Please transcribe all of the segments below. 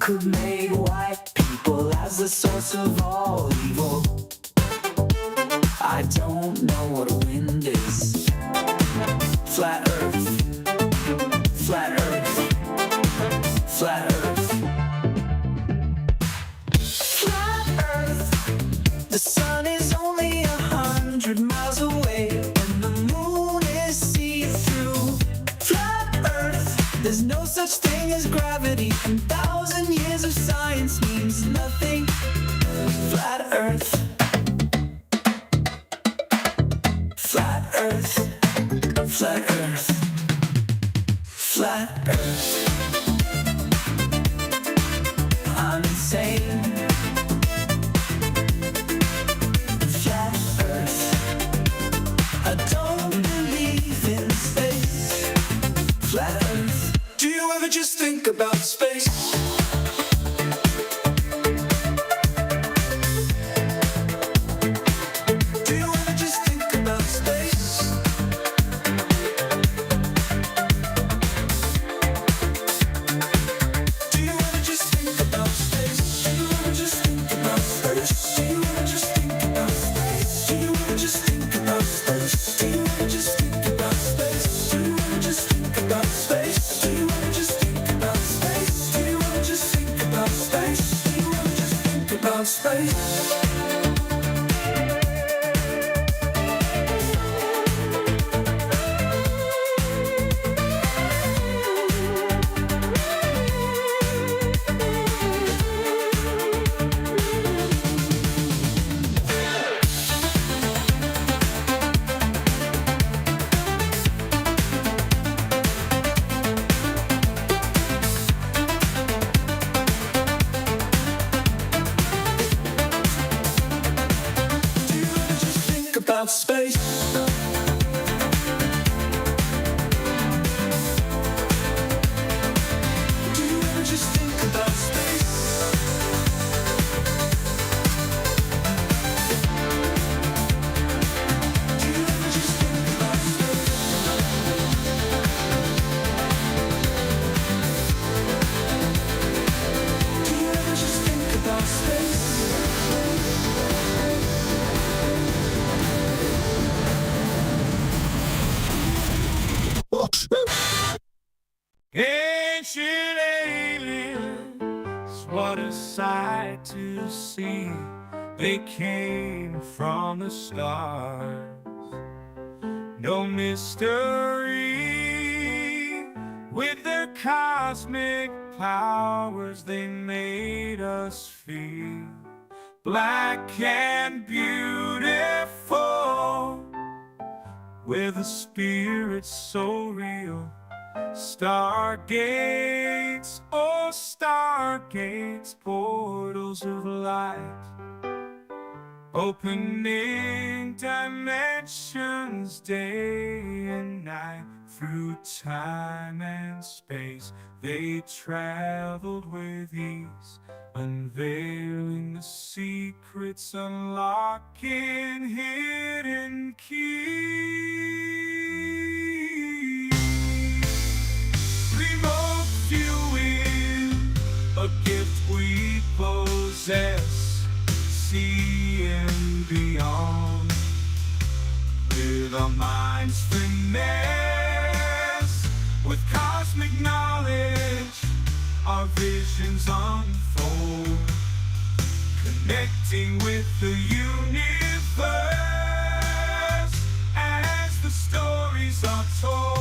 could make white people as the source of all evil. I don't know what wind is. Flat earth, flat earth, flat earth. Flat earth. The sun is only 100 miles away, and the moon is see-through. Flat earth. There's no such thing as gravity, and 1,000 years of science means nothing. Flat earth. Flat earth. Flat earth. Flat earth. I'm insane. Flat earth. I don't believe in space. Flat earth. Do you ever just think about space? Do you ever just think about space? Do you ever just think about space? Do you ever just think about space? Do you ever just think about space? Do you ever just think about space? Do you ever just think about space? Do you ever just think about space? Do you ever just think about space? Do you ever just think about space? Do you ever just think about space? About space. Do you ever just think about space? Do you ever just think about space? Do you ever just think about space? Ancient aliens, what a sight to see. They came from the stars. No mystery. With their cosmic powers, they made us feel black and beautiful, with a spirit so real. Stargates, oh stargates, portals of light, opening dimensions day and night. Through time and space they traveled with ease, unveiling the secrets, unlocking hidden keys. Remote viewing, a gift we possess, seeing beyond with our minds finesse. With cosmic knowledge, our visions unfold, connecting with the universe as the stories are told.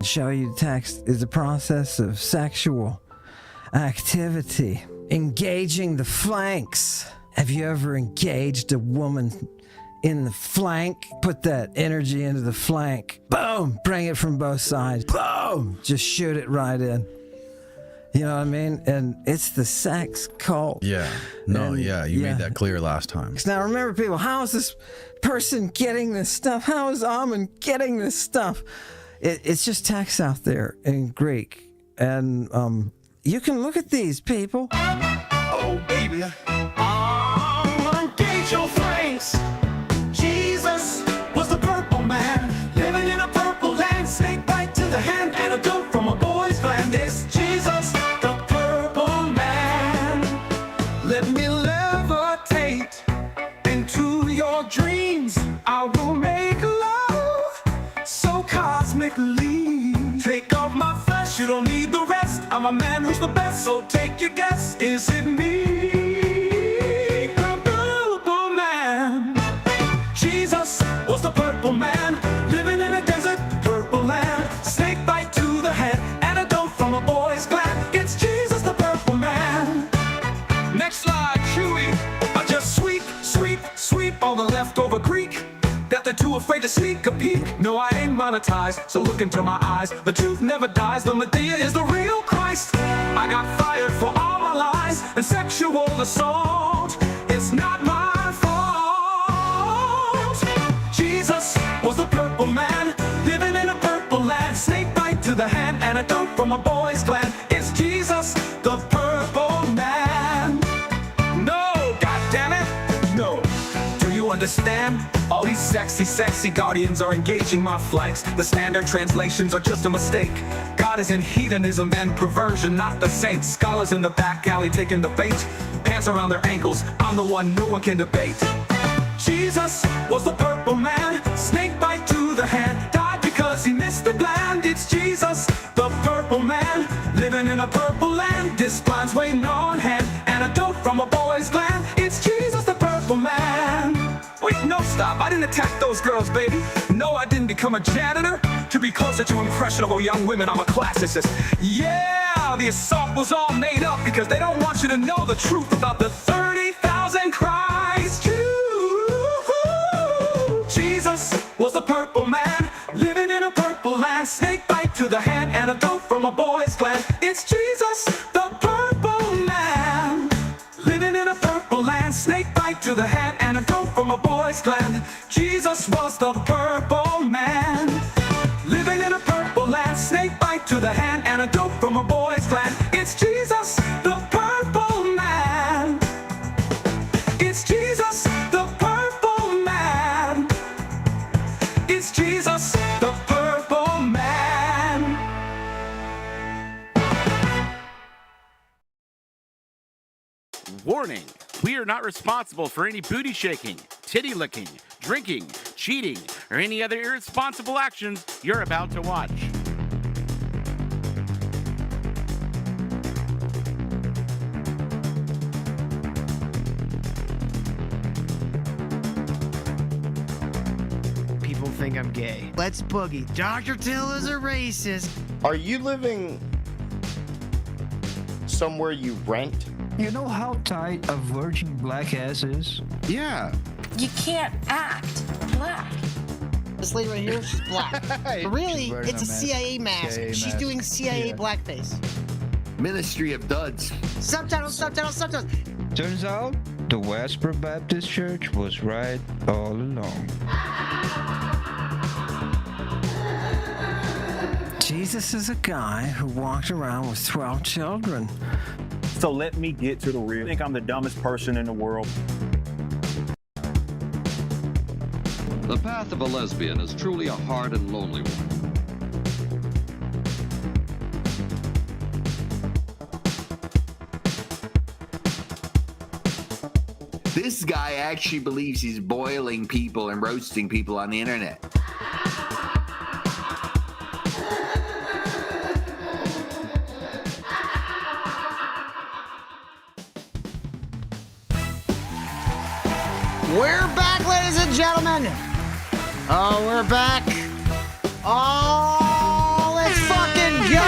Show you the text is a process of sexual activity. Engaging the flanks. Have you ever engaged a woman in the flank? Put that energy into the flank. Boom! Bring it from both sides. Boom! Just shoot it right in. You know what I mean? And it's the sex cult. Yeah. No, And, you made that clear last time. Now remember, people, how is this person getting this stuff? How is Ammon getting this stuff? It's just text out there in Greek. And you can look at these, people. Oh, baby. Engage your flanks. Jesus was the purple man, living in a purple land. Snake bite to the hand, antidote from a boy's gland. It's Jesus, the purple man. Let me levitate into your dreams. I will make love so cosmically. Take off my flesh, you don't need the rest. I'm a man who's the best, so take your guess. Is it me? The purple man. Jesus was the purple man, living in a desert, purple land. Snake bite to the head, antidote from a boy's gland. It's Jesus, the purple man. Next slide, Chewy. I just sweep all the leftover Greek that they're too afraid to sneak a peek. No, I ain't monetized, so look into my eyes. The truth never dies, the Medea is the real Christ. I got fired for all my lies and sexual assault. It's not my fault. Jesus was the purple man, living in a purple land. Snake bite to the hand, antidote from a boy's gland. It's Jesus, the purple man. No, goddammit, no. Do you understand? All these sexy guardians are engaging my flanks. The standard translations are just a mistake. God is in heathenism and perversion, not the saints. Scholars in the back alley taking the bait. Pants around their ankles, I'm the one no one can debate. Jesus was the purple man, snake bite to the hand. Died because he missed the gland. It's Jesus, the purple man, living in a purple land. This blind's waiting on hand, antidote from a boy's gland. It's Jesus, the purple man. Wait, no, stop, I didn't attack those girls, baby. No, I didn't become a janitor to be closer to impressionable young women. I'm a classicist. Yeah, the assault was all made up because they don't want you to know the truth about the 30,000 cries. Jesus was the purple man, living in a purple land. Snake bite to the hand, antidote from a boy's gland. It's Jesus, the purple man, living in a purple land. Snake bite to the hand, antidote from a boy's gland. Jesus was the purple man, living in a purple land. Snake bite to the hand, antidote from a boy's gland. It's Jesus, the purple man. It's Jesus, the purple man. It's Jesus, the purple man. Warning, we are not responsible for any booty shaking, titty licking, drinking, cheating, or any other irresponsible actions you're about to watch. People think I'm gay. Let's boogie. Dr. Till is a racist. Are you living somewhere you rent? You know how tight a virgin black ass is? Yeah. You can't act black. This lady right here, she's black. But really, it's a CIA mask. She's doing CIA blackface. Ministry of Duds. Subtitles. Turns out, the Westboro Baptist Church was right all along. Jesus is a guy who walked around with 12 children. So let me get to the real. I think I'm the dumbest person in the world. The path of a lesbian is truly a hard and lonely one. This guy actually believes he's boiling people and roasting people on the internet. We're back, ladies and gentlemen. Oh, we're back. Oh, let's fucking go.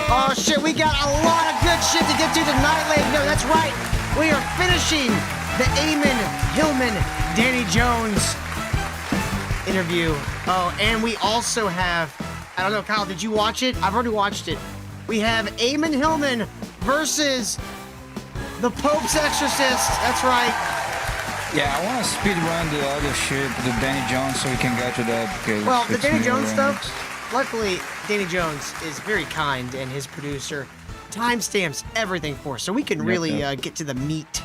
Oh, shit. we got a lot of good shit to get to tonight, ladies and gentlemen. That's right. We are finishing the Ammon Hillman, Danny Jones interview. Oh, and we also have, I don't know, Kyle, did you watch it? I've already watched it. We have Ammon Hillman versus the Pope's Exorcist. That's right. Yeah, I want to speed run the other shit, the Danny Jones, so we can get to that. Because well, the it's Danny new Jones and stuff, luckily, Danny Jones is very kind, and his producer timestamps everything for us, so we can really get to the meat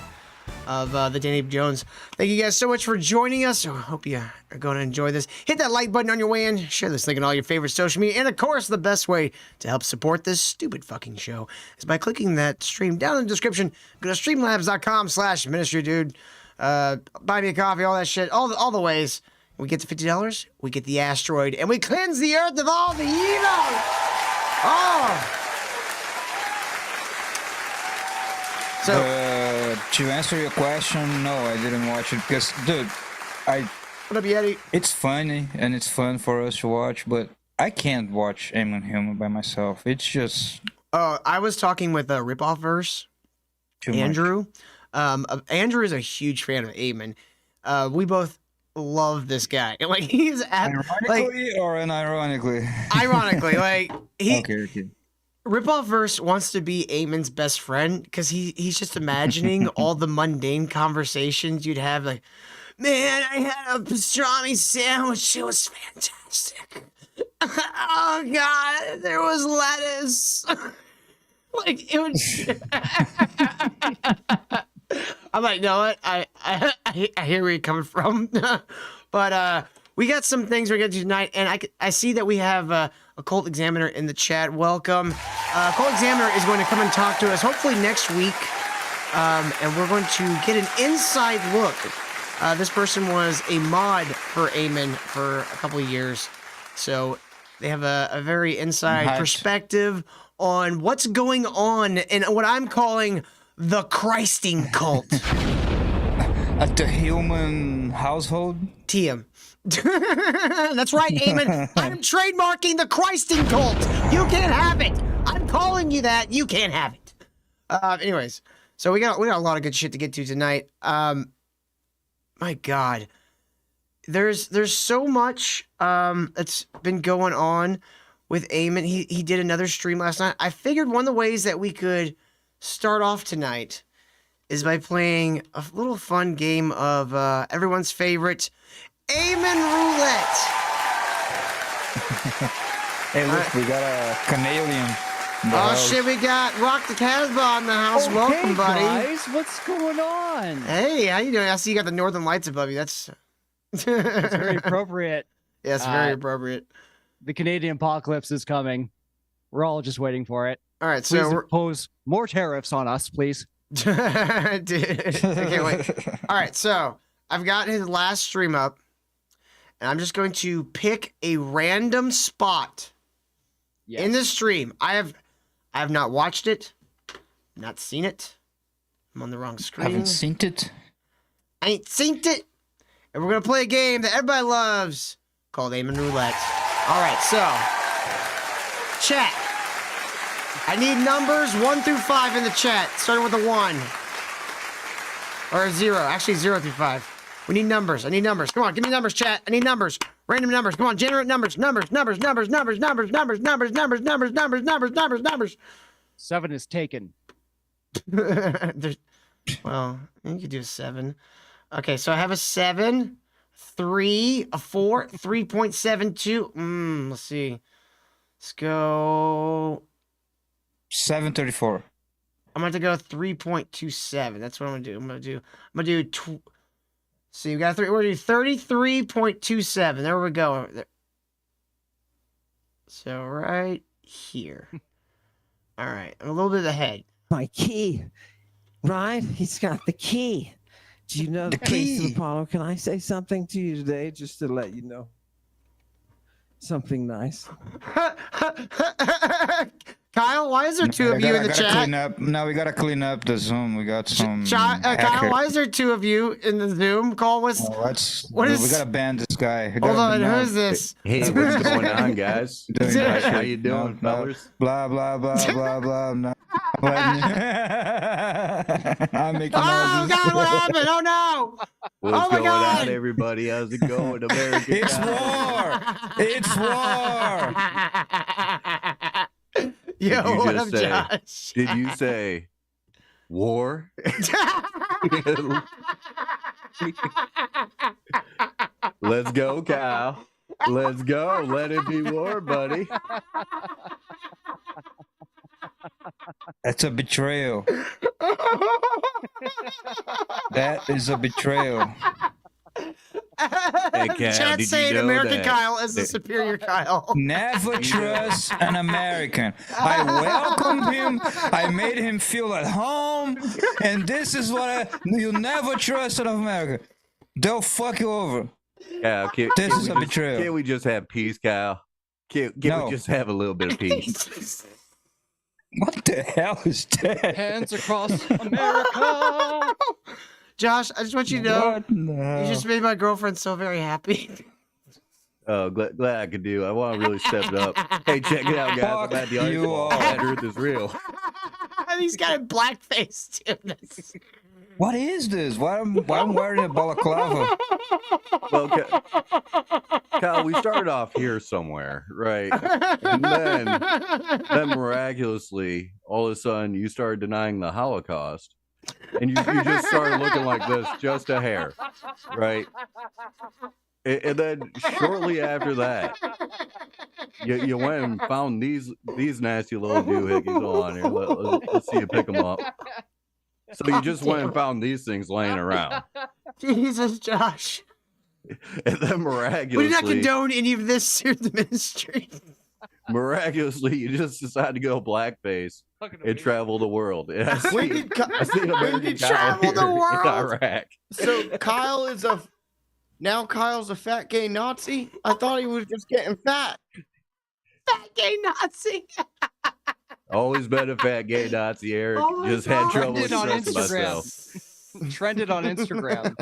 of the Danny Jones. Thank you guys so much for joining us. I hope you are going to enjoy this. Hit that like button on your way in. Share this link on all your favorite social media. And, of course, the best way to help support this stupid fucking show is by clicking that stream down in the description. Go to streamlabs.com/ministrydude. Buy me a coffee, all that shit, all the ways. We get to $50, we get the asteroid, and we cleanse the earth of all the evil. Oh. So, to answer your question, no, I didn't watch it because, dude, what up, Yeti? It's funny and it's fun for us to watch, but I can't watch Ammon Hillman by myself. It's just. I was talking with Ripoff Verse, Andrew. Andrew is a huge fan of Ammon. We both love this guy. Like he's ironically or unironically. Ironically, like he. Okay. Ripoff Verse wants to be Ammon's best friend because he's just imagining all the mundane conversations you'd have. Like, man, I had a pastrami sandwich. It was fantastic. Oh God, there was lettuce. Like it was. I'm like, no, what? I hear where you're coming from, but we got some things we're gonna do tonight, and I see that we have a Cult Examiner in the chat. Welcome. Cult Examiner is going to come and talk to us hopefully next week, and we're going to get an inside look. This person was a mod for Ammon for a couple of years, so they have a very inside perspective on what's going on in what I'm calling the Christing cult. At the Hillman household? TM. That's right, Ammon. I'm trademarking the Christing cult. You can't have it. I'm calling you that. You can't have it. Anyways, so we got a lot of good shit to get to tonight. My God, there's so much that's been going on with Ammon. He did another stream last night. I figured one of the ways that we could start off tonight is by playing a little fun game of everyone's favorite Ammon Roulette. Hey, look, we got a Canadian. Oh shit, we got Rock the Casbah in the house. Okay, welcome, buddy. Guys, what's going on? Hey, how you doing? I see you got the Northern Lights above you. That's very appropriate. Yes, very appropriate. The Canadian apocalypse is coming. We're all just waiting for it. All right, please so impose more tariffs on us, please. Dude, I can't wait. All right, so I've got his last stream up, and I'm just going to pick a random spot in the stream. I have not watched it, not seen it. I'm on the wrong screen. Haven't seen it. I ain't seen it. And we're gonna play a game that everybody loves called Ammon Roulette. All right, so chat. I need numbers 1 through 5 in the chat, starting with a 1 or a 0. Actually, 0 through 5. We need numbers. I need numbers. Come on, give me numbers, chat. I need numbers. Random numbers. Come on, generate numbers. Numbers. 7 is taken. Well, you could do a 7. Okay, so I have a 7, 3, a 4, 3.72. Let's see. Let's go 734. I'm going to go 3.27. That's what I'm going to do. I'm going to do see, we got we're going to do 33.27. There we go. So right here. All right. I'm a little bit ahead. My key. Right? He's got the key. Do you know the priest of Apollo? Can I say something to you today just to let you know? Something nice. Kyle, why is there two of you in the chat? Now we gotta clean up the Zoom. We got some. Kyle, why is there two of you in the Zoom call? We gotta ban this guy. Hold on, who's this? Hey, what's going on, guys? How you doing, fellas? Blah blah blah blah blah. No. I'm making Oh noises. God, what happened? Oh no! What's Oh my going God! on, everybody? How's it going, America? It's war! It's war! Yo, Did you what just up, say- Josh? Did you say war? Let's go, Kyle. Let's go. Let it be war, buddy. That's a betrayal. That is a betrayal. Hey, Cal, Chat did you saying know American that- Kyle as the superior Kyle. Never trust an American. I welcomed him. I made him feel at home. And this is what you'll never trust an American. They'll fuck you over. Cal, This is a betrayal. Can't we just have peace, Kyle? Can't No. we just have a little bit of peace? What the hell is that? Hands across America. Josh, I just want you to know, What the hell? you just made my girlfriend so very happy. Oh, glad I could do. I want to really step it up. Hey, check it out, guys. Fuck I'm at the you ice wall. all. That truth is real. And he's got a blackface too. What is this? Why am wearing a balaclava? Well, Kyle, we started off here somewhere, right? And then miraculously, all of a sudden, you started denying the Holocaust. And you just started looking like this, just a hair, right? And then shortly after that, you went and found these nasty little doohickeys on here. Let's see you pick them up. So you just went and found these things laying around. Jesus, Josh. And then We do not miraculously, condone any of this through the ministry. you just decided to go blackface and travel the world. And I When seen, did Ky- I seen American did Kyle travel here the world? in Iraq. so Kyle is Kyle's a fat gay Nazi? I thought he was just getting fat. Fat gay Nazi. Always been a fat gay Nazi, Eric. Oh my Just had God. trouble Trended on expressing myself. Instagram. Trended on Instagram.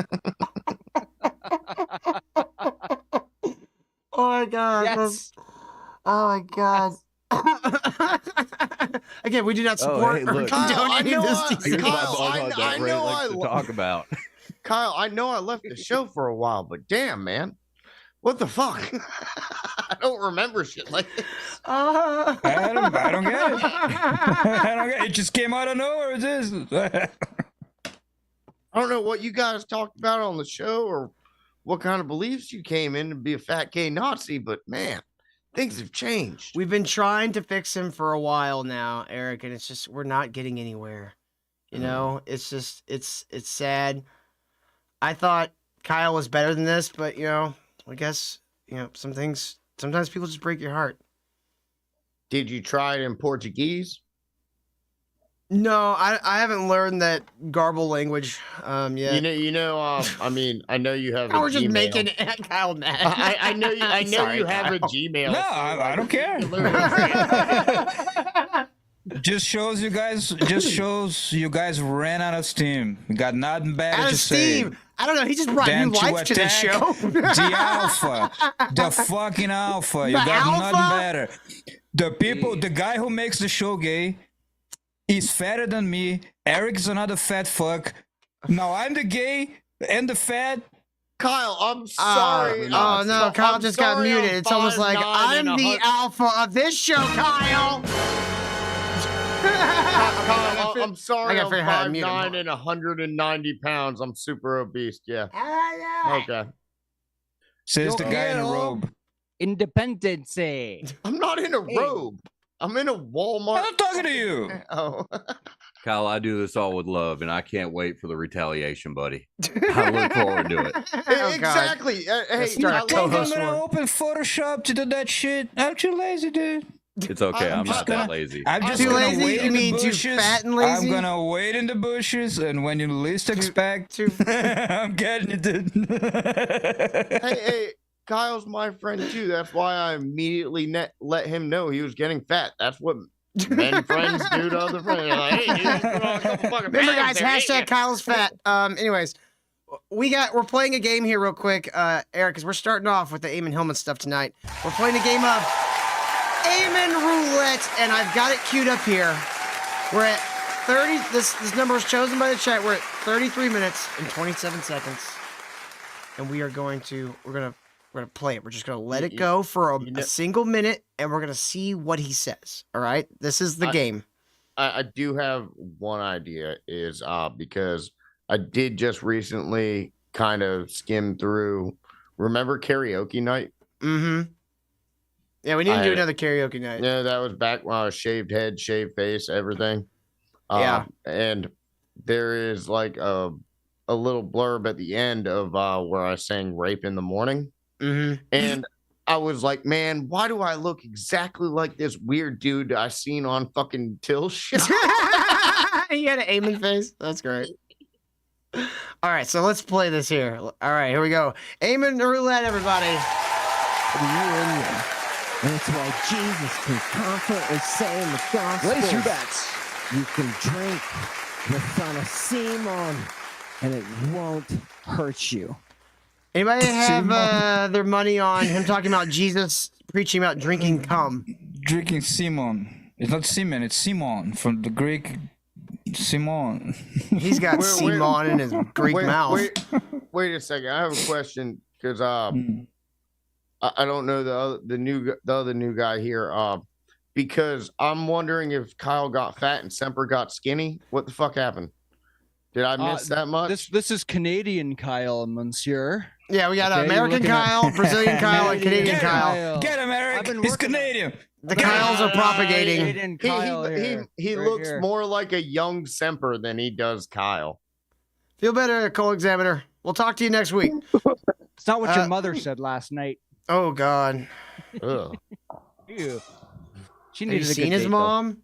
Oh my God. Yes. Oh my God. Again, we do not support hey, or look. condone Kyle, I any of know this. I- disease. Here's my Kyle, bug I on that Ray know likes I to lo- talk about. Kyle, I know I left the show for a while, but damn, man. What the fuck? I don't remember shit like this. Uh, I don't get it. I don't get it. It just came out of nowhere. It is. I don't know what you guys talked about on the show or what kind of beliefs you came in to be a fat gay Nazi, but man, things have changed. We've been trying to fix him for a while now, Eric, and it's just we're not getting anywhere. You know, it's just it's sad. I thought Kyle was better than this, but you know, I guess sometimes people just break your heart. Did you try it in Portuguese? No, I haven't learned that garble language yet. I mean, I know you have. Now a we're just Gmail. making Kyle mad. I know. I know Sorry, you have a Kyle. Gmail. No, so, I don't care. Just shows you guys ran out of steam. You got nothing better Out to of say. steam. I don't know. He just brought Than new life to the attack show. The alpha. The fucking alpha. You The got alpha? nothing better. The guy who makes the show gay is fatter than me. Eric's another fat fuck. Now I'm the gay and the fat. Kyle, I'm sorry. Oh no, Kyle just got sorry, muted. I'm It's almost like 5'9" I'm and the alpha of this show, Kyle. Kyle, I'm sorry. I gotta I'm figure out how to mute him. 5'9" and 190 pounds. I'm super obese. Yeah. Okay. Says the guy in a robe. Independence. I'm not in a robe. I'm in a Walmart. I'm talking to you. Oh. Kyle, I do this all with love, and I can't wait for the retaliation, buddy. I look forward to it. Oh, Exactly. Hey, Let's You start I a think love I'm co-host gonna war. open Photoshop to do that shit? I'm too lazy, dude. It's okay. I'm just not that gonna- lazy. I'm just Too gonna lazy? wait You in mean the too bushes. fat and lazy? I'm gonna wait in the bushes, and when you least expect, too- I'm getting it, dude. hey, Kyle's my friend too. That's why I immediately let him know he was getting fat. That's what men friends do to other friends. They're like, hey, dude, you put on a couple fucking Remember, pounds guys, there, ain't hashtag ya?" Kyle's fat. Anyways, We're playing a game here real quick, Eric, because we're starting off with the Ammon Hillman stuff tonight. We're playing a game of Ammon Roulette, and I've got it queued up here. We're at 30. This number was chosen by the chat. We're at 33 minutes and 27 seconds, and we're gonna play it. We're just gonna let it go for a single minute, and we're gonna see what he says. All right, this is the game. I do have one idea. Is because I did just recently kind of skim through. Remember karaoke night? Mm-hmm. Yeah, we need to do another karaoke night. Yeah, that was back when I was shaved head, shaved face, everything. Yeah. And there is like a little blurb at the end of where I sang "Rape in the Morning." Mm-hmm. And I was like, man, why do I look exactly like this weird dude I seen on fucking Till's show? You had an Ammon face? That's great. All right, so let's play this here. All right, here we go. Ammon Roulette, everybody. And it's why Jesus can confidently say in the gospel, Place your bets. you can drink the son of Simon, and it won't hurt you. Anybody have their money on him talking about Jesus preaching about drinking cum? Drinking Simon. It's not Simon, it's Simon from the Greek Simon. He's got Simon in his Greek mouth. Wait a second. I have a question because I don't know the other new guy here. Because I'm wondering if Kyle got fat and Semper got skinny. What the fuck happened? Did I miss that much? This is Canadian Kyle, Monsieur. Yeah, we got American Kyle, Brazilian Kyle, and Canadian Kyle. Get him, Eric. He's Canadian. The Kyles are propagating. He looks more like a young Semper than he does Kyle. Feel better, co-examiner. We'll talk to you next week. It's not what your mother said last night. Oh, God. Ugh. Ew. She Have you seen his mom?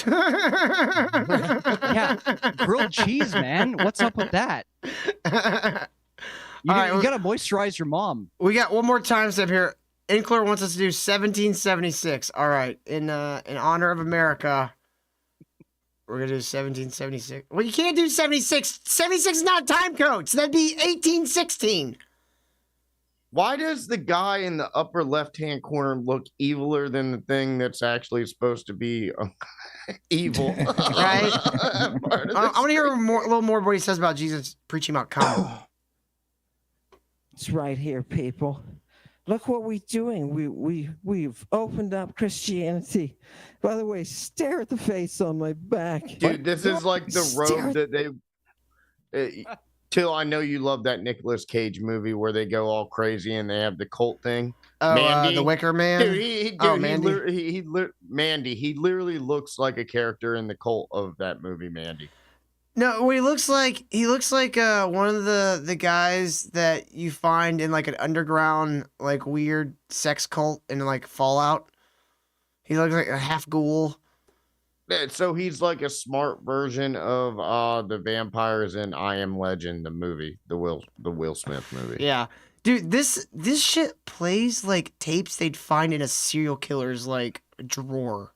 Yeah, grilled cheese, man. What's up with that? You gotta moisturize your mom. We got one more time step here. Inkler wants us to do 1776. All right, in honor of America, we're gonna do 1776. Well, you can't do 76. 76 is not a time code, so that'd be 1816. Why does the guy in the upper left-hand corner look eviler than the thing that's actually supposed to be evil? Right? I want to hear a little more what he says about Jesus preaching about cum. It's right here, people. Look what we're doing. We've opened up Christianity. By the way, stare at the face on my back. Dude, this is like the robe that they... Till, I know you love that Nicolas Cage movie where they go all crazy and they have the cult thing. Oh, Mandy. The Wicker Man? Dude, Mandy. He literally looks like a character in the cult of that movie, Mandy. No, what he looks like one of the guys that you find in like an underground, like weird sex cult in like Fallout. He looks like a half ghoul. So he's like a smart version of the vampires in I Am Legend, the movie, the Will Smith movie. Yeah. Dude, this shit plays like tapes they'd find in a serial killer's like drawer.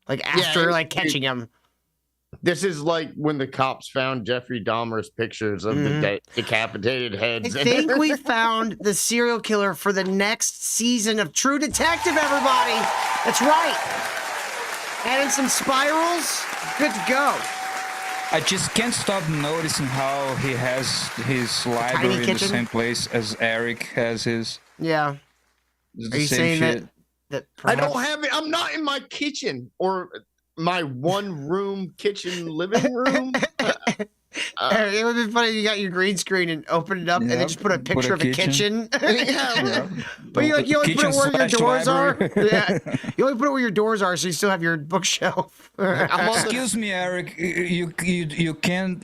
Like after catching him. This is like when the cops found Jeffrey Dahmer's pictures of the decapitated heads. I think we found the serial killer for the next season of True Detective, everybody. That's right. Adding some spirals, good to go. I just can't stop noticing how he has his library in the same place as Eric has his. Yeah. It's Are you saying that I don't have it? I'm not in my kitchen or my one-room kitchen living room. It would be funny if you got your green screen and opened it up and then just put a picture of a kitchen. But you only put it where your doors are. Yeah, you only put it where your doors are, so you still have your bookshelf. Excuse me, Eric. You can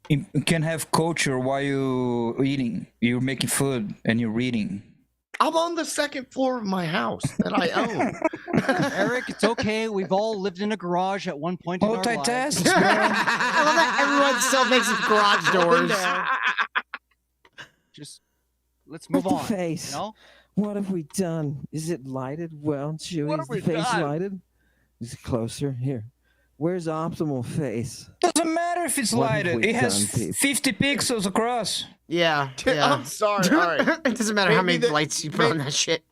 have culture while you eating. You're making food and you're reading. I'm on the second floor of my house that I own. Eric, it's okay. We've all lived in a garage at one point in our lives. Multitask. I love that everyone still makes garage doors. Just let's move on. Face. You know? What have we done? Is it lighted? Well, Chewie, is the face lighted? Is it closer? Here. Where's optimal face? Doesn't matter. matter if it's What have lighted. we It has done, people? 50 pixels across. Yeah. I'm sorry. All right. It doesn't matter how Maybe many the- lights you put on that shit.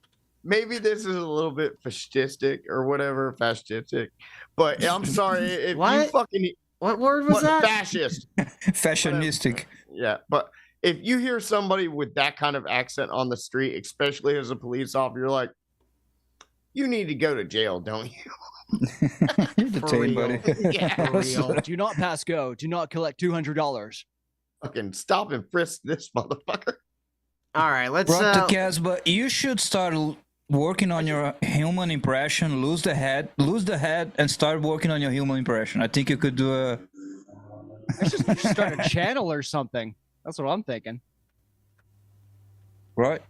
Maybe this is a little bit fascistic or whatever, fascistic. But I'm sorry if you What? fucking What word was that? fascist. Fashionistic. Yeah, but if you hear somebody with that kind of accent on the street, especially as a police officer, you're like, you need to go to jail, don't you? You're detained, buddy. Yeah, For real. Do not pass go. Do not collect $200. fucking stop and frisk this motherfucker. All right, let's. Rock the Casbah, you should start working on your human impression. Lose the head, and start working on your human impression. I think you could do a. I should start a channel or something. That's what I'm thinking. Right.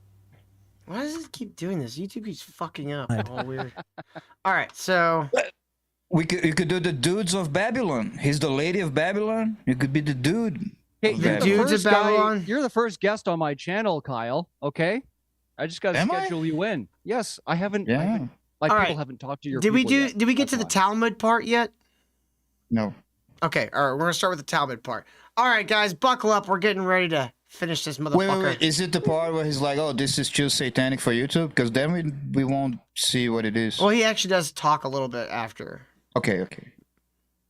Why does it keep doing this? YouTube keeps fucking up. All weird. All right, so You could do the dudes of Babylon. He's the lady of Babylon. You could be the dude. Hey, of you're the Babylon. Dudes first of Babylon? guy. You're the first guest on my channel, Kyle. Okay, I just got to Am I? schedule you in. Yes, I haven't. Yeah. Like All people right. haven't talked to your. did we people do? yet. Did we get to the That's why. Talmud part yet? No. Okay, all right. We're gonna start with the Talmud part. All right, guys, buckle up. We're getting ready to finish this motherfucker. Wait. Is it the part where he's like, "Oh, this is just satanic for YouTube"? Because then we won't see what it is. Well, he actually does talk a little bit after. Okay.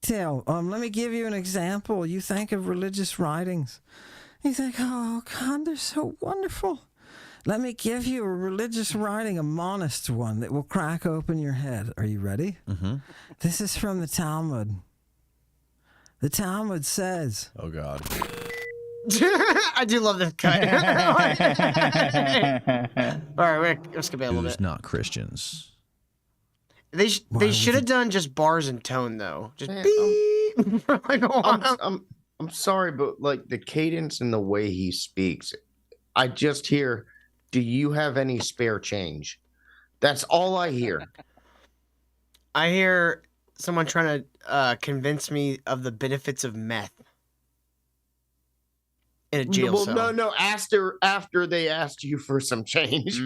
Let me give you an example. You think of religious writings. You think, oh, God, they're so wonderful. Let me give you a religious writing, a monist one that will crack open your head. Are you ready? Mm-hmm. This is from the Talmud. The Talmud says, Oh God. I do love this cut. All right, let's skip it a little Jews, bit. not Christians. They Why should was have done just bars and tone though. Just Man, beep. For like a while. I'm sorry, but like the cadence and the way he speaks, I just hear, do you have any spare change? That's all I hear. I hear someone trying to convince me of the benefits of meth in a jail Well, cell. no, after they asked you for some change.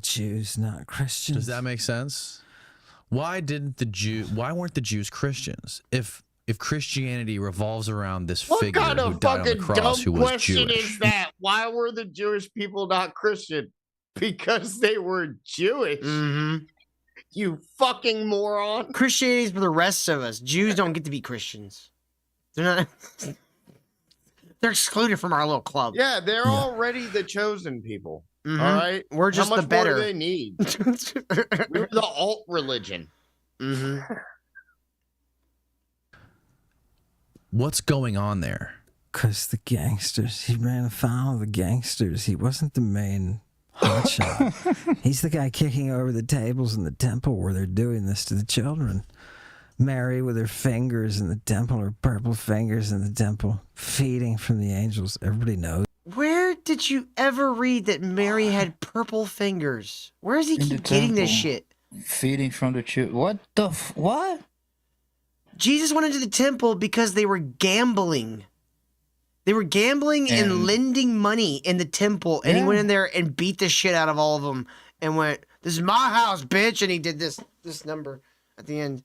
Jews, not Christians. Does that make sense? Why weren't the Jews Christians? If Christianity revolves around this What figure kind who of died on the fucking cross dumb who was question Jewish. is that? Why were the Jewish people not Christian? Because they were Jewish. Mm-hmm. You fucking moron. Christianity's for the rest of us. Jews don't get to be Christians. They're not. They're excluded from our little club. Yeah, they're already the chosen people. Mhm. All right, We're just How much the better. More do they need? We're the alt religion. Mm-hmm. What's going on there? Because the gangsters, he ran afoul of the gangsters. He wasn't the main hotshot. He's the guy kicking over the tables in the temple where they're doing this to the children. Mary with her fingers in the temple, her purple fingers in the temple, feeding from the angels. Everybody knows. Where did you ever read that Mary had purple fingers? Where does he In the keep getting this temple. shit? Feeding from the children. What the what? Jesus went into the temple because they were gambling. They were gambling and And- lending money in the temple, and he Yeah. went in there and beat the shit out of all of them and went, "This is my house, bitch!" And he did this number at the end.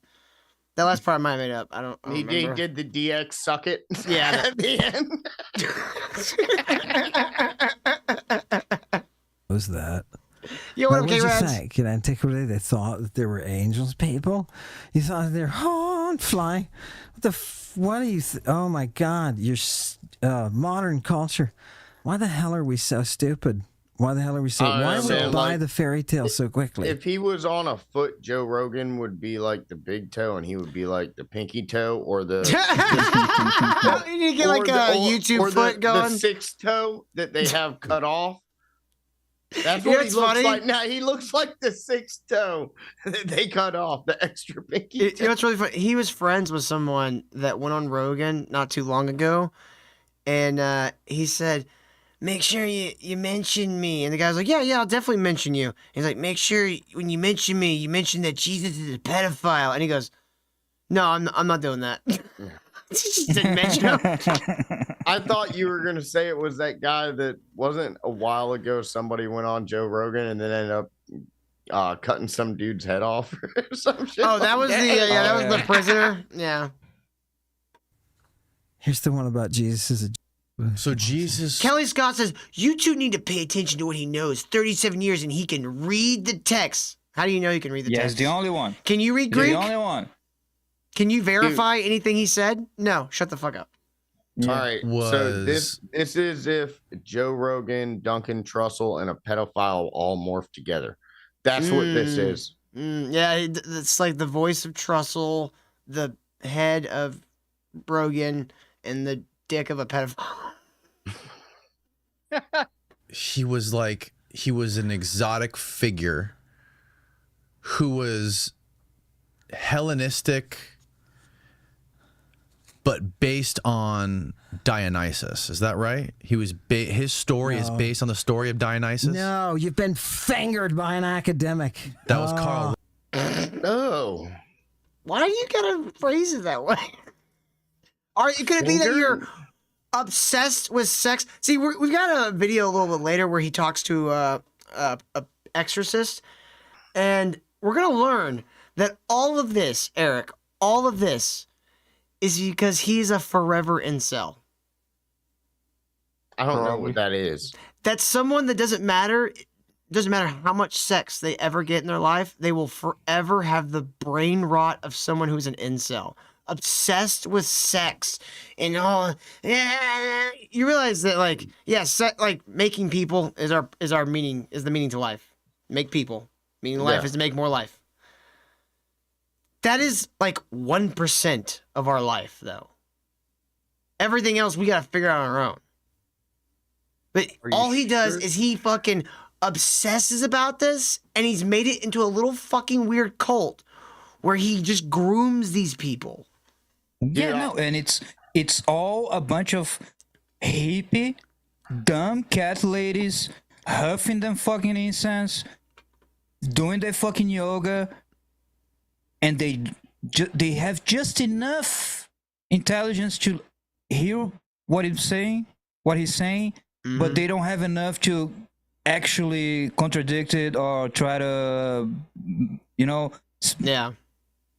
That last part I might have made up. I don't He remember. did the DX suck it. Yeah. at the end. Knows that. Yo, Now, what up, what'd you K-Rads? think? In antiquity, they thought that there were angels people. You thought they're on fly. What do you? Oh my God! Your modern culture. Why the hell are we so stupid? Why the hell are we so? Why would so, we buy like, the fairy tale so quickly? If he was on a foot, Joe Rogan would be like the big toe, and he would be like the pinky toe, or the You need to get like a YouTube foot going. The sixth toe that they have cut off. That's You know what he what's looks funny? like now. He looks like the sixth toe that they cut off, the extra pinky You toe. know what's really funny? He was friends with someone that went on Rogan not too long ago, and he said, "Make sure you mention me." And the guy's like, "Yeah, I'll definitely mention you." He's like, "Make sure when you mention me, you mention that Jesus is a pedophile." And he goes, "No, I'm not doing that." He just didn't mention him. I thought you were gonna say it was that guy that wasn't a while ago. Somebody went on Joe Rogan and then ended up cutting some dude's head off or some shit. Oh, that like was the that was the prisoner. Yeah. Here's the one about Jesus as a. So Jesus. Kelly Scott says, you two need to pay attention to what he knows. 37 years and he can read the text. How do you know he can read the Yes, text? the only one. Can you read Greek? The only one. Can you verify anything he said? No, shut the fuck up. All right. So this is if Joe Rogan, Duncan Trussell, and a pedophile all morph together. That's what this is. Yeah, it's like the voice of Trussell, the head of Rogan, and the dick of a pedophile. He was an exotic figure who was Hellenistic, but based on Dionysus. Is that right? He was his story is based on the story of Dionysus. No, you've been fingered by an academic. That was Carl. No. Why do you gotta phrase it that way? Could it be that you're obsessed with sex? See, we've got a video a little bit later where he talks to a exorcist, and we're gonna learn that all of this, Eric, all of this is because he's a forever incel. I don't know what that is. That's someone that doesn't matter how much sex they ever get in their life, they will forever have the brain rot of someone who's an incel. Obsessed with sex and all. Yeah, you realize that, like, like making people is the meaning to life. Make people. Meaning to life is to make more life. That is like 1% of our life, though. Everything else we gotta figure out on our own. But all he does is he fucking obsesses about this, and he's made it into a little fucking weird cult where he just grooms these people. Yeah, no, and it's all a bunch of hippie, dumb cat ladies huffing them fucking incense, doing their fucking yoga, and they have just enough intelligence to hear what he's saying, but they don't have enough to actually contradict it or try to,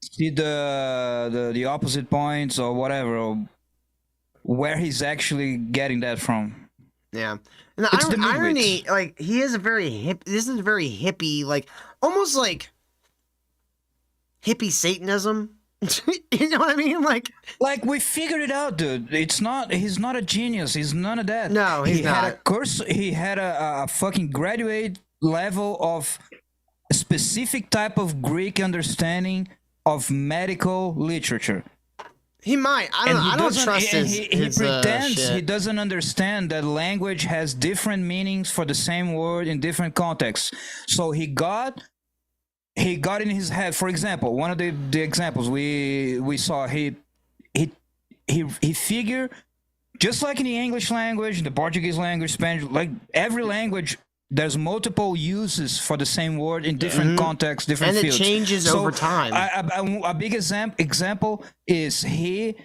see the opposite points or whatever, or where he's actually getting that from. Yeah. And the irony, like, he is a very this is very hippie, like, almost like hippie Satanism. You know what I mean? Like we figured it out, dude. He's not a genius. He's none of that. No, he's not. Had a course. He had a fucking graduate level of a specific type of Greek understanding of medical literature. He might. I don't trust his He pretends shit. he doesn't understand that language has different meanings for the same word in different contexts. So he got in his head. For example, one of the examples we saw, he figured, just like in the English language, the Portuguese language, Spanish, like every language, there's multiple uses for the same word in different contexts, different and fields. And it changes over time. A big example is he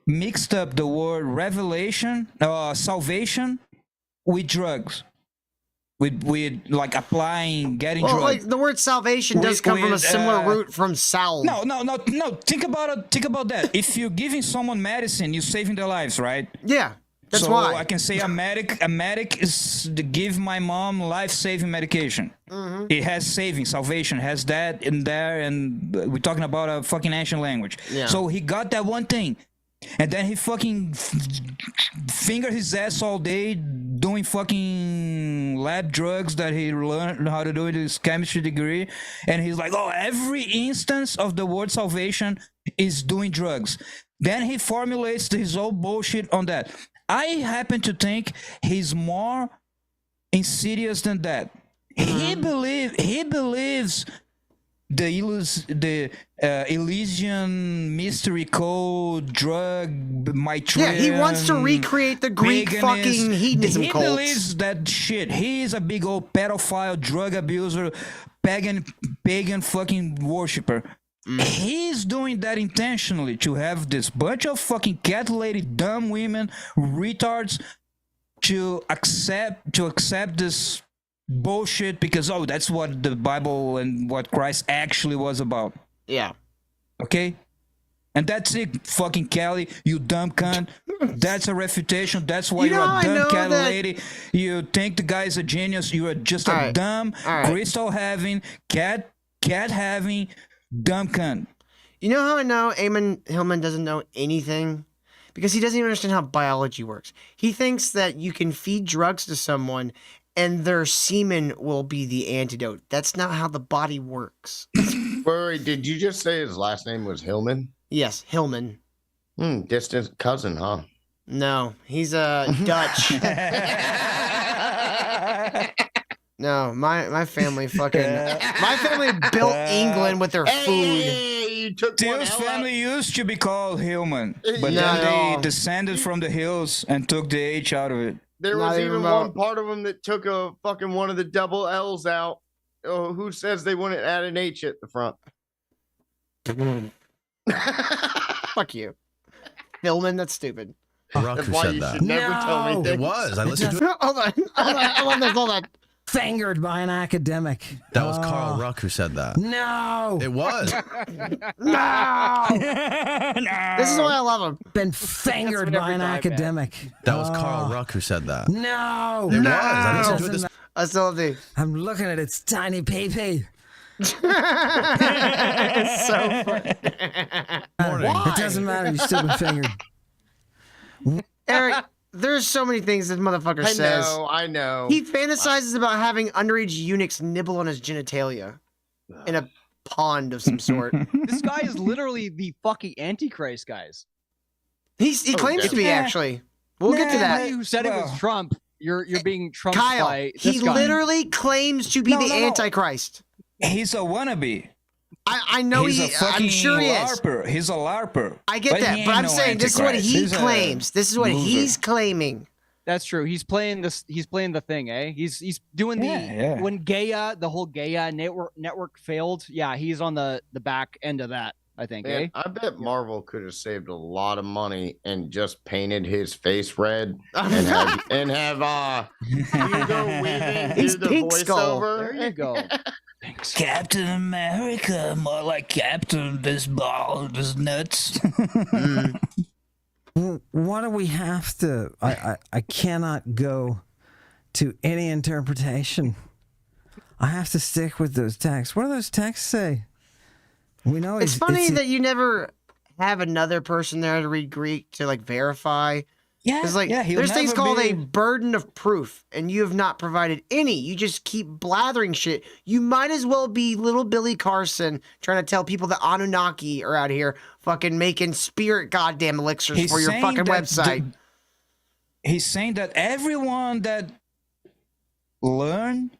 mixed up the word salvation with drugs. With like applying, getting drugs. Like the word salvation does come from a similar root from salve. No. Think about that. If you're giving someone medicine, you're saving their lives, right? Yeah. That's so why I can say a medic is to give my mom life-saving medication. It has saving, salvation, has that in there, and we're talking about a fucking ancient language. Yeah. So he got that one thing, and then he fucking fingered his ass all day doing fucking lab drugs that he learned how to do in his chemistry degree, and he's like, oh, every instance of the word salvation is doing drugs. Then he formulates his own bullshit on that. I happen to think he's more insidious than that. He believes the Elysian mystery code drug might. Yeah, he wants to recreate the Greek fucking hedonism He cults. believes that shit. He is a big old pedophile, drug abuser, pagan fucking worshiper. He's doing that intentionally to have this bunch of fucking cat lady, dumb women, retards to accept this bullshit because that's what the Bible and what Christ actually was about. Yeah. Okay? And that's it, fucking Kelly, you dumb cunt. That's a refutation. That's why You you're know, a I dumb know cat that- lady. You think the guy's a genius. You are just a All right. dumb, All right. crystal having, cat having, dumb cunt. You know how I know Ammon Hillman doesn't know anything? Because he doesn't even understand how biology works. He thinks that you can feed drugs to someone and their semen will be the antidote. That's not how the body works. Wait, did you just say his last name was Hillman? Yes, Hillman. Distant cousin, huh? No, he's Dutch. No, my family fucking my family built England with their food. You took one Till's L family used to be called Hillman, but Not at then all. they descended from the hills and took the H out of it. There Not was even even about- one part of them that took a fucking one of the double L's out. Oh, who says they wouldn't add an H at the front? Fuck you. Hillman, that's stupid. Ruck That's who why said you that. should never tell me No. It things. was. I listened to it. Hold on. Fingered by an academic. That was Oh, Carl Ruck who said that. No. It was. No! This is why I love him. Been fingered what by every an guy, man. academic. That was Oh, Carl Ruck who said that. No. It was. I listened to it this. I still do. I'm looking at its tiny pee-pee. It's so funny. It doesn't matter. You still been fingered. Eric, there's so many things this motherfucker says. I know. He fantasizes about having underage eunuchs nibble on his genitalia in a pond of some sort. This guy is literally the fucking Antichrist, guys. He claims to be, actually. We'll get to that. Who said it was Trump? You're being trumped Kyle, by this he guy. literally claims to be No, the no, no. Antichrist. He's a wannabe. I know He's a fucking I'm sure he is. LARPer. He's a LARPer. I get he that, ain't but I'm no saying this is what Antichrist. he He's a claims. This is what loser. he's claiming. That's true. He's playing this. He's playing the thing, eh? He's doing Yeah. when Gaia, the whole Gaia network failed. Yeah, he's on the back end of that. I think, Man, eh? I bet Marvel could have saved a lot of money and just painted his face red and have Hugo Weaving do He's the Pink Skull. voiceover. There you go. Captain America, more like Captain this ball, this nuts. What do we have to? I cannot go to any interpretation. I have to stick with those texts. What do those texts say? We know It's funny that you never have another person there to read Greek to like verify. Yeah, It's like he'll there's things never called be- a burden of proof, and you have not provided any. You just keep blathering shit. You might as well be little Billy Carson trying to tell people that Anunnaki are out here fucking making spirit goddamn elixirs He's for your saying fucking that website. He's saying that everyone that learned,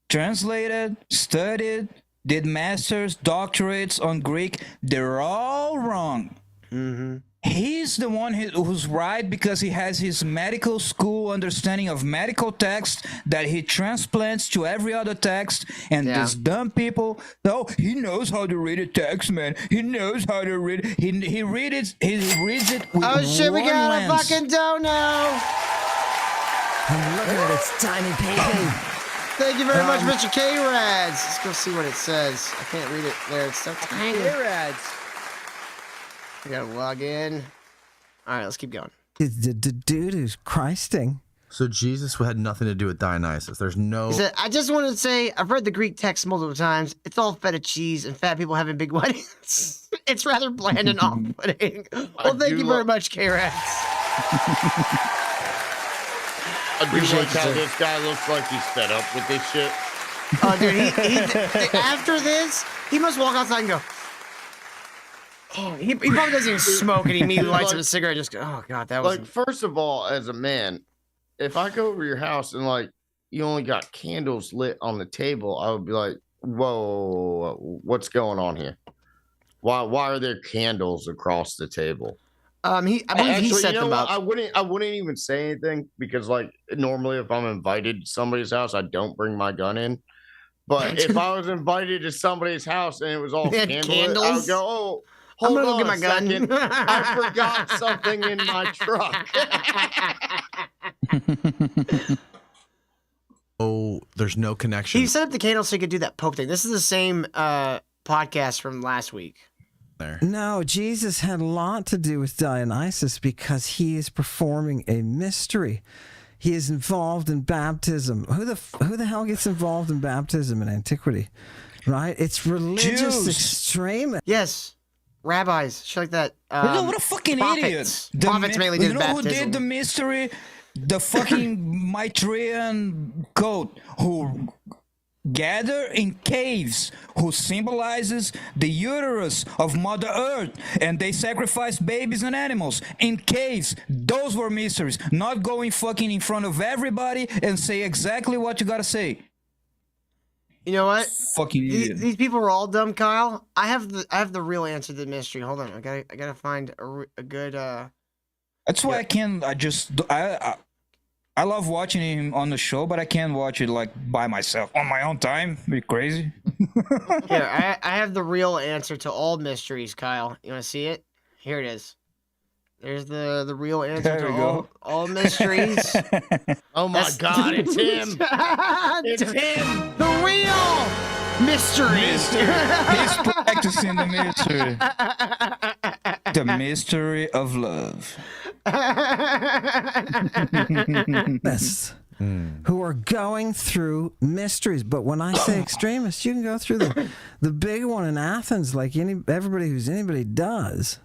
translated, studied, did masters, doctorates on Greek, they're all wrong. Mm-hmm. He's the one who's right because he has his medical school understanding of medical text that he transplants to every other text. And these dumb people, no, he knows how to read a text, man. He knows how to read. He reads it with Oh shit, we one got lens. a fucking dono. I'm looking at its tiny pee-pee. Thank you very much, Mr. K-Rads. Let's go see what it says. I can't read it there. It's so tiny. K-Rads. I gotta log in. All right, let's keep going. The dude who's Christing. So Jesus had nothing to do with Dionysus. There's no. He said, I just wanted to say, I've read the Greek text multiple times. It's all feta cheese and fat people having big weddings. It's rather bland and off-putting. Well, thank you very much, K-Rats. I do like how this guy looks like he's fed up with this shit. Oh, dude, he after this, he must walk outside and go, oh, he probably doesn't even smoke and he immediately lights up a cigarette and just go, oh, God, that was... Like, first of all, as a man, if I go over your house and, like, you only got candles lit on the table, I would be like, whoa, what's going on here? Why are there candles across the table? I believe he set them up. I wouldn't even say anything because, like, normally if I'm invited to somebody's house, I don't bring my gun in. But if I was invited to somebody's house and it was all They had candles, I would go, oh, I'm hold gonna go on get my a gun. second. I forgot something in my truck. Oh, there's no connection. He set up the candle so he could do that poke thing. This is the same podcast from last week. there. No, Jesus had a lot to do with Dionysus because he is performing a mystery. He is involved in baptism. Who the hell gets involved in baptism in antiquity? Right? It's religious extremists. Yes. Rabbis, shit like that. What a fucking prophets. idiot! Prophets mainly did You know baptism. who did the mystery? The fucking Maitreyan cult who gather in caves, who symbolizes the uterus of Mother Earth, and they sacrifice babies and animals in caves. Those were mysteries, not going fucking in front of everybody and say exactly what you gotta say. You know what? Fucking idiot. These people are all dumb, Kyle. I have the real answer to the mystery. Hold on, I gotta find a good. That's why I love watching him on the show, but I can't watch it like by myself on my own time. Be crazy. Here, I have the real answer to all mysteries, Kyle. You want to see it? Here it is. There's the real answer There to we go. all mysteries. Oh my God, it's him. It's him. The real mystery. He's practicing the mystery. The mystery of love. Who are going through mysteries. But when I say extremists, you can go through the big one in Athens like everybody who's anybody does,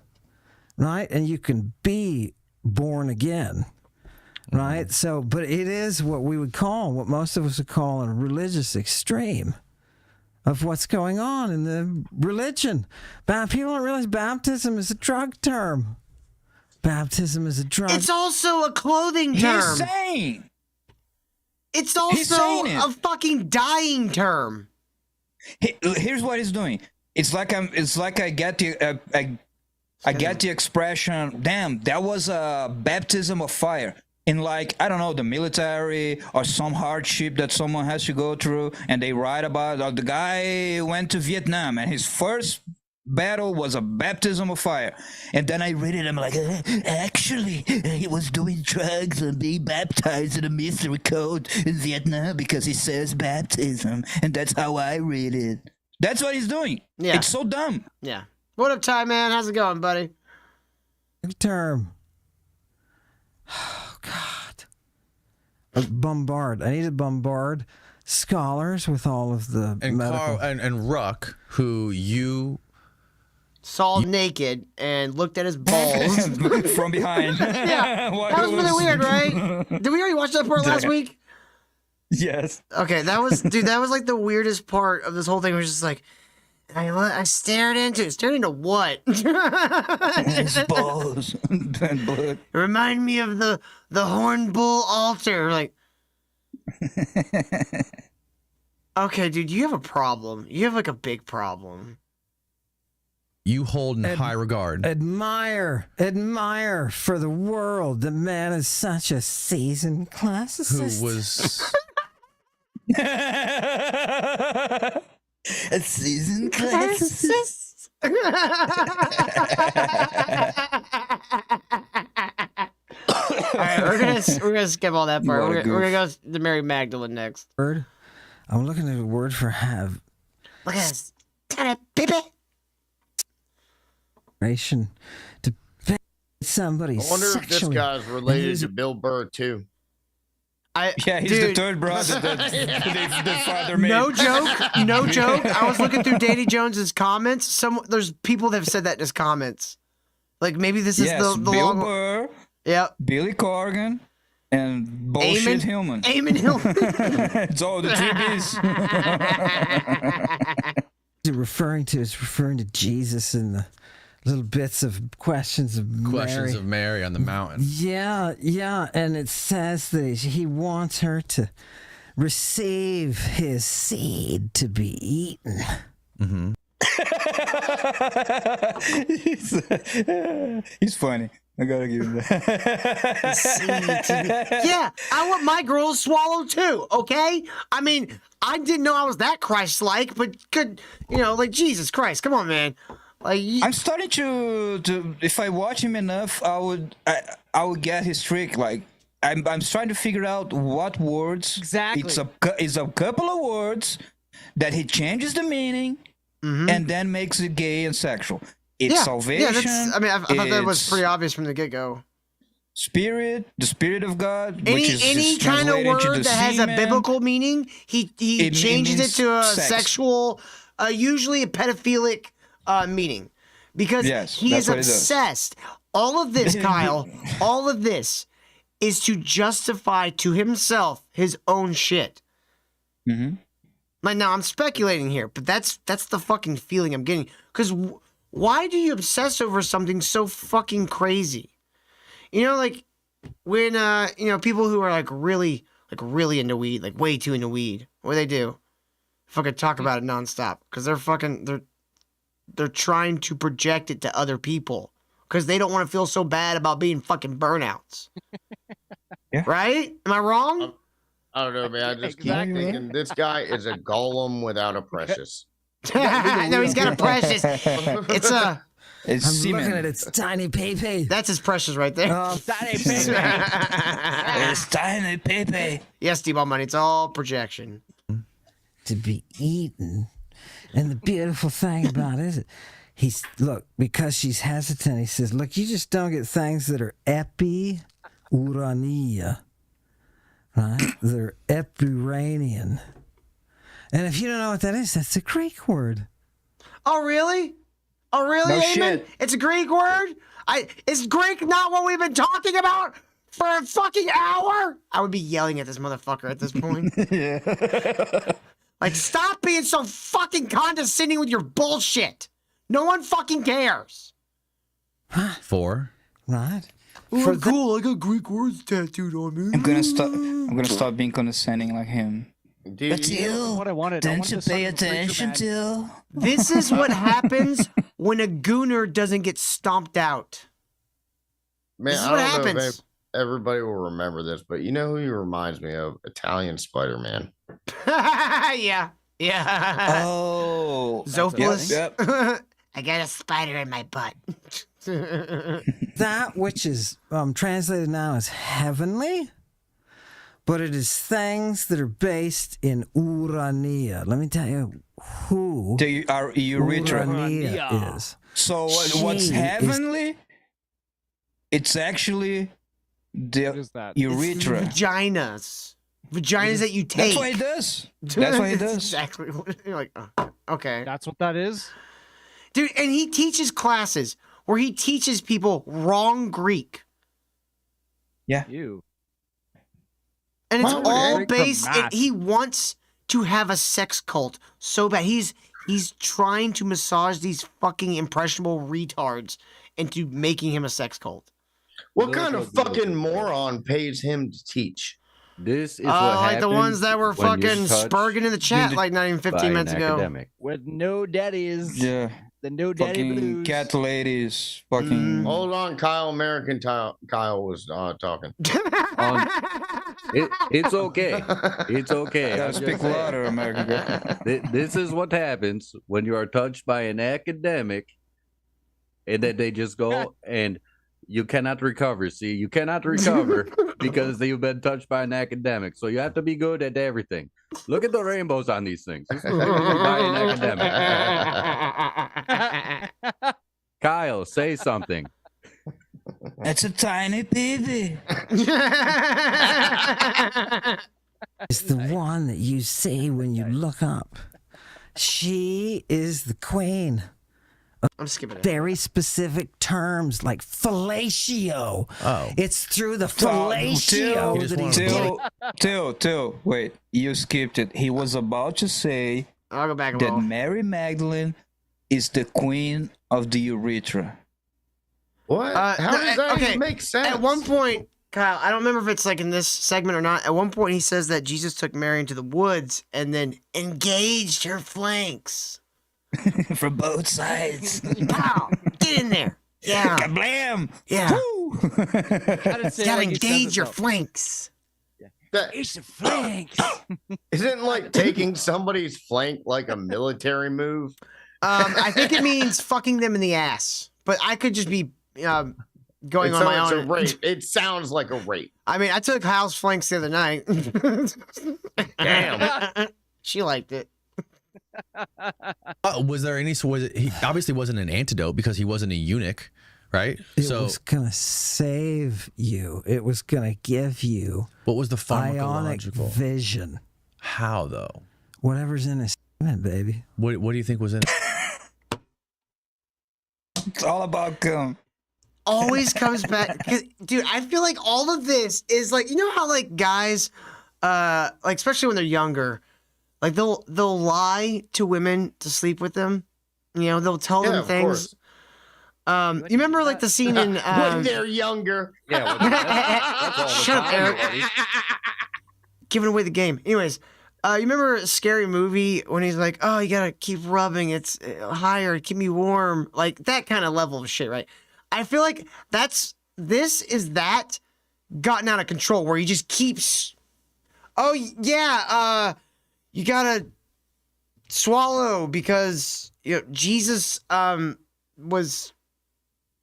right? And you can be born again, right? So, but it is what we would call, what most of us would call a religious extreme of what's going on in the religion. People don't realize baptism is a drug term. Baptism is a drug. It's also a clothing term. He's saying. It's also a fucking dying term. Here's what he's doing. It's like I get the I get the expression. Damn, that was a baptism of fire. In like, I don't know, the military or some hardship that someone has to go through, and they write about the guy went to Vietnam and his first battle was a baptism of fire. And then I read it, I'm like, actually, he was doing drugs and being baptized in a mystery code in Vietnam because he says baptism. And that's how I read it. That's what he's doing. Yeah. It's so dumb. Yeah. What up, Ty, man? How's it going, buddy? Term. Oh, God. Bombard. I need to bombard scholars with all of the And medical... Carl and Ruck, who you saw naked and looked at his balls from behind. Yeah, While that was he really was- weird, right? Did we already watch that part last week? Yes. Okay, that was like the weirdest part of this whole thing. It was just like, I stared into what? His balls. And blood. Remind me of the horn bull altar. Like, okay, dude, you have a problem. You have like a big problem. you hold in high regard. Admire for the world. The man is such a seasoned classicist. Who was A seasoned classicist. All right, we're gonna skip all that part. We're gonna go to Mary Magdalene next. Word. I'm looking at a word for have. Look at this. Baby. To pay somebody I wonder if this sexually. guy's related to Bill Burr too. Yeah, he's the third brother that the father made. No joke. No joke. I was looking through Danny Jones's comments. There's people that have said that in his comments. Like maybe this is the Bill long. Burr. Yep. Billy Corgan. And bullshit Hillman. Ammon Hillman. It's all the three B's. Referring to Jesus and the little bits of questions of Mary on the mountain. Yeah, and it says that he wants her to receive his seed to be eaten. Mm-hmm. He's funny. I gotta give him that. Yeah, I want my girls swallowed too, okay? I mean, I didn't know I was that Christ-like, but good, like Jesus Christ, come on, man. Like I'm starting to if I watch him enough, I would get his trick. Like I'm trying to figure out what words exactly. It's a couple of words that he changes the meaning and then makes it gay and sexual. It's salvation. Yeah, I thought that was it's pretty obvious from the get-go. Spirit, the Spirit of God. Any which is any just kind of translated to word the that has a semen. biblical meaning, he It changes it means to a sex. sexual, usually a pedophilic meaning, because Yes, he that's is what it does. obsessed. All of this, Kyle, all of this is to justify to himself his own shit. Mm-hmm. Like, now I'm speculating here, but that's the fucking feeling I'm getting. Because why do you obsess over something so fucking crazy? You know, like when people who are like really into weed, like way too into weed, what do they do? Fucking talk about it nonstop because they're trying to project it to other people because they don't want to feel so bad about being fucking burnouts. Yeah. Right? Am I wrong? I don't know, man. I just keep thinking this guy is a golem without a precious. No, he's got a precious. It's a. It's I'm semen. looking at its tiny pee-pee. That's his precious right there. Tiny baby. It's tiny Pepe. Yes, D-Ball Money. It's all projection. To be eaten. And the beautiful thing about it is, because she's hesitant, he says, look, you just don't get things that are epi-urania, right? They're epuranian. And if you don't know what that is, that's a Greek word. Oh, really? Oh, really, No Amen? shit. It's a Greek word? Is Greek not what we've been talking about for a fucking hour? I would be yelling at this motherfucker at this point. Like, stop being so fucking condescending with your bullshit. No one fucking cares. 4. Right? Oh, cool. I got Greek words tattooed on me. I'm gonna stop being condescending like him. Dude, What I wanted. Don't you pay attention to? This is what happens when a gooner doesn't get stomped out. man, This is I what don't know happens. if everybody will remember this, but you know who he reminds me of? Italian Spider-Man. Yeah. Yeah. Oh, Zoophilus. Yep. I got a spider in my butt. That which is translated now as heavenly, but it is things that are based in urania. Let me tell you who The urethra. urania is. So She what's is- heavenly? It's actually the What is that? urethra. Vaginas. Vaginas that you take. That's what he does. That's what he That's does. exactly what you're like. Okay. That's what that is. Dude, and he teaches classes where he teaches people wrong Greek. You. And it's Why would all Greek from based. math? He wants to have a sex cult so bad. He's trying to massage these fucking impressionable retards into making him a sex cult. What kind of fucking moron pays him to teach? This is what Like the happens ones that were when you're fucking touched spurging in the chat like not even by 15 an minutes ago. academic. With no daddies. Yeah. The no daddy Fucking blues. cat ladies. Fucking. Hold on, Kyle. American Kyle was talking. It's okay. It's okay. Gotta I'm just speak saying. louder, American girl. This is what happens when you are touched by an academic and then they just go and you cannot recover. See, you cannot recover because you've been touched by an academic. So you have to be good at everything. Look at the rainbows on these things. This is by an academic. Kyle, say something. It's a tiny baby. It's the one that you see when you look up. She is the queen. I'm skipping it. Very specific terms like fellatio. Oh. It's through the fellatio Till- that he's getting. Till, wait, you skipped it. He was about to say I'll go back a that little. Mary Magdalene is the queen of the urethra. What? How does that even make sense? At one point, Kyle, I don't remember if it's like in this segment or not. At one point, he says that Jesus took Mary into the woods and then engaged her flanks. From both sides. Pow! Get in there. Yeah. Kablam! Yeah. Woo! Gotta engage your flanks. Engage the flanks. Isn't like taking somebody's flank like a military move? I think it means fucking them in the ass, but I could just be going It's on my it's own. a rape. It sounds like a rape. I mean, I took Hal's flanks the other night. Damn. She liked it. Was there any? So was it? He obviously wasn't an antidote because he wasn't a eunuch, right? It was gonna save you. It was gonna give you what was the bionic pharmacological vision? How though? Whatever's in his semen, baby. What do you think was in it? It's all about cum. Always comes back, dude. I feel like all of this is like, you know how like guys, like especially when they're younger, like they'll lie to women to sleep with them. You know, they'll tell them things. You remember like the scene in when they're younger. Yeah. That's all the Shut up, time, Eric. buddy. Giving away the game. Anyways, you remember a Scary Movie when he's like, "Oh, you gotta keep rubbing. It's higher. Keep me warm." Like that kind of level of shit, right? I feel like this is that gotten out of control where he just keeps, oh yeah, you gotta swallow because you know Jesus was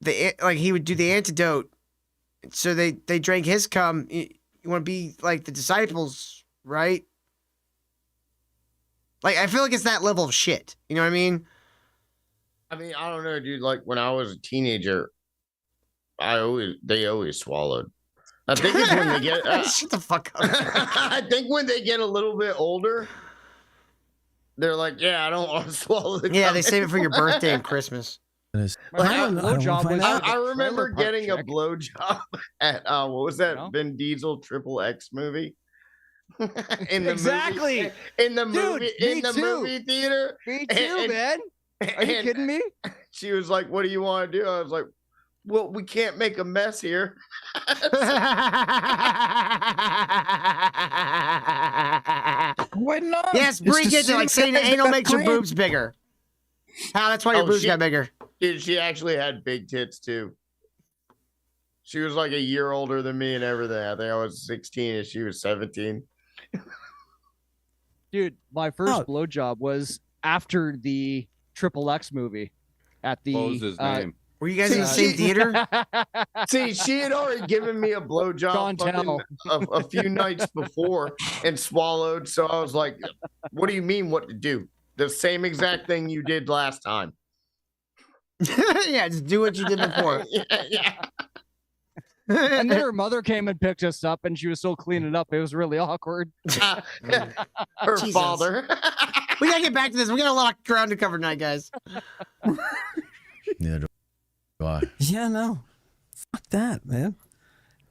he would do the antidote, so they drank his cum. You want to be like the disciples, right? Like I feel like it's that level of shit. You know what I mean? I mean, I don't know, dude. Like when I was a teenager, they always swallowed. I think it's when they get shut the fuck up. I think when they get a little bit older, they're like, yeah, I don't want to swallow the Yeah, cum they save it for your anymore." birthday and Christmas. I remember getting a blowjob at what was that Vin Diesel XXX movie? in the Exactly. movie, in the Dude, movie me in the too. movie theater. Me too, man. Are you kidding me? She was like, "What do you want to do?" I was like, "Well, we can't make a mess here." Why not? Yes, Bree gets it. Like saying anal makes your boobs bigger. How? That's why your boobs got bigger. Dude, she actually had big tits too. She was like a year older than me and everything. I think I was 16 and she was 17. Dude, my first blowjob was after the XXX movie at the. What was his name? Were you guys in the same theater? See, she had already given me a blowjob a few nights before and swallowed. So I was like, "What do you mean? What to do? The same exact thing you did last time." Yeah, just do what you did before. Yeah. And then her mother came and picked us up, and she was still cleaning up. It was really awkward. Her father. We gotta get back to this. We got a lot of ground to cover tonight, guys. Neither do I. Yeah, no. Fuck that, man.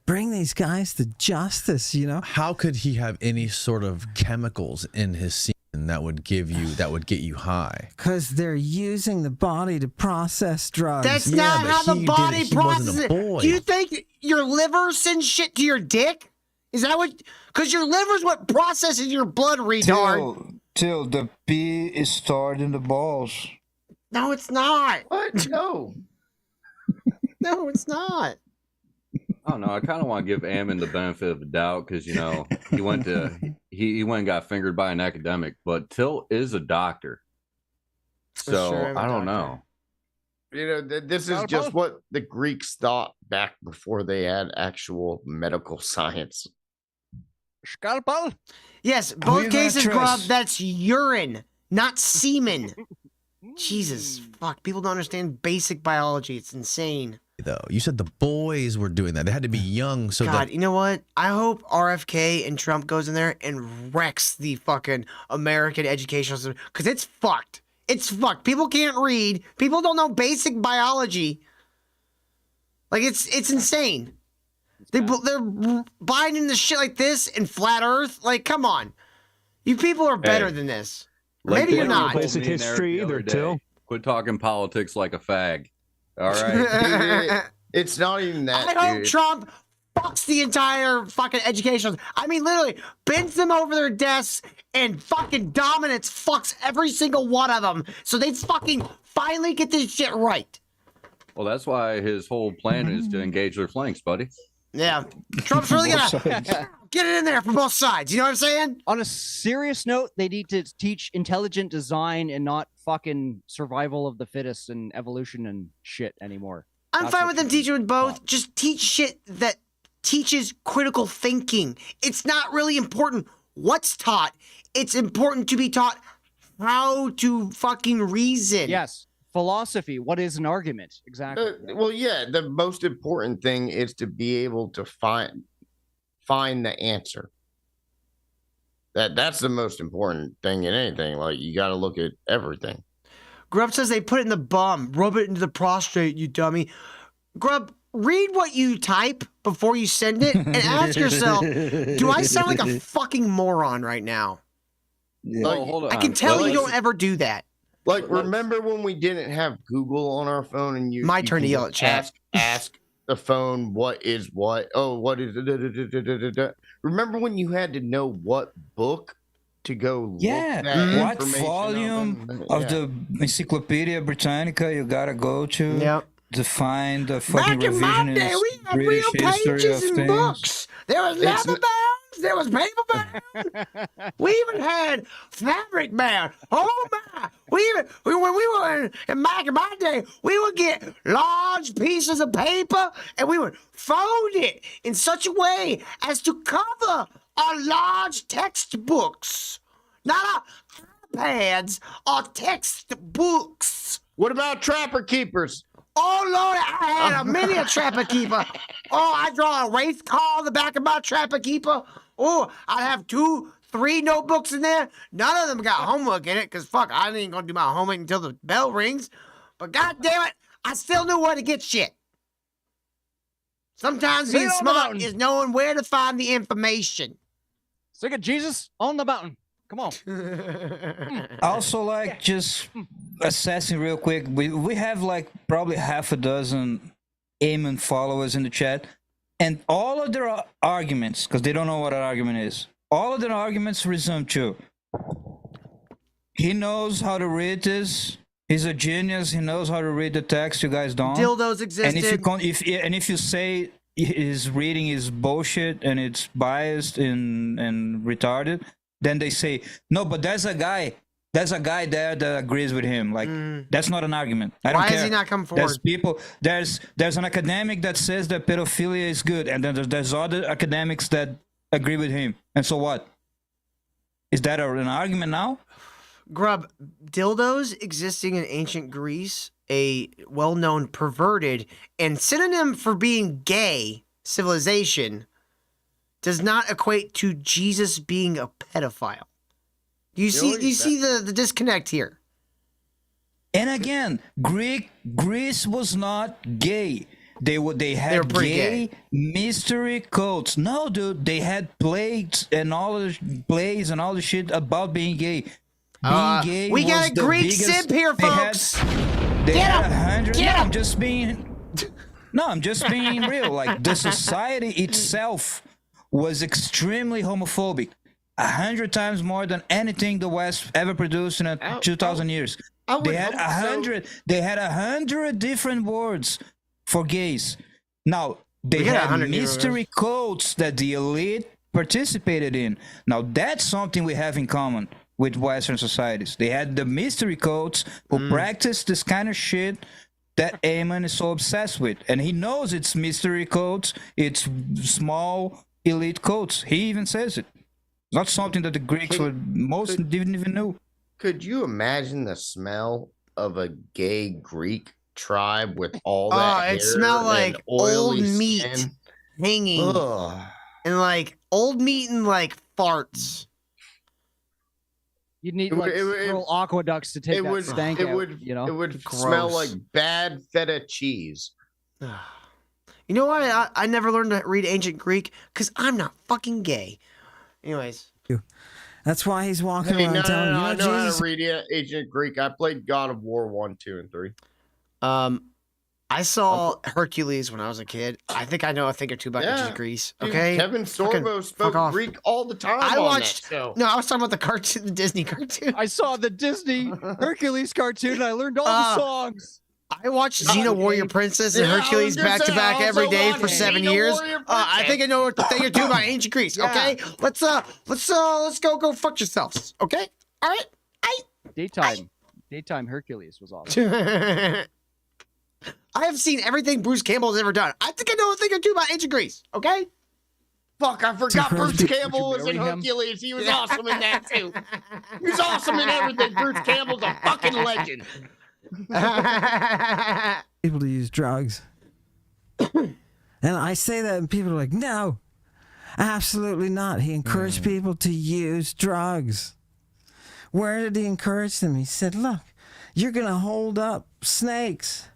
Bring these guys to justice, you know? How could he have any sort of chemicals in his semen that would get you high? Because they're using the body to process drugs. That's not how the body processes it. Do you think your liver sends shit to your dick? Is that what? Because your liver's what processes your blood, retard. Till the pee is stored in the balls. No, it's not. What? No. No, it's not. I don't know. I kind of want to give Ammon the benefit of the doubt because he went and got fingered by an academic, but Till is a doctor, so sure, I don't know. You know, this is just what the Greeks thought back before they had actual medical science. Scalpel? Yes, both cases, Grub, that's urine, not semen. Jesus, fuck. People don't understand basic biology. It's insane. Though you said the boys were doing that, they had to be young. So God, that you know what? I hope RFK and Trump goes in there and wrecks the fucking American educational system because it's fucked. It's fucked. People can't read. People don't know basic biology. Like it's insane. They're buying into shit like this and flat Earth. Like, come on, you people are better than this. Maybe you're not. Basic history either, Till. Quit talking politics like a fag. All right. It's not even that. I hope Trump fucks the entire fucking education. I mean, literally bends them over their desks and fucking dominance fucks every single one of them. So they fucking finally get this shit right. Well, that's why his whole plan is to engage their flanks, buddy. Yeah. Trump's really gonna get it in there for both sides. You know what I'm saying? On a serious note, they need to teach intelligent design and not fucking survival of the fittest and evolution and shit anymore. I'm fine with them teaching both. Just teach shit that teaches critical thinking. It's not really important what's taught. It's important to be taught how to fucking reason. Yes. Philosophy. What is an argument? Exactly. Well, yeah, the most important thing is to be able to find the answer. That's the most important thing in anything. Like, you got to look at everything. Grub says they put it in the bum, rub it into the prostate, you dummy. Grub, read what you type before you send it and ask yourself, do I sound like a fucking moron right now? Yeah. Like, Hold on. I can tell you don't ever do that. Like, remember when we didn't have Google on our phone and you... My you turn to could yell at chat. Ask the phone what is what? Oh, what is... Remember when you had to know what book to go look at what information volume of the Encyclopedia Britannica you gotta go to to find the fucking Back in my day, revisionist we had British real history of pages and things? books. There was leather bound, there was paper bound. We even had fabric bound. Oh my! When we were in back in my day, we would get large pieces of paper and we would fold it in such a way as to cover our large textbooks, not our iPads, our textbooks. What about Trapper Keepers? Oh, Lord, I had a mini Trapper Keeper. Oh, I draw a wraith call on the back of my Trapper Keeper. Oh, I'd have 2, 3 notebooks in there. None of them got homework in it, because fuck, I ain't gonna do my homework until the bell rings. But god damn it, I still knew where to get shit. Sometimes being smart is knowing where to find the information. Sing it, Jesus, on the mountain. Come on. Also, like, just assessing real quick, we have like probably half a dozen Ammon followers in the chat, and all of their arguments, because they don't know what an argument is, all of their arguments resume true. He knows how to read this. He's a genius. He knows how to read the text. You guys don't. Dildos existed. And if you say his reading is bullshit and it's biased and retarded, then they say, no, but there's a guy there that agrees with him. Like, that's not an argument. I don't care. Why has he not come forward? There's people, there's an academic that says that pedophilia is good, and then there's other academics that agree with him. And so what? Is that an argument now? Grub, dildos existing in ancient Greece, a well-known perverted and synonym for being gay civilization, does not equate to Jesus being a pedophile. Do you see the disconnect here? And again, Greece was not gay. They had gay mystery cults. No, dude, they had plays and all the shit about being gay. Being gay we got was a the Greek biggest, simp here, folks. They Get had him! 100. Get him! I'm just being real. Like, the society itself was extremely homophobic, 100 times more than anything the West ever produced in 2,000 years. They had 100. They had 100 different words for gays. Now they had mystery cults that the elite participated in. Now that's something we have in common with Western societies. They had the mystery cults who practice this kind of shit that Ammon is so obsessed with, and he knows it's mystery cults. It's small elite cults. He even says it. Not something that the Greeks didn't even know. Could you imagine the smell of a gay Greek tribe with all that hair? It smelled like old oily meat skin? hanging. Ugh. And like old meat and like farts. You'd need little aqueducts to take that stank out. It would smell like bad feta cheese. You know why I never learned to read ancient Greek? Because I'm not fucking gay. Anyways. That's why he's walking around telling you. I know how to read ancient Greek. I played God of War 1, 2, and 3. I saw Hercules when I was a kid. I think I know a thing or two about ancient Greece. Okay, Dude, Kevin Sorbo spoke Greek all the time. I watched. On that show. No, I was talking about the cartoon, the Disney cartoon. I saw the Disney Hercules cartoon, and I learned all the songs. I watched Xena Warrior Princess and Hercules back to back every day for 7 years. I think I know a thing or two about ancient Greece. Okay, let's go fuck yourselves. Okay, all right. Daytime Hercules was awesome. I have seen everything Bruce Campbell has ever done. I think I know a thing or two about ancient Greece. Okay. Fuck, I forgot Bruce Would you Campbell was in marry him? Hercules. He was awesome in that too. He was awesome in everything. Bruce Campbell's a fucking legend. people to use drugs. And I say that and people are like, no, absolutely not. He encouraged people to use drugs. Where did he encourage them? He said, look, you're going to hold up snakes.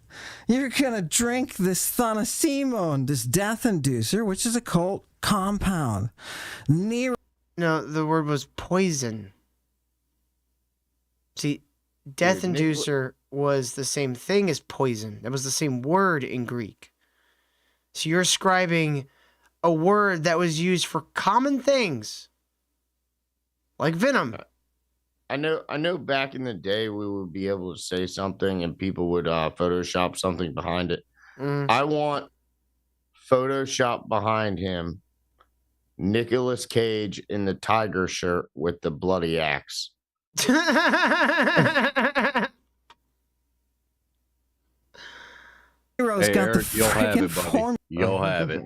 You're going to drink this thanasimon, this death inducer, which is a cult compound. Nero. No, the word was poison. See, death inducer was the same thing as poison. That was the same word in Greek. So you're ascribing a word that was used for common things, like venom. I know back in the day we would be able to say something and people would Photoshop something behind it. I want Photoshop behind him Nicolas Cage in the tiger shirt with the bloody axe. Nero's Hey, got the Eric, you'll have freaking it, buddy. formula You'll have it.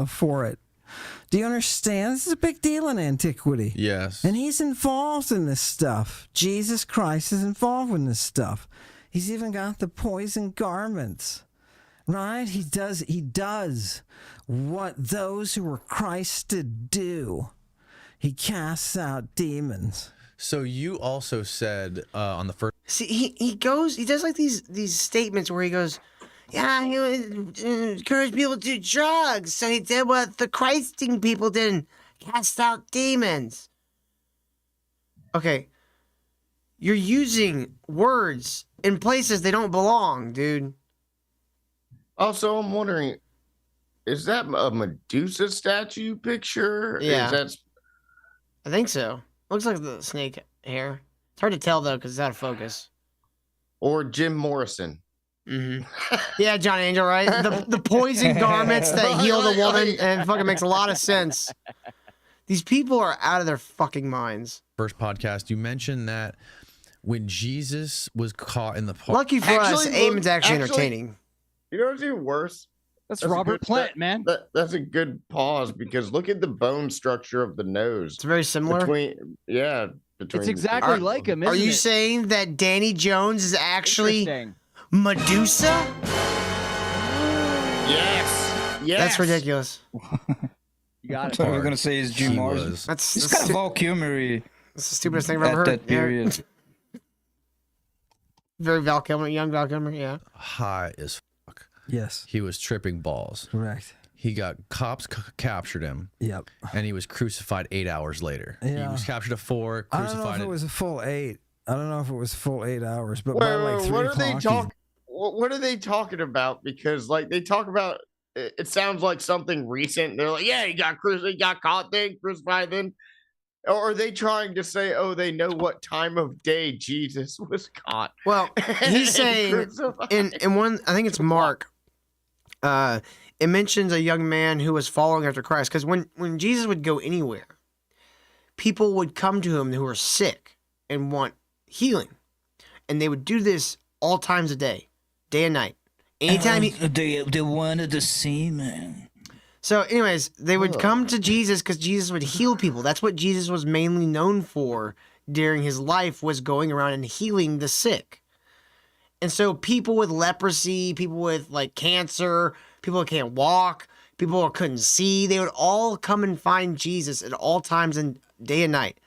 for it. Do you understand? This is a big deal in antiquity. Yes. And he's involved in this stuff. Jesus Christ is involved in this stuff. He's even got the poison garments. Right? He does what those who were Christed do. He casts out demons. So you also said on the first. See, he does like these statements where he goes, yeah, he would encourage people to do drugs. So he did what the Christing people did and cast out demons. Okay. You're using words in places they don't belong, dude. Also, I'm wondering, is that a Medusa statue picture? Yeah. I think so. Looks like the snake hair. It's hard to tell, though, because it's out of focus. Or Jim Morrison. Mm-hmm. Yeah, John Angel, right? The poison garments that heal the woman, and it fucking makes a lot of sense. These people are out of their fucking minds. First podcast, you mentioned that when Jesus was caught in the park. Lucky for us, Eamon's actually entertaining. You know what's even worse? That's Robert Plant, man. That's a good pause because look at the bone structure of the nose. It's very similar. It's exactly like him, isn't Are you it? saying that Danny Jones is actually Medusa? Yes. That's ridiculous. You got it. So we're gonna say is Jim Morrison. It's kind of Val Kilmer. That's the stupidest thing I've ever heard. That period. Very Val Kilmer, young Val Kilmer, yeah. High as fuck. Yes. He was tripping balls. Correct. He got cops captured him. Yep. And he was crucified 8 hours later. Yeah. He was captured at 4, I crucified. don't know if it was a full 8. I don't know if it was full 8 hours, but Wait, by like 3 what are o'clock. they talking? What are they talking about? Because like they talk about, it sounds like something recent. They're like, yeah, he got caught then, crucified then. Or are they trying to say, oh, they know what time of day Jesus was caught? Well, he's saying in one, I think it's Mark. It mentions a young man who was following after Christ because when Jesus would go anywhere, people would come to him who were sick and want healing, and they would do this all times of day and night. Anytime they wanted to see, man. So, anyways, they would come to Jesus because Jesus would heal people. That's what Jesus was mainly known for during his life, was going around and healing the sick. And so people with leprosy, people with like cancer, people who can't walk, people who couldn't see, they would all come and find Jesus at all times and day and night.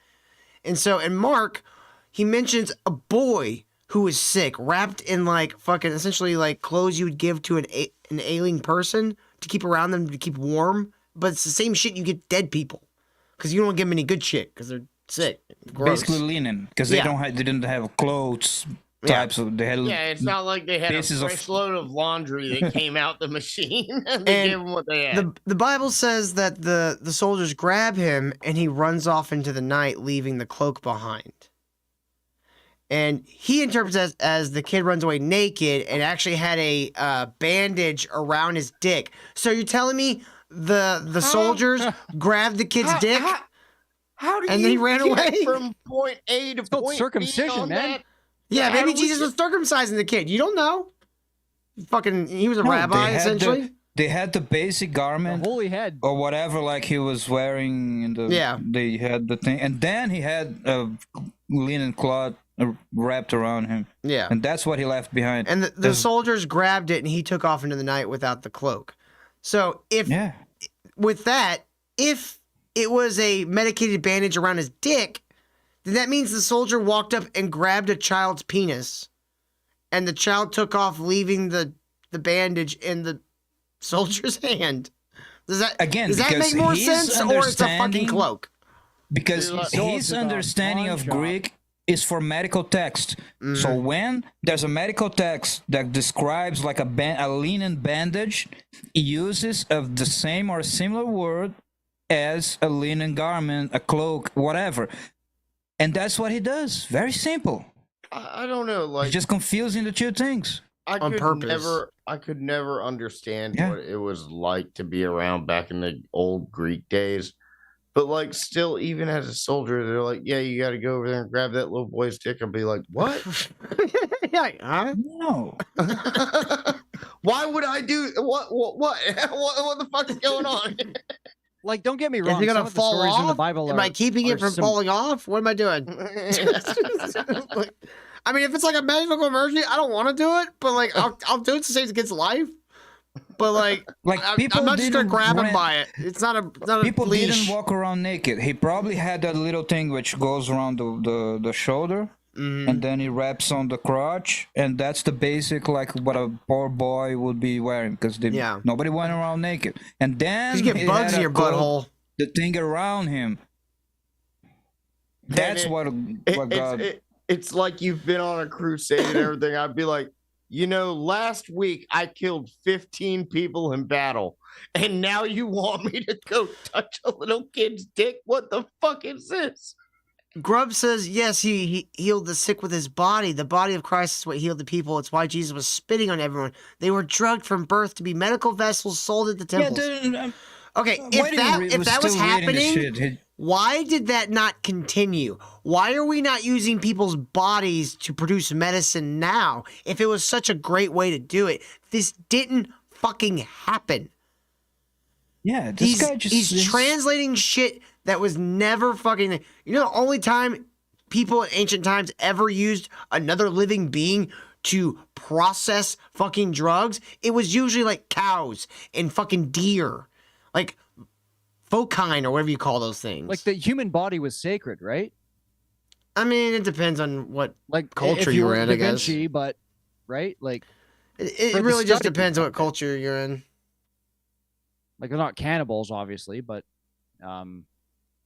And so in Mark, he mentions a boy who was sick, wrapped in like fucking essentially like clothes you would give to an ailing person to keep around them to keep warm. But it's the same shit you get dead people because you don't give them any good shit because they're sick. Gross. Basically linen because they didn't have clothes. Types of they had. Yeah, it's not like they had a fresh load of laundry that came out the machine and they gave them what they had. The Bible says that the soldiers grab him and he runs off into the night, leaving the cloak behind. And he interprets as the kid runs away naked and actually had a bandage around his dick. So you're telling me the soldiers grabbed the kid's dick? How do and you then he ran get away from point A to point circumcision, B on man. that? Yeah, how maybe do we Jesus was circumcising the kid. You don't know. He was a No, rabbi, they had essentially. they had the basic garment, The holy head. or whatever, like he was wearing in the. Yeah. They had the thing, and then he had a linen cloth wrapped around him. Yeah. And that's what he left behind. And the There's- soldiers grabbed it and he took off into the night without the cloak. So with that, if it was a medicated bandage around his dick, then that means the soldier walked up and grabbed a child's penis, and the child took off, leaving the bandage in the soldier's hand. Does that make more sense, or it's a fucking cloak? Because his understanding of Greek is for medical text. So when there's a medical text that describes like a linen bandage, it uses of the same or similar word as a linen garment, a cloak, whatever. And that's what he does. Very simple. I don't know. Like, He's just confusing the two things. I could never understand what it was like to be around back in the old Greek days. But like, still, even as a soldier, they're like, "Yeah, you got to go over there and grab that little boy's dick," and be like, "What? Huh? No. Why would I do what? What the fuck is going on?" Like, don't get me wrong. Is it some gonna of the fall stories off? in the Bible Am I keeping it from falling off? What am I doing? I mean, if it's like a medical emergency, I don't want to do it, but like I'll do it to save the kid's life. But like people I'm not just gonna didn't grab him rent- by it. It's not a People leash. didn't walk around naked. He probably had that little thing which goes around the shoulder, and then he wraps on the crotch, and that's the basic like what a poor boy would be wearing, because nobody went around naked. And then You get he bugs had in a your cloak, butthole. the thing around him. That's what God. It's like you've been on a crusade and everything. I'd be like, last week I killed 15 people in battle, and now you want me to go touch a little kid's dick? What the fuck is this? Grubb says, yes, he healed the sick with his body. The body of Christ is what healed the people. It's why Jesus was spitting on everyone. They were drugged from birth to be medical vessels sold at the temples. Okay, if that was happening, why did that not continue? Why are we not using people's bodies to produce medicine now? If it was such a great way to do it, this didn't fucking happen. Yeah, this guy just he's translating shit that was never fucking. The only time people in ancient times ever used another living being to process fucking drugs, it was usually like cows and fucking deer. Like Fokine or whatever you call those things. Like the human body was sacred, right? I mean, it depends on what culture if you're were in, Da I guess. Vinci, but right, like it for the really just study depends on what of it. culture you're in. Like they're not cannibals, obviously, but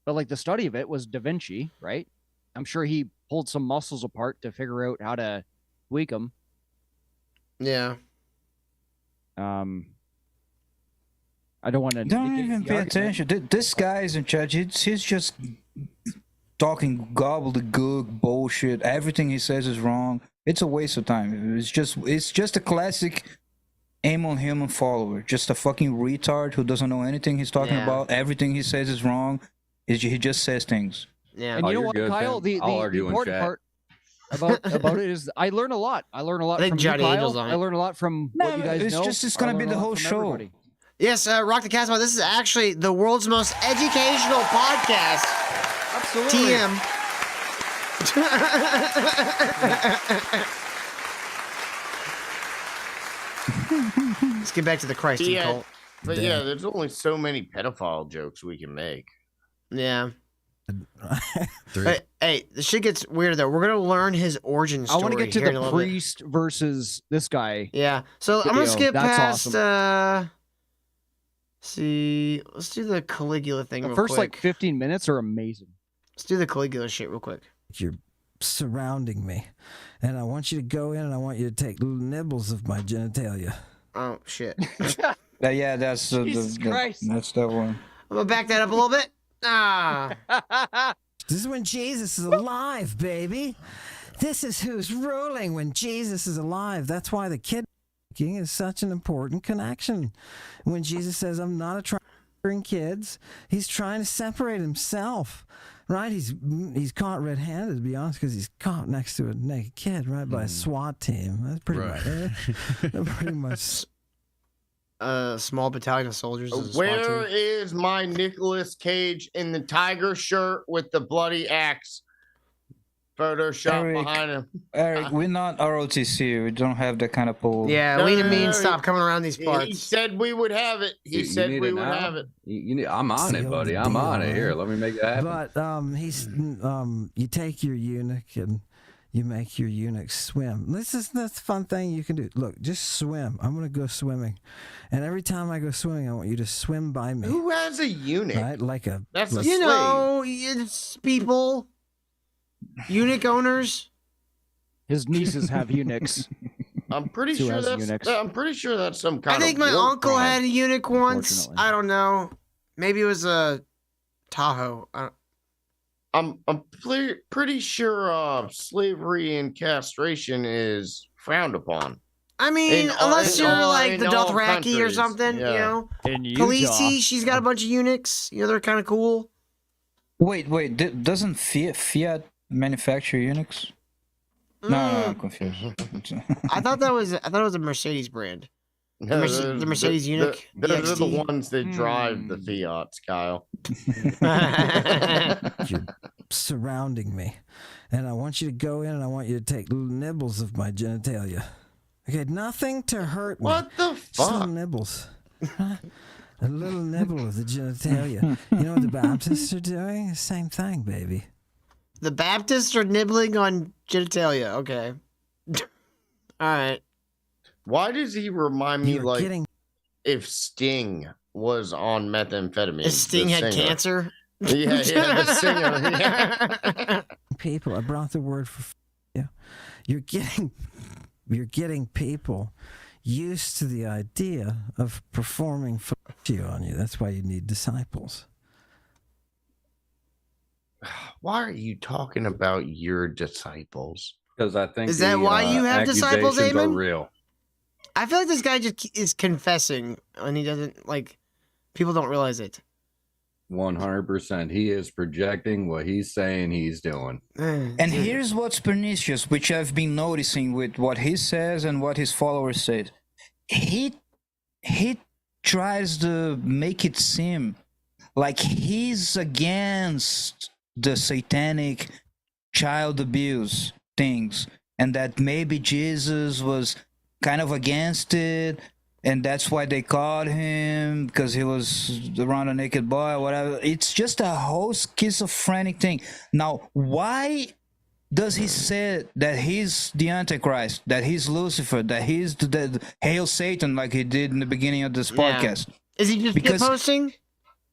like the study of it was Da Vinci, right? I'm sure he pulled some muscles apart to figure out how to tweak them. Yeah. I don't want to. Don't even pay attention. This guy is in charge. He's just talking gobbledygook bullshit. Everything he says is wrong. It's a waste of time. It's just a classic Ammon Hillman follower. Just a fucking retard who doesn't know anything he's talking about. Everything he says is wrong. He just says things. Yeah. And you know what, Kyle? The important part about it is I learn a lot. I learn a lot from Johnny you, Kyle. Angel's on it. I learn a lot from what you guys know. It's gonna be the whole show. Yes, Rock the Casbah. This is actually the world's most educational podcast. Absolutely. TM. Let's get back to the Christ cult. But yeah, there's only so many pedophile jokes we can make. Yeah. But, hey, the shit gets weird though. We're gonna learn his origin story. I want to get to here in a the little bit. priest versus this guy. Yeah. So I'm gonna video. skip That's past. awesome. See, let's do the Caligula thing. The real first quick. like 15 minutes are amazing. Let's do the Caligula shit real quick. You're surrounding me, and I want you to go in, and I want you to take little nibbles of my genitalia. Oh shit. Yeah, that's Jesus Christ. that's that one. I'm gonna back that up a little bit. This is when Jesus is alive, baby. This is who's ruling when Jesus is alive. That's why the kidnapping is such an important connection. When Jesus says, I'm not a trying to bring kids, he's trying to separate himself, right? He's caught red-handed, to be honest, because he's caught next to a naked kid, right, by a SWAT team. That's pretty much a small battalion of soldiers. As a SWAT Where team. is my Nicolas Cage in the tiger shirt with the bloody axe? Photoshop Eric, behind him. Eric, we're not ROTC. We don't have that kind of pull. Yeah, No, lean no, and no, mean. no, Stop coming around these He parts. said we would have it. He You said need we it would now? have it. I'm on it, Seal buddy. the I'm on deal, it. Here, right? let me make that happen. But you take your eunuch and you make your eunuch swim. This is the fun thing you can do. Look, just swim. I'm gonna go swimming, and every time I go swimming, I want you to swim by me. Who has a eunuch? Right, like a That's a like- You slave. know, it's people, eunuch owners. His nieces have eunuchs. I'm pretty Who sure has that's. eunuchs? I'm pretty sure that's some kind I think of. my war uncle crime. had a eunuch once. Unfortunately. I don't know. Maybe it was a Tahoe. I'm pretty sure slavery and castration is frowned upon. I mean, In all- unless in you're all- like in the all Dothraki or countries, something, yeah. you know. In Utah. Khaleesi, she's got a bunch of eunuchs. You know, they're kind of cool. Wait, doesn't Fiat manufacture Unix? No, I'm confused. I thought it was a Mercedes brand. No, the Mercedes eunuch, Those are the EXT. ones that drive the Fiats, Kyle. You're surrounding me, and I want you to go in and I want you to take little nibbles of my genitalia. Okay, nothing to hurt me. What the Just little fuck? nibbles. A little nibble of the genitalia. You know what the Baptists are doing? The same thing, baby. The Baptists are nibbling on genitalia. Okay. All right. Why does he remind me You're like kidding. if Sting was on methamphetamine? If Sting the had singer? cancer. Yeah, the singer. Yeah. People, I brought the word for you. You're getting people used to the idea of performing you on you. That's why you need disciples. Why are you talking about your disciples? Because I think Is that why you have disciples, accusations are Ammon? real. I feel like this guy just is confessing, and he doesn't like. People don't realize it. 100%. He is projecting what he's saying he's doing. And here's what's pernicious, which I've been noticing with what he says and what his followers say. He tries to make it seem like he's against the satanic child abuse things, and that maybe Jesus was kind of against it, and that's why they caught him, because he was around a naked boy or whatever. It's just a whole schizophrenic thing. Now, why does he say that he's the Antichrist, that he's Lucifer, that he's the Hail Satan, like he did in the beginning of this Yeah. podcast? Is he just Because- posting?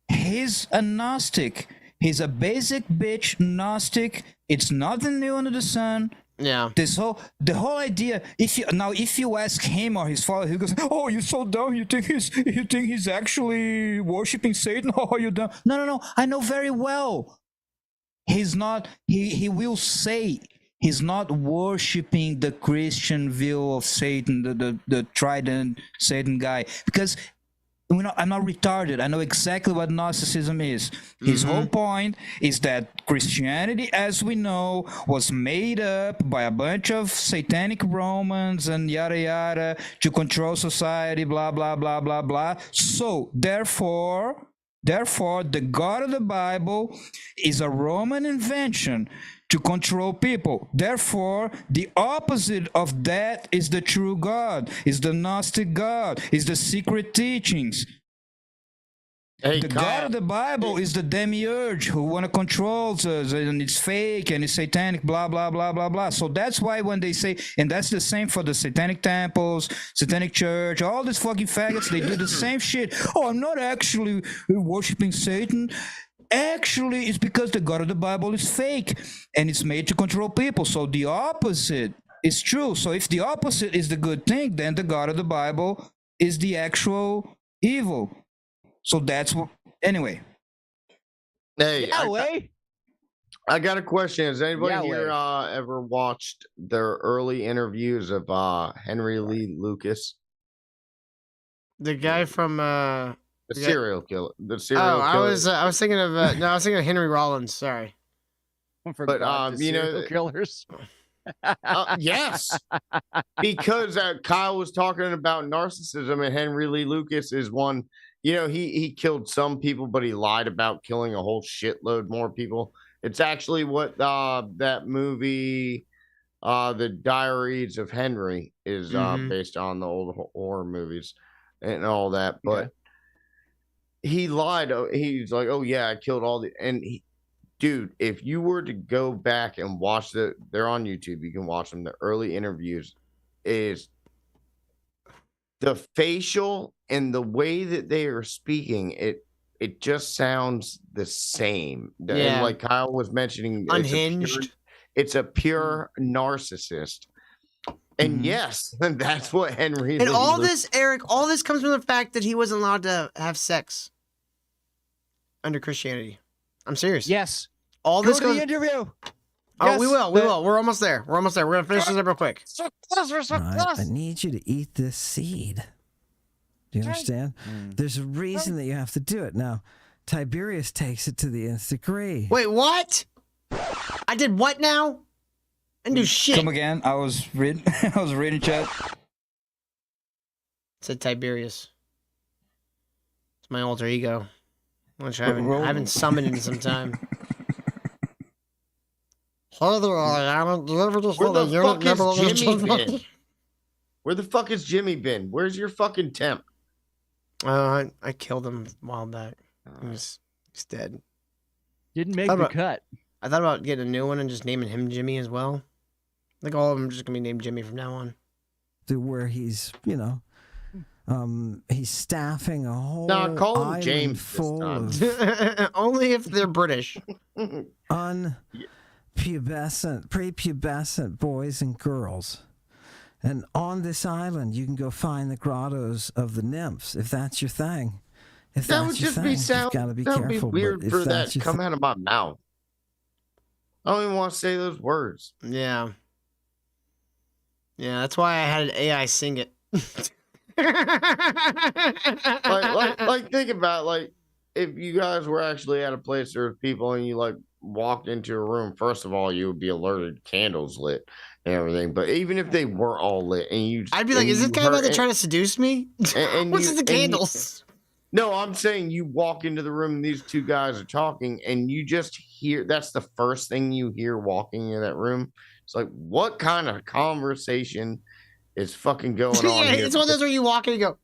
He's a Gnostic. He's a basic bitch Gnostic. It's nothing new under the sun. Yeah. The whole idea. If you ask him or his father, he goes, "Oh, you're so dumb. You think he's actually worshiping Satan? Oh, you dumb." No. I know very well. He's not. He will say he's not worshiping the Christian view of Satan, the trident Satan guy, because. I'm not retarded. I know exactly what Gnosticism is. His whole point is that Christianity, as we know, was made up by a bunch of satanic Romans and yada yada to control society, blah, blah, blah, blah, blah. So, therefore, the God of the Bible is a Roman invention to control people. Therefore, the opposite of that is the true God, is the Gnostic God, is the secret teachings. Hey, The Kyle, God of the Bible is the demiurge who want to control us, and it's fake and it's satanic, blah, blah, blah, blah, blah. So that's why when they say, and that's the same for the satanic temples, satanic church, all these fucking faggots, they do the same shit. Oh, I'm not actually worshiping Satan. Actually, it's because the God of the Bible is fake and it's made to control people. So the opposite is true. So if the opposite is the good thing, then the God of the Bible is the actual evil. So that's what. Anyway. Hey, Yahweh. I got a question. Has anybody Yahweh. here ever watched their early interviews of Henry Lee Lucas, The guy from the Yeah. serial killer? The Oh, serial killer. I was thinking of I was thinking of Henry Rollins. Sorry. For But, God, the you know, serial killers. Yes, because Kyle was talking about narcissism, and Henry Lee Lucas is one. You know, he killed some people, but he lied about killing a whole shitload more people. It's actually what that movie, The Diaries of Henry, is based on, the old horror movies and all that. But he lied. He's like, oh yeah, I killed all the dude, if you were to go back and watch they're on YouTube, you can watch them. The early interviews is the facial and the way that they are speaking. It just sounds the same. And like Kyle was mentioning, unhinged. It's a pure narcissist. And yes, that's what Henry. And all this, Eric, all this comes from the fact that he wasn't allowed to have sex under Christianity. I'm serious. Yes. All Go this to goes. the interview. Oh, Yes, we will. We're almost there. We're gonna finish this up real quick. I need you to eat this seed. Do you understand? There's a reason that you have to do it. Now, Tiberius takes it to the nth degree. Wait, what? I did what now? I didn't do shit. Come again? I was reading. I was reading chat. It said Tiberius. It's my alter ego, which I haven't summoned in some time. Where the fuck is Jimmy been? Where's your fucking temp? I killed him a while back. He's dead. Didn't make the cut. I thought about getting a new one and just naming him Jimmy as well. I think all of them are just gonna be named Jimmy from now on. To where he's, he's staffing a whole call him island James full this of only if they're British. Prepubescent boys and girls. And on this island, you can go find the grottos of the nymphs, if that's your thing. If That that's would your just thing, be you've sound. got to be That would be careful. weird but if for that that's to your come out of my mouth. I don't even want to say those words. Yeah. Yeah, that's why I had an AI sing it. like think about, like, if you guys were actually at a place there with people and you like walked into a room. First of all, you would be alerted, candles lit and everything. But even if they were all lit, and I'd be like, is this guy about to try to seduce me? What's the candles? No, I'm saying you walk into the room and these two guys are talking, and you just hear. That's the first thing you hear walking in that room. It's like, what kind of conversation is fucking going on Yeah, here? it's one of those where you walk in and go.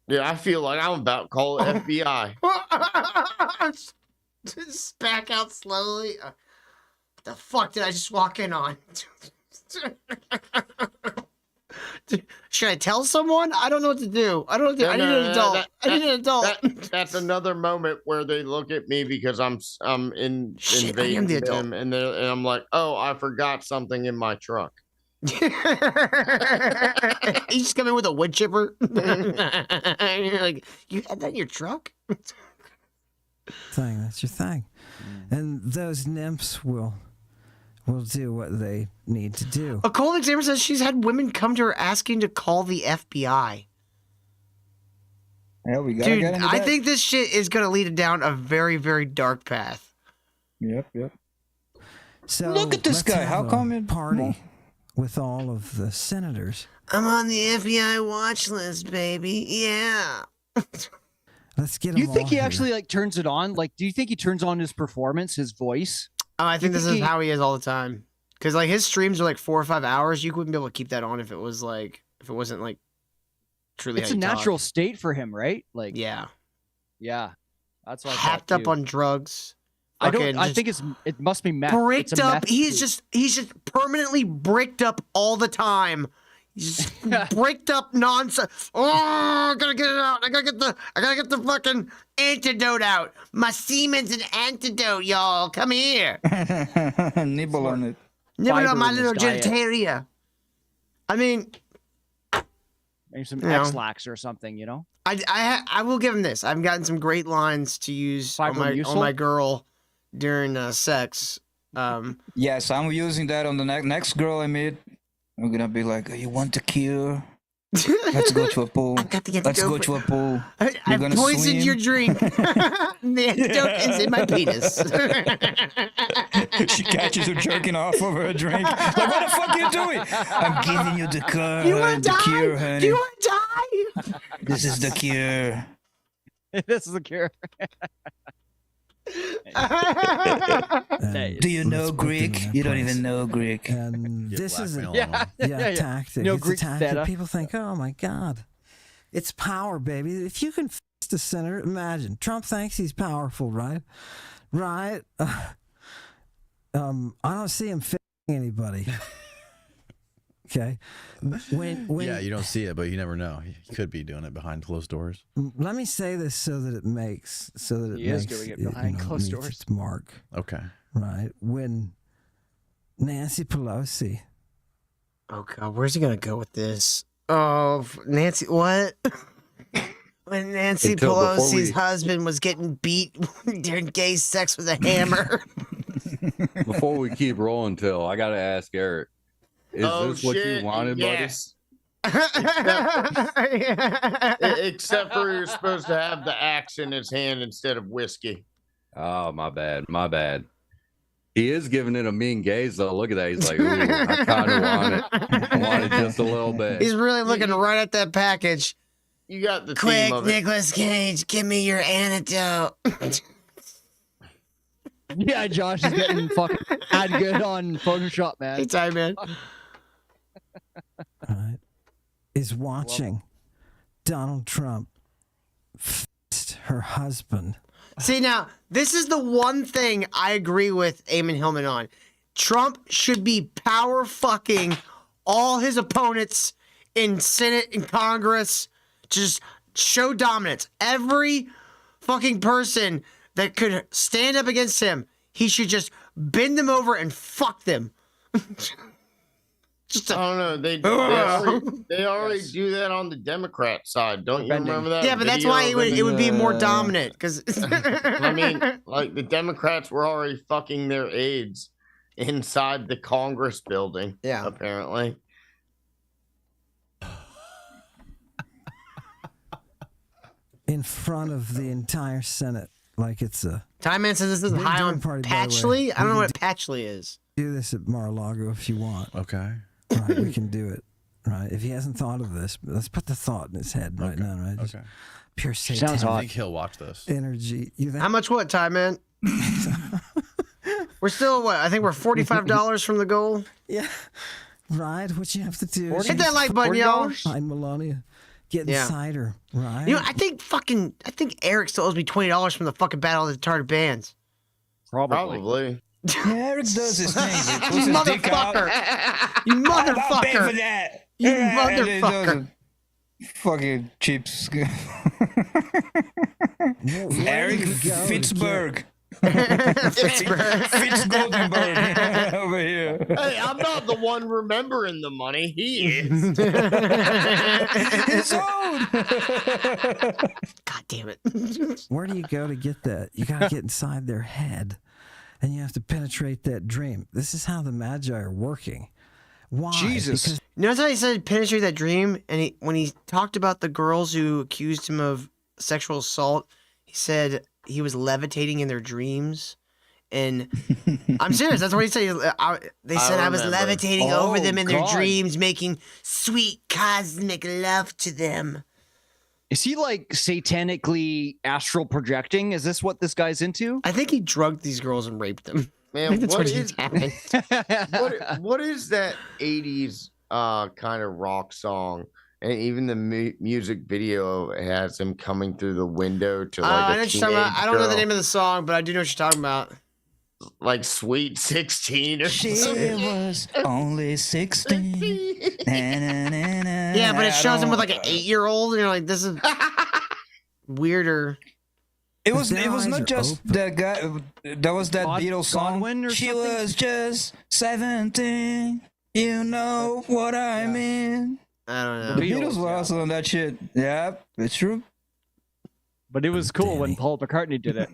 Yeah, I feel like I'm about to call the FBI. Just back out slowly. What the fuck did I just walk in on? Should I tell someone? I don't know what to do. I don't know. I need an adult. I need an adult. That's another moment where they look at me because I'm Shit, I am invading the adult. them, and I'm like, oh, I forgot something in my truck. You just come in with a wood chipper. And you're like, you had that in your truck? That's your thing. And those nymphs will do what they need to do. A cold examiner says she's had women come to her asking to call the FBI. Yeah, we gotta Dude, get into I that. think this shit is going to lead it down a very, very dark path. Yep. So Look at this let's guy. have How a come it party with all of the senators? I'm on the FBI watch list, baby. Yeah. Let's get Do you them think all he here. actually like turns it on? Like, do you think he turns on his performance, his voice? Oh, I think You this think is he- how he is all the time. Because like his streams are like 4 or 5 hours. You wouldn't be able to keep that on if it wasn't like truly. It's how a you talk. natural state for him, right? Like, Yeah. That's what I Hacked thought, up too. on drugs. I Fucking think it must be meth. It's bricked a up. meth He's suit. just permanently bricked up all the time. He's just bricked up nonsense. Oh, I gotta get it out. I gotta get the fucking antidote out. My semen's an antidote, y'all. Come here. Nibble on it. Nibble Fiber on my in little his diet. genitalia. I mean, Maybe some You know. X-Lax or something, you know? I will give him this. I've gotten some great lines to use on Fibromyxin? my girl during sex. Yes, I'm using that on the next girl I meet. I'm gonna be like, you want the cure? Let's go to a pool. I've got to get Let's go to a pool. You're I've gonna poisoned swim. your drink. The antidote is in my penis. She catches her jerking off over a drink. Like, what the fuck are you doing? I'm giving you the cure, honey. Do you want to die? This is the cure. This is the cure. Do you know Greek? You don't even know Greek. And this is a Yeah. tactic. No It's Greek a tactic. feta. People think, oh my God, it's power, baby. If you can fist a senator, imagine Trump thinks he's powerful, right? Right? I don't see him f***ing anybody. Okay. When Yeah, you don't see it, but you never know. He could be doing it behind closed doors. let me say this so that it makes He is doing it behind closed meets doors. its mark. Okay. Right. When Nancy Pelosi. Oh God, where's he gonna go with this? Oh, Nancy, what? When Nancy Until before Pelosi's we- husband was getting beat during gay sex with a hammer. Before we keep rolling, Till, I gotta ask Eric. Is this what you wanted, yes. Except for you're supposed to have the axe in his hand instead of whiskey. buddy? Oh, my bad. He is giving it a mean gaze, though. Look at that. He's like, ooh, I kind of want it. I want it just a little bit. He's really looking right at that package. You got the Quick, theme of it. Nicolas Cage, give me your antidote. Yeah, Josh is getting fucking mad good on Photoshop, man. Hey, time, man. Right, is watching Donald Trump fist her husband. See, now, this is the one thing I agree with Ammon Hillman on. Trump should be power fucking all his opponents in Senate and Congress. Just show dominance. Every fucking person that could stand up against him, he should just bend them over and fuck them. I don't know. They already do that on the Democrat side. Don't you remember that? Yeah, but that's video why of it would be more dominant. Because I mean, like the Democrats were already fucking their aides inside the Congress building. Yeah, apparently. In front of the entire Senate, like it's a. Time Man says this is Big high dinner on party, by the way. Patchley. I don't We know can what Patchley is. Do this at Mar-a-Lago if you want. Okay. Right, we can do it. Right, if he hasn't thought of this, let's put the thought in his head right now. Right, just Okay. pure Sounds satanic hot. I think he'll watch this. energy. You think? How much what, Time Man? We're still what? I think we're $45 from the goal. Yeah. Right, what you have to do is Hit that like button, y'all. find Melania, get Yeah. inside her. Right. You know, I think Eric still owes me $20 from the fucking Battle of the Retarded Bands. Probably. Eric does his thing. He puts You his dick out. motherfucker! You I'll pay for motherfucker! that. You Yeah, and he does motherfucker! it. Fucking cheaps. Where Eric do you go to Fitzberg. Pittsburgh. Fitz Goldenberg over here. Hey, I'm not the one remembering the money. He is. It's old. God damn it! Where do you go to get that? You got to get inside their head, and you have to penetrate that dream. This is how the Magi are working. Why? Jesus. Because Notice how he said penetrate that dream, and when he talked about the girls who accused him of sexual assault, he said he was levitating in their dreams. And I'm serious. That's what he said. They said I was remember. levitating over them in their God. dreams, making sweet cosmic love to them. Is he like satanically astral projecting? Is this what this guy's into? I think he drugged these girls and raped them. I Man, think that's what what is happened. what is that 80s kind of rock song? And even the music video has him coming through the window to like I a know what you're talking teenage about. I don't know the girl. name of the song, but I do know what you're talking about. Like Sweet 16 or She something. was only 16. Yeah, but it shows him with like an 8-year-old, and you're like, this is weirder. It was Their eyes not are just open. that guy. That was that Beatles song. Godwin or She something? was just 17. You know what I mean. I don't know. The Beatles were also on that shit. Yeah, it's true. But it was cool when Paul McCartney did it.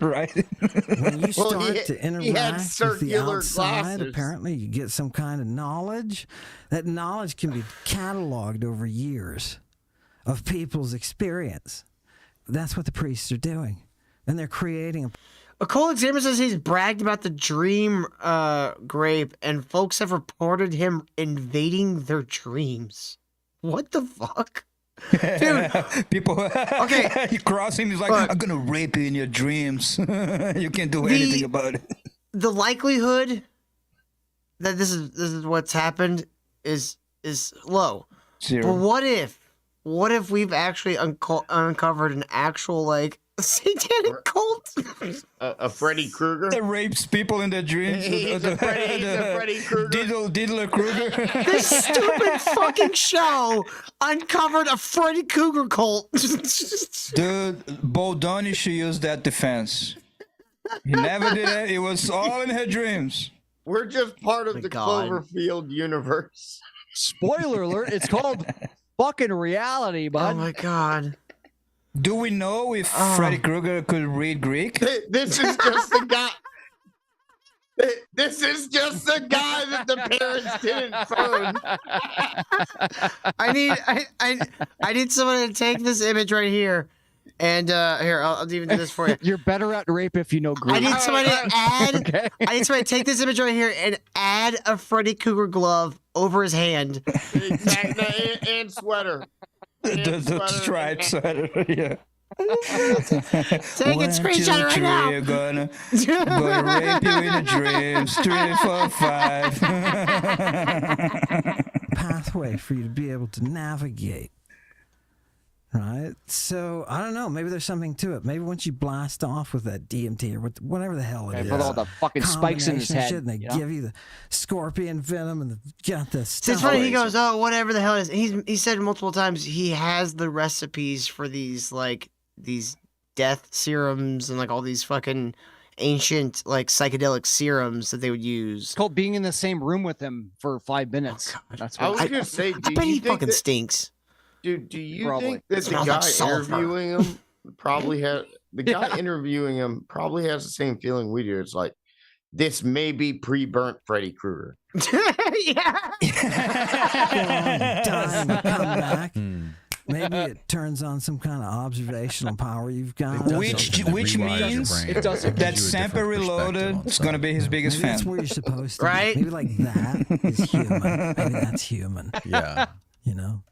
Right? When you Well, start he to had interact with the circular outside, glasses. apparently you get some kind of knowledge. That knowledge can be cataloged over years of people's experience. That's what the priests are doing. And they're creating A Cole Examiner says he's bragged about the dream grape, and folks have reported him invading their dreams. What the fuck? Dude. People, Okay. you cross him, he's like, Look. I'm gonna rape you in your dreams. You can't do anything about it. The likelihood that this is what's happened is low. Zero. But what if we've actually uncovered an actual like satanic cult? A Freddy Krueger. That rapes people in their dreams. He's a Freddy Krueger. Diddler Krueger. This stupid fucking show uncovered a Freddy Krueger cult. Dude, Boldoni should use that defense. He never did it. It was all in her dreams. We're just part of the God. Cloverfield universe. Spoiler alert, it's called fucking reality, bud. Oh my god. Do we know if Freddy Krueger could read Greek? This is just the guy. This is just the guy that the parents didn't phone. I need someone to take this image right here, and here I'll even do this for you. You're better at rape if you know Greek. I need somebody to add. Okay. I need somebody to take this image right here and add a Freddy Krueger glove over his hand. And sweater. The striped sweater, yeah. Take it, screenshot it right now. You're gonna rape you in the dreams. 3, 4, 5. pathway for you to be able to navigate. Right? So, I don't know. Maybe there's something to it. Maybe once you blast off with that DMT or whatever the hell it is. Put all the fucking spikes in his combination of head. shit, and they give you the scorpion venom and got this See, stuff. it's funny. He goes, "Oh, whatever the hell it is." He said multiple times he has the recipes for these death serums and like all these fucking ancient like psychedelic serums that they would use. It's called being in the same room with him for 5 minutes. That's I what was gonna say, I bet he fucking that, stinks. dude, do you Probably. think that the Smells guy like sulfur. interviewing him probably has interviewing him probably has the same feeling we do? It's like, this may be pre-burnt Freddy Krueger. Yeah. Dying to come back. Maybe it turns on some kind of observational power you've got. Which means It does. that Samper Reloaded is gonna be his biggest Maybe fan. that's where you're supposed to Right? be. Maybe like that is human. Maybe that's human. Yeah. You know?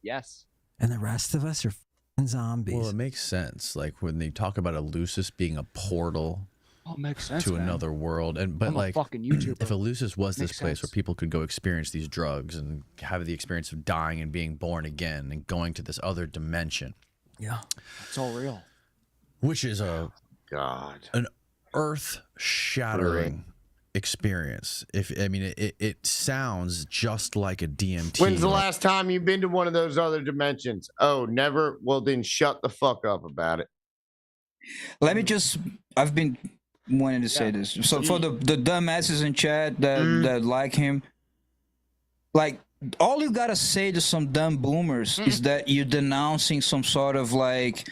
Yes. And the rest of us are f***ing zombies. Well, it makes sense. Like when they talk about Eleusis being a portal Oh, makes sense. to man. another world, but I'm a like fucking YouTuber. if Eleusis was this Makes place where sense. people could go experience these drugs and have the experience of dying and being born again and going to this other dimension, Yeah. It's all real. which is an earth-shattering experience. It sounds just like a DMT. When's the last time you've been to one of those other dimensions? Oh, never. Well, then shut the fuck up about it. Let me just. I've been wanting to say this. So for the dumbasses in chat that like him, like all you gotta say to some dumb boomers is that you're denouncing some sort of like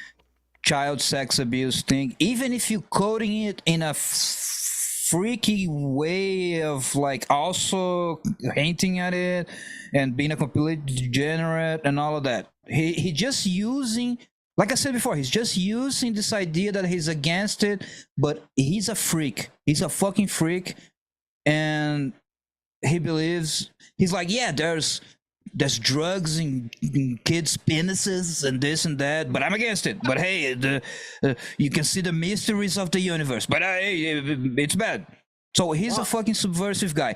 child sex abuse thing, even if you're coding it in a freaky way of like also hinting at it and being a complete degenerate and all of that. He just using. Like I said before, he's just using this idea that he's against it, but he's a freak. He's a fucking freak, and he believes he's like, yeah, there's drugs in kids' penises and this and that, but I'm against it. But hey, you can see the mysteries of the universe, but hey, it's bad. So he's a fucking subversive guy.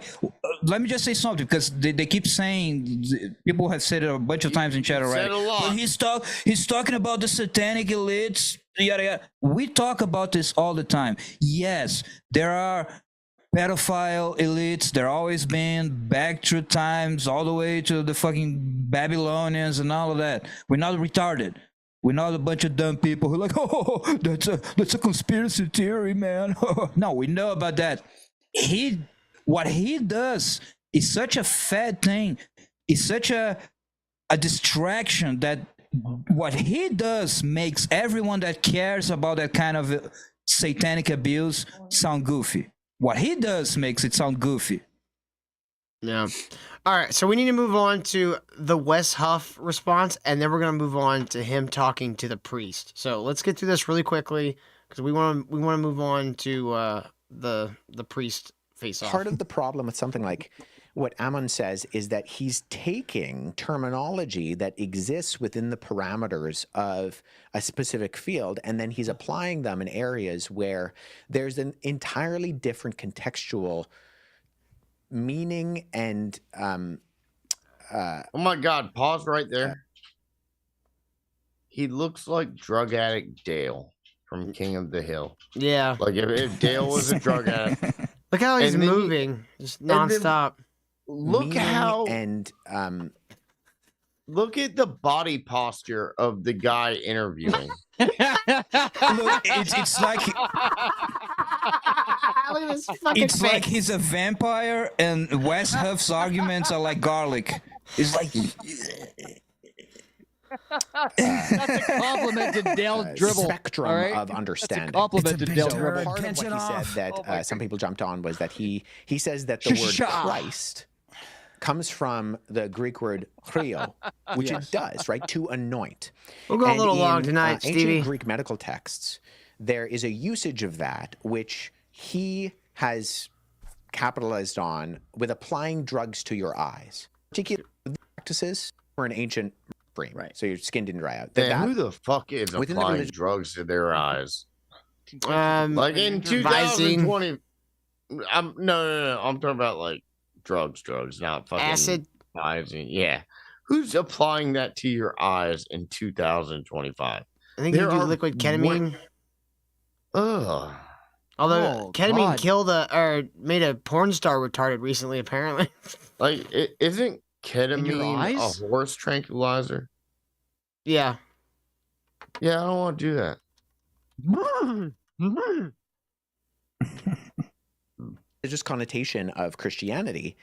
Let me just say something, because they keep saying, people have said it a bunch of times in chat already. Said a lot. Well, he's talking about the satanic elites, yada yada. We talk about this all the time. Yes, there are pedophile elites. There always been, back through times, all the way to the fucking Babylonians and all of that. We're not retarded. We're not a bunch of dumb people who are like, oh, that's a conspiracy theory, man. No, we know about that. What he does is such a fat thing. It's such a distraction that what he does makes everyone that cares about that kind of satanic abuse sound goofy. What he does makes it sound goofy. Yeah. All right, so we need to move on to the Wes Huff response, and then we're going to move on to him talking to the priest. So let's get through this really quickly because we want to move on to the priest face off. Part of the problem with something like what Ammon says is that he's taking terminology that exists within the parameters of a specific field, and then he's applying them in areas where there's an entirely different contextual meaning and oh my God, pause right there. He looks like drug addict Dale from King of the Hill. Yeah. Like if Dale was a drug addict. Look how he's And then moving, just nonstop. Look meaning how and look at the body posture of the guy interviewing. Look, it's like Look at this fucking it's like face. he's a vampire, and Wes Huff's arguments are like garlic. It's like That's a compliment to Dale Dribble. spectrum all right? of That's understanding. a compliment to Dale So Dribble. part of what he said that some people jumped on was that he says that the word Shusha. Christ comes from the Greek word chrio, which Yes. it does, right? To anoint. We'll go a And little long in, tonight, ancient Stevie. Greek medical texts, there is a usage of that which he has capitalized on with applying drugs to your eyes. Particular practices for an ancient dream, right? So your skin didn't dry out. Man, who the fuck is within the applying religion- drugs to their eyes? Like in Visine. 2020. No. I'm talking about like drugs, not fucking Acid. Visine. Yeah. Who's applying that to your eyes in 2025? I think you do liquid ketamine. Ugh. Although Oh, ketamine God. killed or made a porn star retarded recently, apparently. Like, isn't ketamine eyes? a horse tranquilizer? Yeah. Yeah, I don't want to do that. religious connotation of Christianity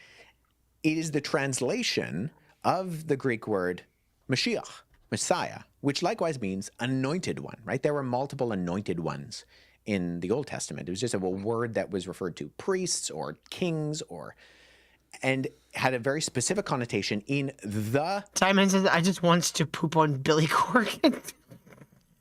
is the translation of the Greek word Mashiach, Messiah, which likewise means anointed one, right? There were multiple anointed ones in the Old Testament. It was just a word that was referred to priests or kings and had a very specific connotation in the Simon says, I just wants to poop on Billy Corgan.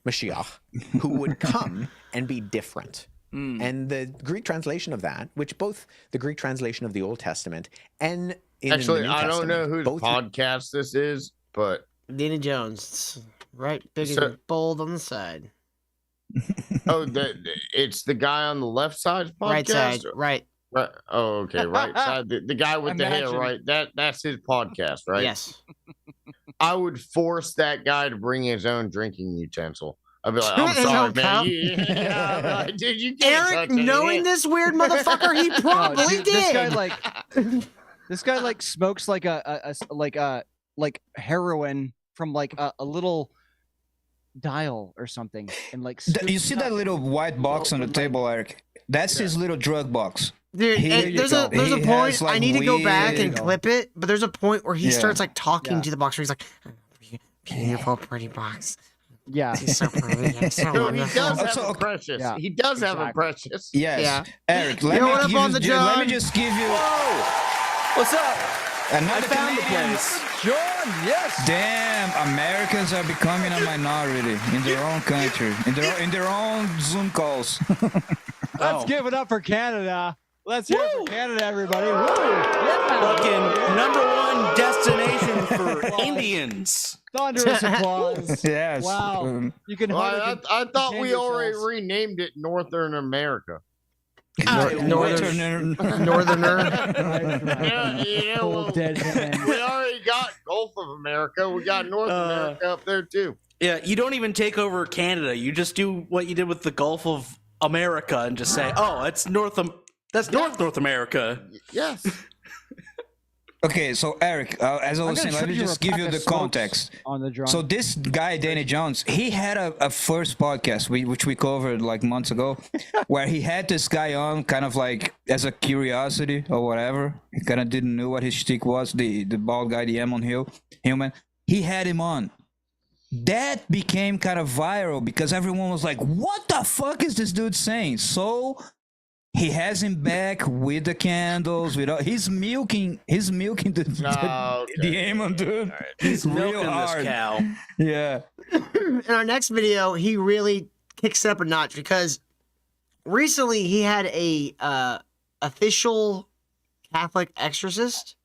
Mashiach, who would come and be different. And the Greek translation of that, which both the Greek translation of the Old Testament and in Actually, the New I don't know Testament, whose both podcast this is, but Dana Jones. It's right, big So- and bold on the side. it's the guy on the left side's podcast. Right side, right. Right. Oh, okay. Right side. The guy with the hair, Imagine. right? That's his podcast, right? Yes. I would force that guy to bring his own drinking utensil. I'd be like, I'm His sorry, own man. cup? Yeah, I'm like, dude, you can't Eric, touch it. knowing this weird motherfucker, he probably dude, did. This guy like smokes like like heroin from like a little dial or something, and like You see that little white box on the table, Eric? That's his little drug box. Dude, Here and you there's go. a there's a He point. has, like, I need to go back and weird- clip it, but there's a point where he Yeah. starts like talking Yeah. to the box where he's like, "Beautiful, pretty box. Yeah, He's so pretty. It's so No, he wonderful." does have Also, a precious. yeah, He does have a exactly. precious. Yes, Yeah. Eric. Let Yo, what me up give on you. the Let me John? just give you What's up? another found the Canadians. John, yes. Damn, Americans are becoming a minority in their own country, in their own Zoom calls. Let's give it up for Canada. Let's hear it for Canada, everybody. Woo! Yeah. Fucking #1 destination for Indians. Thunderous applause. Yes. Wow. You can Well, hardly I thought contain we already yourselves. renamed it Northern America. Northerner. Yeah, Cold well, dead man. we already got Gulf of America. We got North America up there too. Yeah, you don't even take over Canada. You just do what you did with the Gulf of America and just say, "Oh, it's that's North America." Yes. Okay, so Eric, as I was saying, let me just give you the context. On the drum. So this guy, Danny Jones, he had a first podcast, which we covered like months ago, where he had this guy on kind of like as a curiosity or whatever. He kind of didn't know what his shtick was, the bald guy, the Ammon Hillman. He had him on. that became kind of viral because everyone was like, what the fuck is this dude saying? So he has him back with the candles, with all, he's milking the Ammon dude. He's real milking this hard. cow. Yeah. In our next video, he really kicks it up a notch because recently he had a official Catholic exorcist.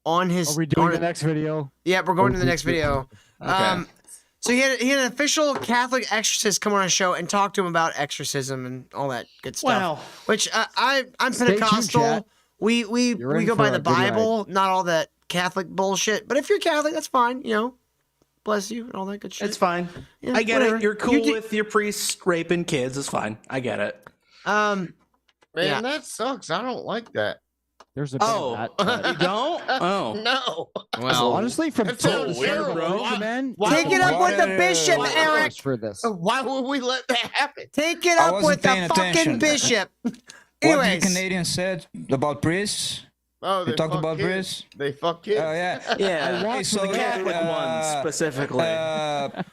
On his. Are we doing the next video? Yeah, we're going to the next video. So he had an official Catholic exorcist come on a show and talk to him about exorcism and all that good stuff. Wow. Which I'm Stay tuned, Pentecostal. chat. We You're in go by for the a good ride. Bible, not all that Catholic bullshit. But if you're Catholic, that's fine. You know, bless you and all that good shit. It's fine. Yeah, I get whatever. it. You're cool You do- with your priests raping kids. It's fine. I get it. Man, Yeah. that sucks. I don't like that. There's a bit of that. but- You don't? Oh. No. Well, honestly, from That sounds the start of the terrible. religion, man, take it up with the bishop, Eric. for this. Why would we let that happen? Take it I up wasn't with the paying fucking attention. bishop. What Anyways, the Canadians said about priests? Oh, You talked fuck about kids. priests? They fuck kids. Oh yeah. Yeah. Okay, so the Catholic ones specifically.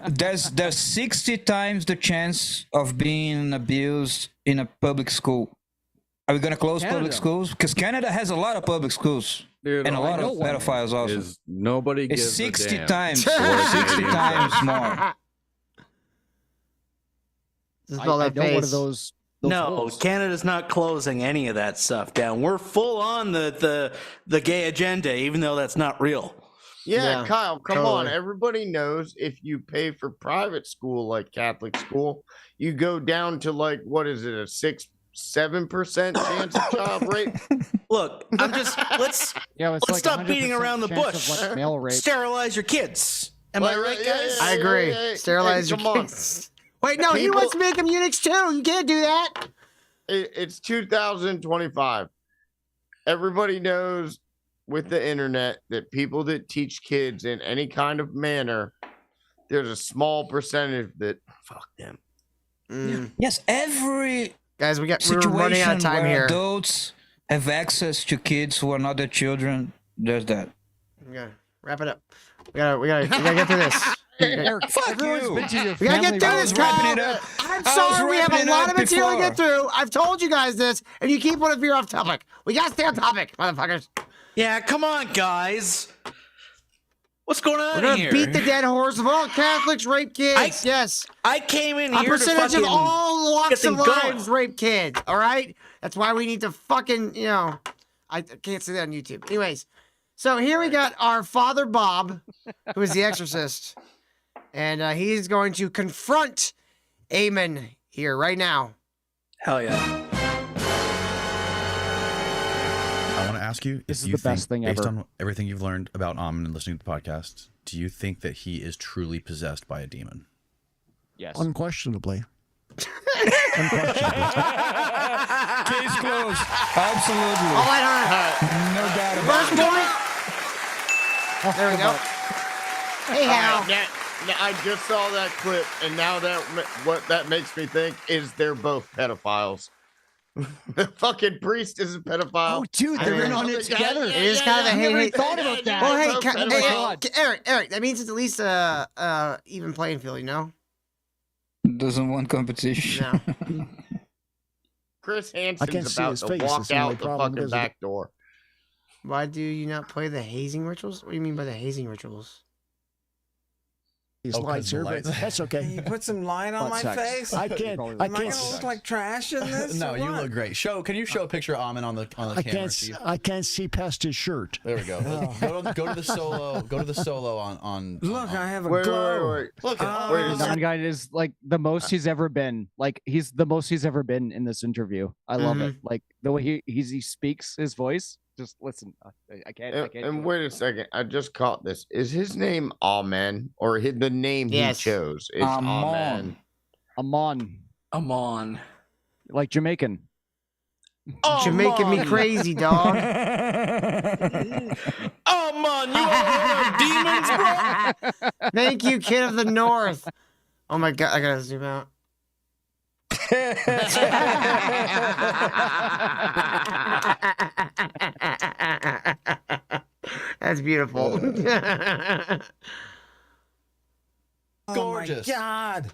there's 60 times the chance of being abused in a public school. Are we gonna close Canada. public schools? Because Canada has a lot of public schools Dude, and a all I lot of know pedophiles also. is nobody It's gives 60 a damn. times, what a 60 Canadian times says. more. this is I, all I that know one of face. those No, holes. Canada's not closing any of that stuff down. We're full on the gay agenda, even though that's not real. Yeah, Yeah, Kyle, come on. totally. Everybody knows if you pay for private school like Catholic school, you go down to like what is it, a 6-7% chance of child rape? Look, I'm just let's Yeah, it's let's like stop beating 100% around the chance bush. of, like, male rape. Sterilize your kids. Am I right, guys? I agree. Hey, Sterilize your come on. kids. Wait, no, he People- wants to make them eunuchs too. You can't do that. It's 2025. Everybody knows with the internet that people that teach kids in any kind of manner, there's a small percentage that fuck them. Yes, every Guys, we're situation running out of time where here. adults have access to kids who are not their children, there's that. We gotta wrap it up. We gotta get through this. Eric, Fuck everyone's you. been to your We gotta family get through I this, was wrapping Kyle. it up. I'm I was sorry, we have a wrapping it lot up of material to get before. through. I've told you guys this, and you keep wanting to veer off topic. We gotta stay on topic, motherfuckers. Yeah, come on, guys. What's going on We're gonna here? beat the dead horse of all Catholics rape kids. Yes. I came in A here to percentage fucking of all walks get of things going. lives rape kids. All right. That's why we need to fucking, I can't say that on YouTube. Anyways, so here we got our Father Bob, who is the Exorcist, and he's going to confront Ammon here right now. Hell yeah. I want to ask you, This if is you the best think, thing based ever. on everything you've learned about Ammon and listening to the podcast, do you think that he is truly possessed by a demon? Yes. Unquestionably. Case closed. Absolutely. All I heard. No doubt about First it. point. There we go. Hey, Hal. Now, I just saw that clip, and now what that makes me think is they're both pedophiles. The fucking priest is a pedophile. Oh, dude, they're in on it together. It is kind of a I never hey. thought about that. Well, hey, Both pedophiles. Eric, that means it's at least even playing field, you know? Doesn't want competition. No. Chris I can't Hansen's see about his to face, walk that's the only out the problem, fucking isn't it? back door. Why do you not play the hazing rituals? What do you mean by the hazing rituals? These Oh, 'cause lights the here, but lights. that's Can okay. you put some light on my Butt sex. face? I can't. Probably I Am I can't. gonna look like trash in this? No, or you what? look great. Can you show a picture of Ammon on the I camera? can't. I can't see past his shirt. There we go. Go to the solo. Go to the solo on. Look, I have a Wait, glow. wait. Look at Wait a The second. non guy is like the most he's ever been. Like he's the most he's ever been in this interview. I love it. Like the way he speaks, his voice. Just listen. I can't. I can't. And wait a second. I just caught this. Is his name Amen, or the name Yes. he chose is Amen? Amon. Like Jamaican. You're making me crazy, dog. Oh man, you are demons, bro. Thank you, kid of the north. Oh my god, I gotta zoom out. That's beautiful. gorgeous. my God.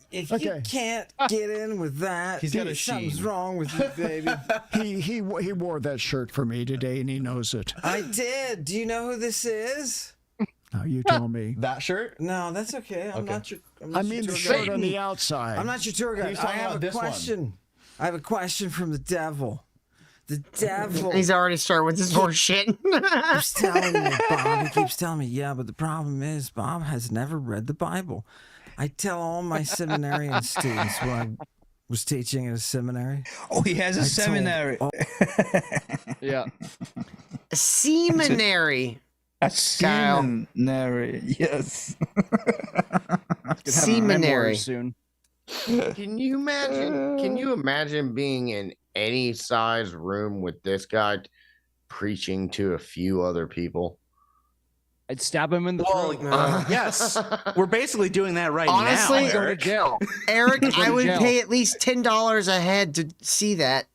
If you Okay. can't get in with that, He's got a something's sheen. wrong with you, baby. He wore that shirt for me today, and he knows it. I did. Do you know who this is? Now you tell me. That shirt? No, that's okay. I'm not your. I mean the shirt on the outside. I'm not your tour guide. He's I talking have about a this one. question. I have a question from the devil. The devil. He's already started with this horse shit. keeps telling me, Bob. He keeps telling me, yeah, but the problem is Bob has never read the Bible. I tell all my seminarian students when I was teaching in a seminary. Oh, he has a seminary. Yeah. A seminary. A Kyle. seminary. Yes. Seminary. Soon. Can you imagine? Can you imagine being in any size room with this guy preaching to a few other people? I'd stab him in the Well, throat. yes, we're basically doing that right Honestly, now. Go to Eric. jail. Eric, Go to I would jail. pay at least $10 a head to see that.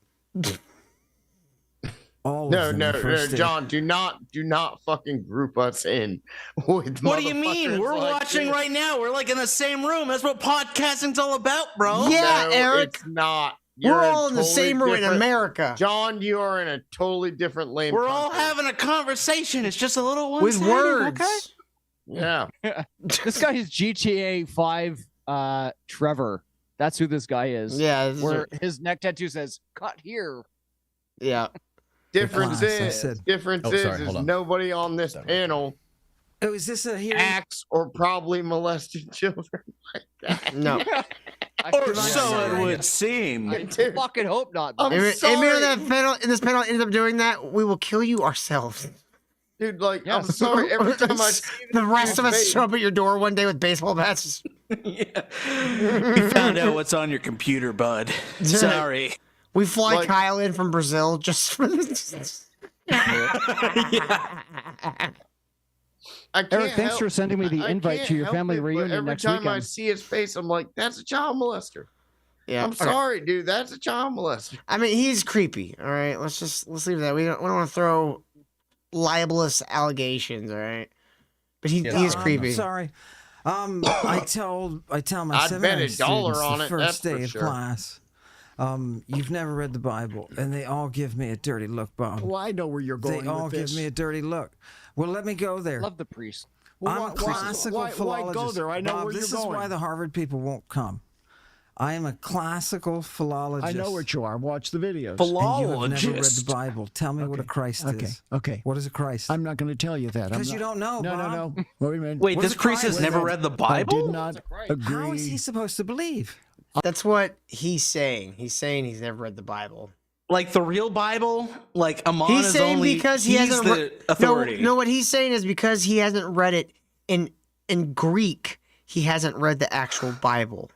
All No, of them no, the no, first day. John, do not fucking group us in with. What do you mean? motherfuckers We're like watching this. right now. We're like in the same room. That's what podcasting's all about, bro. Yeah, No, Eric. it's not. We're You're all in the totally same room in different- America. John, you are in a totally different lane. We're all having a conversation. It's just a little one With words. Okay? Yeah. This guy is GTA 5 Trevor. That's who this guy is. Yeah. this is Where a- his neck tattoo says, cut here. yeah. Difference class, I is, said. difference Oh, sorry, is hold on. nobody on this panel Oh, is this a hearing? acts or probably molested children like that. No. Or so it would seem. Dude, Fucking hope not. I'm If sorry. this panel ends up doing that, we will kill you ourselves. Dude, like, I'm Yes. sorry. Every time I see The rest of us face- show up at your door one day with baseball bats. Yeah. We found out what's on your computer, bud. Sorry. We fly Like- Kyle in from Brazil just for this. I can't Eric, thanks help- for sending me the I invite can't to your help family it, but reunion every next time I weekend. see his face, I'm like, that's a child molester. Yeah. I'm okay. sorry, dude. That's a child molester. I mean, he's creepy. All right, let's leave that. We don't want to throw libelous allegations. All right, but he is creepy. I'm sorry. I tell my I'd bet seminary $1 students on the it, first that's for day of sure. class. You've never read the Bible, and they all give me a dirty look, Bob. Well, I know where you're going They all with give this. me a dirty look. Well, let me go there. Love the priest. Well, I'm why- a classical why philologist. go there? I know Bob, where this you're is going. why the Harvard people won't come. I am a classical philologist. I know what you are. Watch the videos. And you have never read the Philologist. Bible. Tell me what a Christ Okay. is. Okay. What is a Christ? I'm not going to tell you that. I'm Because not- you don't know, No, Bob. no. Wait a minute. Wait, What this is a priest has Christ? never read the I Bible? did not agree. How is he supposed to believe? That's what he's saying. He's saying he's never read the Bible. Like the real Bible? Like Ammon He's is saying only because he he's hasn't the read. authority. No, what he's saying is because he hasn't read it in Greek. He hasn't read the actual Bible.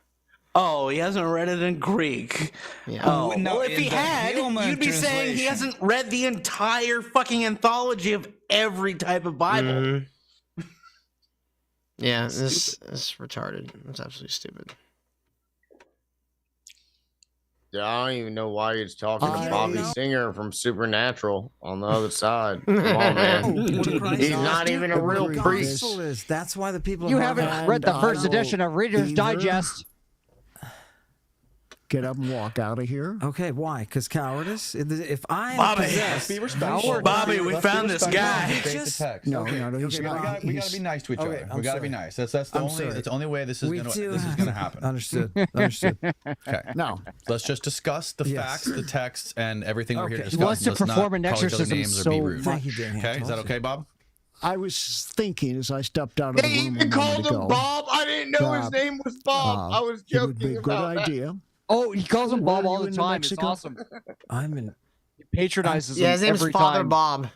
Oh, he hasn't read it in Greek. Yeah. Oh, No, well, if in he the had, Hillman you'd be saying he translation. hasn't read the entire fucking anthology of every type of Bible. Mhm. Yeah, this is retarded. It's absolutely stupid. Yeah, I don't even know why he's talking I to Bobby know. Singer from Supernatural on the other side. Come on, man. What a Christ He's is. not even a real What the priest. gospel is. That's why the people. You of haven't Harvard- read the And first I edition of Reader's either- Digest. Get up and walk out of here. Okay, why? Because cowardice. If I am Bobby, possessed, Be respectful. Bobby, we Let's be found this respectful. guy. Debate the Just- text. No, Okay. no, he's Okay, not. we gotta be nice to each Okay, other. I'm We gotta be sorry. nice. That's the I'm only. sorry. That's the only way this is We gonna do this is have- gonna happen. Understood. Understood. Okay. No. Let's just discuss the Yes. facts, the texts, and everything we're here to Okay. discuss. He wants to Let's not perform an call each other exorcism names or so be rude. Thank you, Dan. Okay, is that okay, Bob? I was thinking as I stepped out of the They room even a called moment him ago. Bob. I didn't know his name was Bob. I was It would be joking a good about that. idea. Oh, he calls him Where Bob are all you the in New time. It's Mexico? awesome. I'm in. He patronizes Yeah, him his name's every Father time. Bob.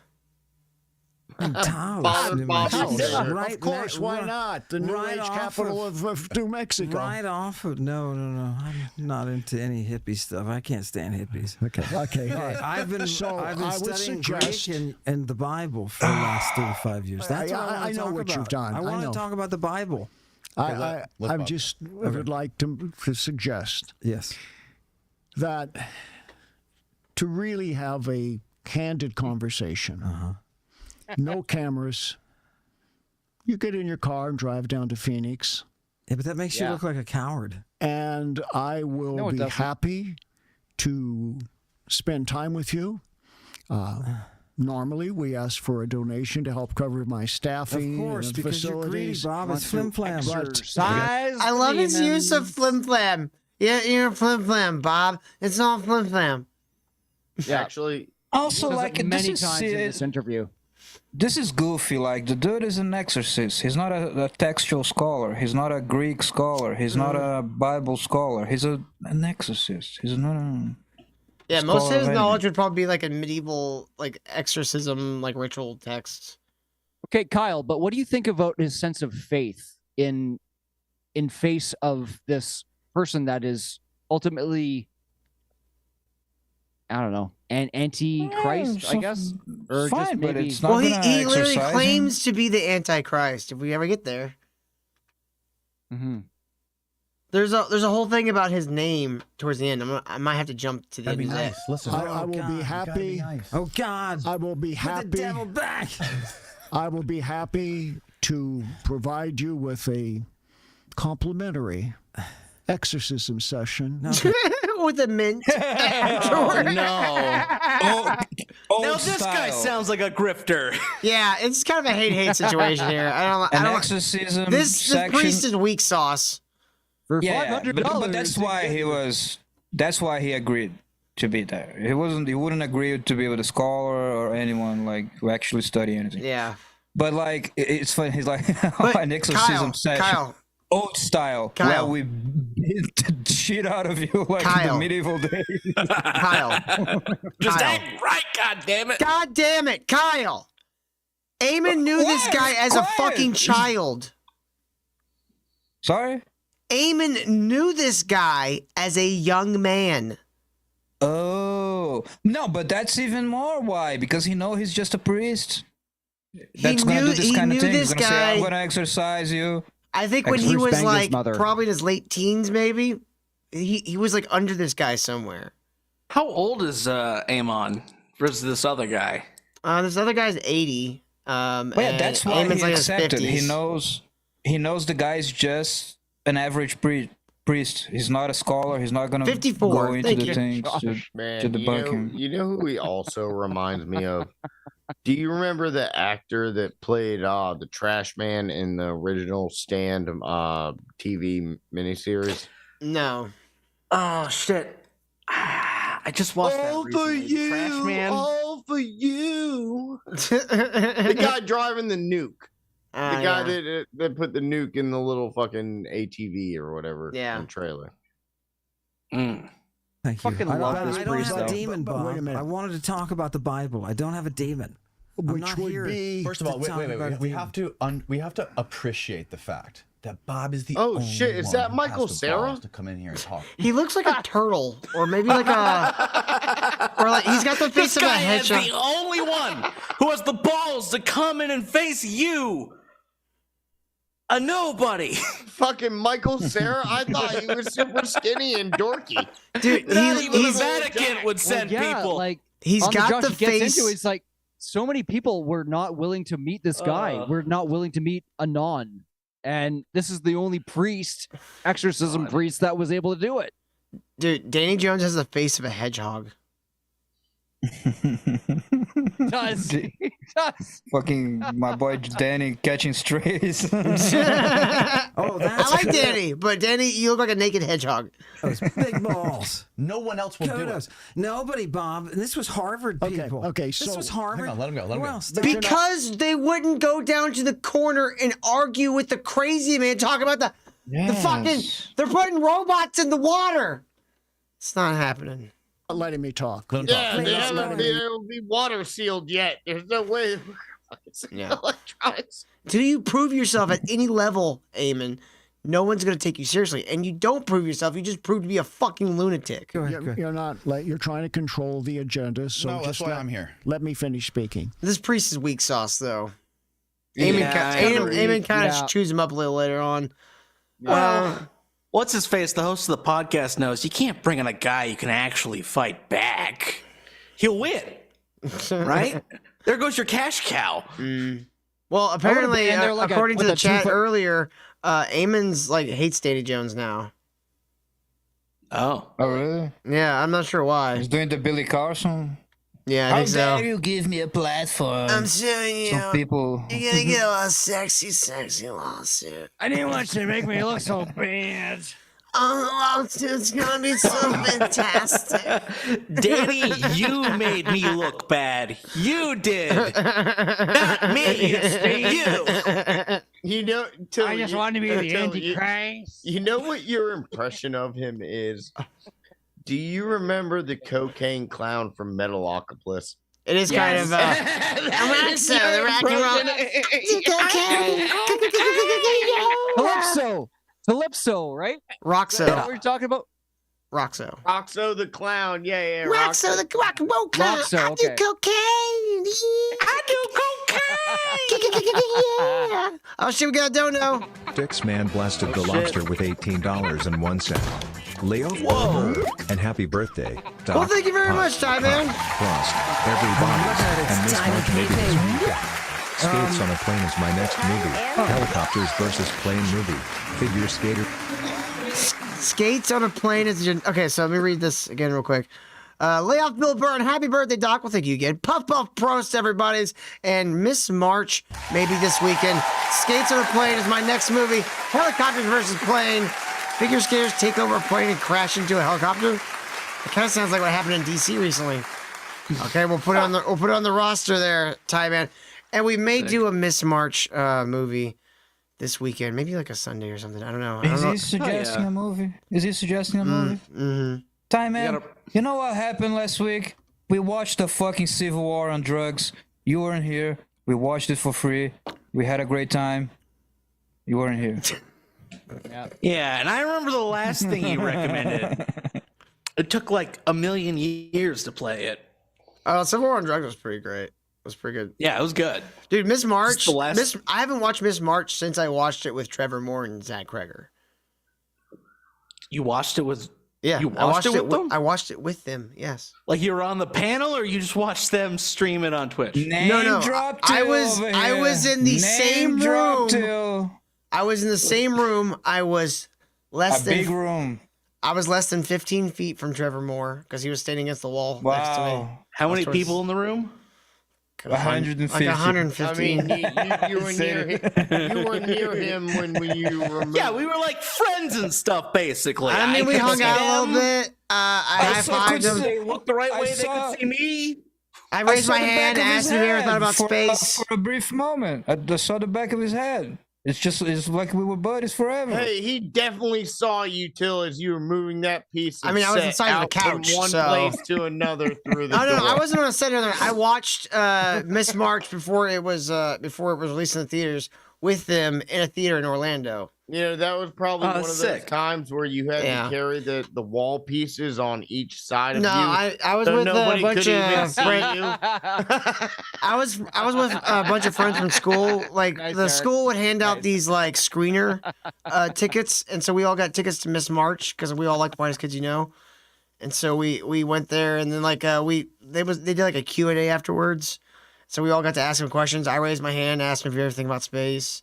I'm Taos, Father New Bob Mexico. Singer. Right Of course, ne- why right- not? The New right Age off capital of New Mexico. Right off of no. I'm not into any hippie stuff. I can't stand hippies. Okay. Hey, I've been I would studying suggest- Greek and the Bible for the last 35 years. That's what I want I to know talk what about. you've done. I I want know. to talk about the Bible. I let's Bob. just would like to suggest Yes. that to really have a candid conversation, no cameras. You get in your car and drive down to Phoenix, Yeah, but that makes you look like a coward. And I will No, it be doesn't. happy to spend time with you. Normally, we ask for a donation to help cover my staffing. Of course, and because you're greedy, facilities. Bob. It's flim flam. Exercise I love his use of demons. flim flam. Yeah, you're flim flam, Bob. It's all flim flam. Yeah. Actually, Also, Says like it many this times in this interview. This is goofy. Like the dude is an exorcist. He's not a textual scholar. He's not a Greek scholar. He's not a Bible scholar. He's an exorcist. He's not a Yeah, most of scholar his of knowledge would probably be like a medieval, like exorcism, like ritual text. Okay, Kyle, but what do you think about his sense of faith in face of this person that is ultimately, I don't know, an anti-Christ, I guess? Or fine, just but maybe... it's not Well, he gonna literally exorcise him. claims to be the Antichrist. If we ever get there, Mm-hmm. there's a whole thing about his name towards the end. I might have to jump to the That'd end be of that. nice. Listen, I will be happy. Oh God! I will be Put happy. the devil back. I will be happy to provide you with a complimentary exorcism session. With a mint. Oh, no. Old Now this guy style. sounds like a grifter. Yeah, it's kind of a hate situation here. I An don't. exorcism This section. priest is weak sauce. For Yeah, $500, but that's why he was. That's why he agreed to be there. He wasn't. He wouldn't agree to be with a scholar or anyone like who actually study anything. Yeah. But like, it's funny. He's like But an exorcism session, Kyle, old style, Kyle. where we beat the shit out of you like in Kyle. the medieval days. Kyle. Just Kyle. act right, goddammit. God damn it, Kyle. Eamon knew this Quiet, guy as a quiet. fucking child. Sorry. Eamon knew this guy as a young man. Oh no, but that's even more why, because he know he's just a priest. That's gonna knew- do this he kind of knew thing. He's this gonna say, guy- "I'm gonna exorcise you." I think when he Bruce was banged his like mother. probably in his late teens, maybe he was like under this guy somewhere. How old is Ammon versus this other guy? This other guy's 80. But yeah, and that's why Eamon's he like in his accepted. 50s. He knows the guy's just an average priest. He's not a scholar. He's not gonna 54. go into Thank the you. things to man, debunk him. you know who he also reminds me of? Do you remember the actor that played the trash man in the original Stand TV miniseries? No. Oh shit! I just watched that recently. Trash Man. all for you. The guy driving the nuke. The guy that put the nuke in the little fucking ATV or whatever. Yeah. in the trailer. Mm. Thank you. Fucking I love don't, this I don't priest, have a though. demon, But Bob. wait a minute. I wanted to talk about the Bible. I don't have a demon. I'm Which not would here be- First of all, to wait, talk wait, about wait. We demon. have to appreciate the fact that Bob is the Oh, only shit, is one that who Michael has the Cera? balls to come in here and talk. He looks like a turtle, or maybe like a, or like he's got the face This of a guy is hedgehog. the only one who has the balls to come in and face you, a nobody. Fucking Michael Cera? I thought he was super skinny and dorky. Dude, Not he, even the he's Vatican would send yeah, people. like he's on got Josh the he gets face. into it, it's like so many people were not willing to meet this guy. We're not willing to meet a non. And this is the only exorcism priest that was able to do it. Dude, Danny Jones has the face of a hedgehog. Does he does. Fucking my boy Danny catching strays. Oh, I that's like Danny, but Danny, you look like a naked hedgehog. those big balls. No one else will do Kudos. it. Nobody, Bob. And this was Harvard Okay, people. okay, This so- was Harvard. Hang on, let him go, let him Who go. else? Because they wouldn't go down to the corner and argue with the crazy man talking about the fucking, they're putting robots in the water. It's not happening. Not letting me talk. Let him Yeah, talk. they Please, haven't let been me- able to be water sealed yet. There's no way. Yeah. Electronics. Till you prove yourself at any level, Eamon, no one's gonna take you seriously. And you don't prove yourself, you just prove to be a fucking lunatic. Go ahead, go ahead. You're not like you're trying to control the agenda. So No, that's just why let, I'm here. Let me finish speaking. This priest is weak sauce, though. Yeah, Eamon kind of yeah. chews him up a little later on. Well, what's his face? The host of the podcast knows you can't bring in a guy you can actually fight back. He'll win, right? There goes your cash cow. Well, apparently, been there like according to with the a chat 2 foot- earlier, Eamon's like hates Davy Jones now. Oh. Oh, really? Yeah, I'm not sure why. He's doing the Billy Carson. Yeah, I How think so. dare you give me a platform? I'm telling you, Some people. you're gonna get a sexy lawsuit. I didn't want you to make me look so bad. Oh, the lawsuit's gonna be so fantastic. Danny, you made me look bad. You did. Not me. You. You know, I just wanted to be the Antichrist. You know what your impression of him is? Do you remember the cocaine clown from Metalocalypse? It is kind of Roxo, the rock and roll. Calypso, right? Roxo. Is that what we're talking about? Roxo. Roxo the clown. Yeah. Roxo the rock and roll clown. Roxo, I do okay. cocaine. I do cocaine. Oh shit, we got a dono. Dix Man blasted the lobster with $18.01. Leo, and happy birthday, Doc. Well, thank you very much, Ty Man. Frost, everybody, and Miss March maybe this weekend. Skates on a Plane is my next movie. Helicopters versus plane movie. Figure skater. Skates on a plane is okay. So let me read this again real quick. Lay off Bill Burr and happy birthday, Doc. Well, thank you again. Puff Prost, everybody's. And Miss March, maybe this weekend. Skates on a plane is my next movie. Helicopters versus plane. Figure skaters take over a plane and crash into a helicopter. It kind of sounds like what happened in DC recently. Okay, we'll put it on the roster there, Ty Man. And we may do a Miss March movie this weekend, maybe like a Sunday or something. I don't know. Is he suggesting a movie? Is he suggesting a movie? Mm-hmm. Time, man. You know what happened last week? We watched the fucking Civil War on drugs. You weren't here. We watched it for free. We had a great time. You weren't here. Yeah, and I remember the last thing you recommended. It took like a million years to play it. Civil War on Drugs was pretty great. It was pretty good. Yeah, it was good. Dude, Miss March. The last... I haven't watched Miss March since I watched it with Trevor Moore and Zach Kreger. You watched it with... Yeah, you watched it with them? I watched it with them, yes. Like you were on the panel, or you just watched them stream it on Twitch? No. I was in the same room. I was in the same room. I was less than... big room. I was less than 15 feet from Trevor Moore because he was standing against the wall next to me. How many people in the room? 150. Like 115. I mean, you were near him. You were near him when you removed. Yeah, we were like friends and stuff, basically. I mean, we hung out a little bit. I high-fived him. They looked the right way. They could see me. I raised my hand, asked if he ever thought about space. For a brief moment, I saw the back of his head. It's like we were buddies forever. Hey, he definitely saw you till as you were moving that piece. Of I mean, I was set inside of the out couch, from one so... place to another through the door. No, I wasn't on a set. I watched Miss March before it was released in the theaters with them in a theater in Orlando. You know, that was probably one of those times where you had to carry the wall pieces on each side of you. I was so with nobody a bunch could even of see friends. you. I was with a bunch of friends from school. Like the school would hand out these like screener tickets, and so we all got tickets to Miss March because we all like the Whitest Kids You Know. And so we went there, and then like they did like a Q&A afterwards. So we all got to ask him questions. I raised my hand, asked him if he ever think about space.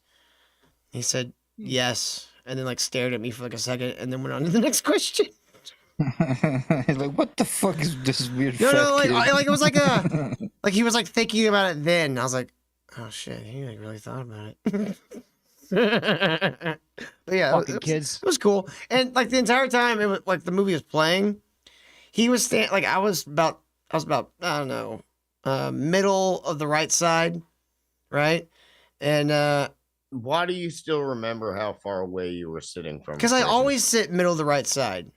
He said yes, and then like stared at me for like a second, and then went on to the next question. Like, what the fuck is this weird? No, like it was like a like he was like thinking about it. Then I was like, oh shit, he like really thought about it. But yeah, Fucking kids. It was cool, and like the entire time it was like the movie was playing. He was like I was about I don't know, middle of the right side, right, and why do you still remember how far away you were sitting from? Because I always sit middle of the right side.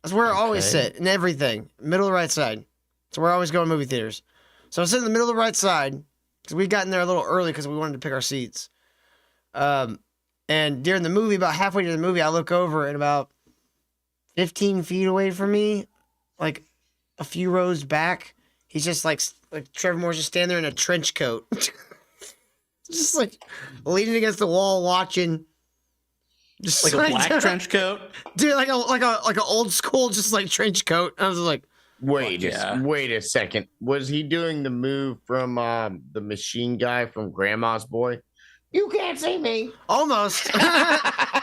That's where I always sit in everything. Middle of the right side. That's where I always go in movie theaters. So I sit in the middle of the right side because we'd gotten there a little early because we wanted to pick our seats. And during the movie, about halfway through the movie, I look over and about 15 feet away from me, like a few rows back, he's just like Trevor Moore's just standing there in a trench coat. Just like leaning against the wall, watching. Just like a black trench coat, dude. Like a old school, just like trench coat. I was like, Wait a second. Was he doing the move from the machine guy from Grandma's Boy? You can't see me. Almost.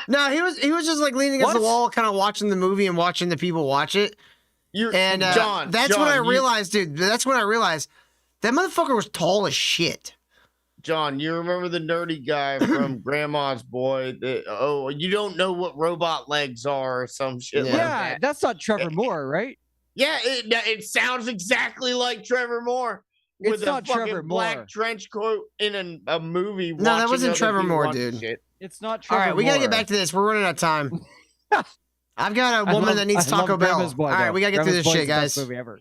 No, he was just like leaning against the wall, kind of watching the movie and watching the people watch it. John. That's when I realized, dude. That's when I realized that motherfucker was tall as shit. John, you remember the nerdy guy from Grandma's Boy? You don't know what robot legs are or some shit like that. That's not Trevor Moore, right? Yeah, it sounds exactly like Trevor Moore. It's With not a fucking Trevor black Moore. trench coat in a movie. No, that wasn't watching Trevor other people Moore, watch dude. shit. It's not All Trevor right, we gotta get Moore. back to this. We're running out of time. I've got a I woman love- that needs I love Taco Bell. Grandma's Boy, All right, though. we gotta get through Grandma's this Boy shit, is the best guys. movie ever.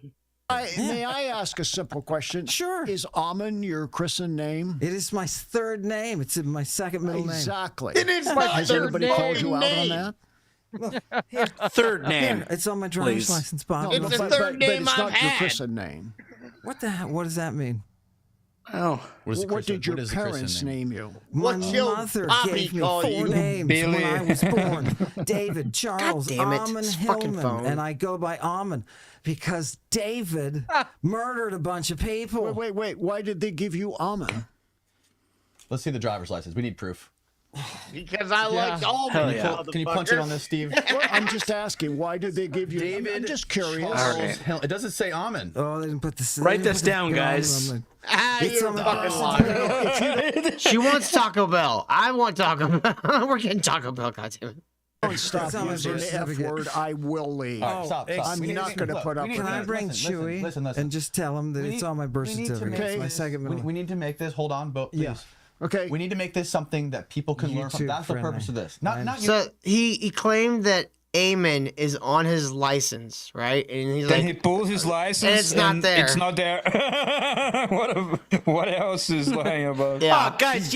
May I ask a simple question? Sure. Is Ammon your christened name? It is my third name. It's my second middle name. Exactly. It is my Has third anybody called you out name. on that? Third name. Here, it's on my driver's please. license, Bob. It's the third name it's I've not your had. christened name. What the hell? What does that mean? Oh, What did your parents name you? My What's your mother poppy gave me call 4 you? names when I was born. David, Charles, damn it. Ammon This fucking Hillman, phone. and I go by Ammon because David murdered a bunch of people. Wait. Why did they give you Ammon? Let's see the driver's license. We need proof. Because I like all Hell the yeah. Can you punch it on this, Steve? Well, I'm just asking. Why did they give you? I'm just curious. right. It doesn't say Ammon. Oh, they didn't put the. Write this down, guys. It's you're on a my fucking birth liar. She wants Taco Bell. I want Taco Bell. We're getting Taco Bell, goddammit. Don't stop It's on my using birth the F certificate. word. I will leave. All right, stop. I'm We need not going to look, put up we need with Can I that. bring Listen, Chewy listen. and just tell him that it's on my birth certificate? It's my second middle. We need to make this. Hold on, please. Yeah. Okay. We need to make this something that people can learn from. YouTube That's the friendly. purpose of this. Not you. So he claimed that Ammon is on his license, right? And he's Then like, he pulls his license. and it's not there. It's not there. What else is lying about? yeah. Oh, guys,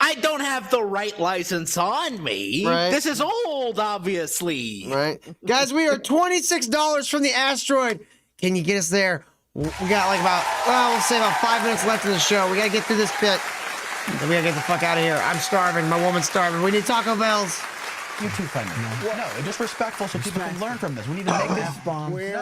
I don't have the right license on me. Right. This is old, obviously. Right. Guys, we are $26 from the asteroid. Can you get us there? We got like we'll say about 5 minutes left in the show. We got to get through this bit. Then we got to get the fuck out of here. I'm starving. My woman's starving. We need Taco Bells. YouTube friendly. No, just respectful so people can learn from this. We need to make this. Where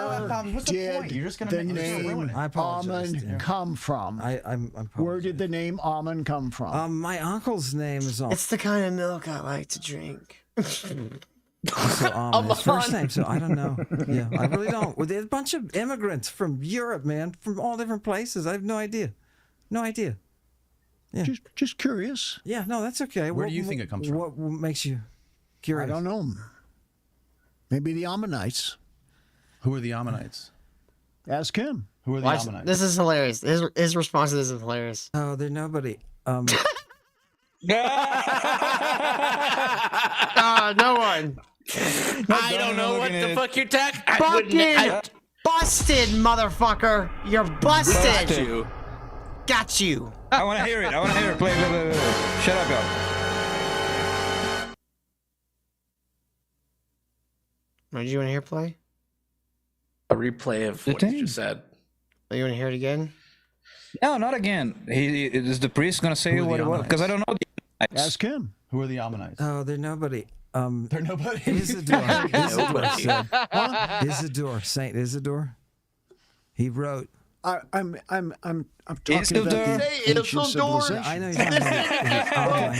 What's the point? did You're just gonna the make it ruin name it. I apologize. Ammon come from? I'm Where did the name Ammon come from? my uncle's name is It's the kind of milk I like to drink. also his first name, so I don't know. Yeah, I really don't. Well, there's a bunch of immigrants from Europe, man, from all different places. I have no idea. No idea. Yeah. Just curious. Yeah, no, that's okay. Where do you think it comes from? What makes you curious? I don't know. Maybe the Ammonites. Who are the Ammonites? Ask him. Who are the Watch, Ammonites? this is hilarious. His response to this is hilarious. Oh, they're nobody. No one. I don't know what the fuck you're talking. Fucking busted, motherfucker. You're busted. Got you. Got you. I want to hear it. Play. Shut up, y'all. What did you want to hear play? A replay of what you just said. Oh, you want to hear it again? No, not again. Is the priest gonna say Who are what the it was? Because I don't know. Ask him. Who are the Ammonites? Oh, they're nobody. They're nobody. Isidore. Nobody. Isidore. Saint Isidore. He wrote. I'm talking about the ancient Isidore. civilization. I know you're talking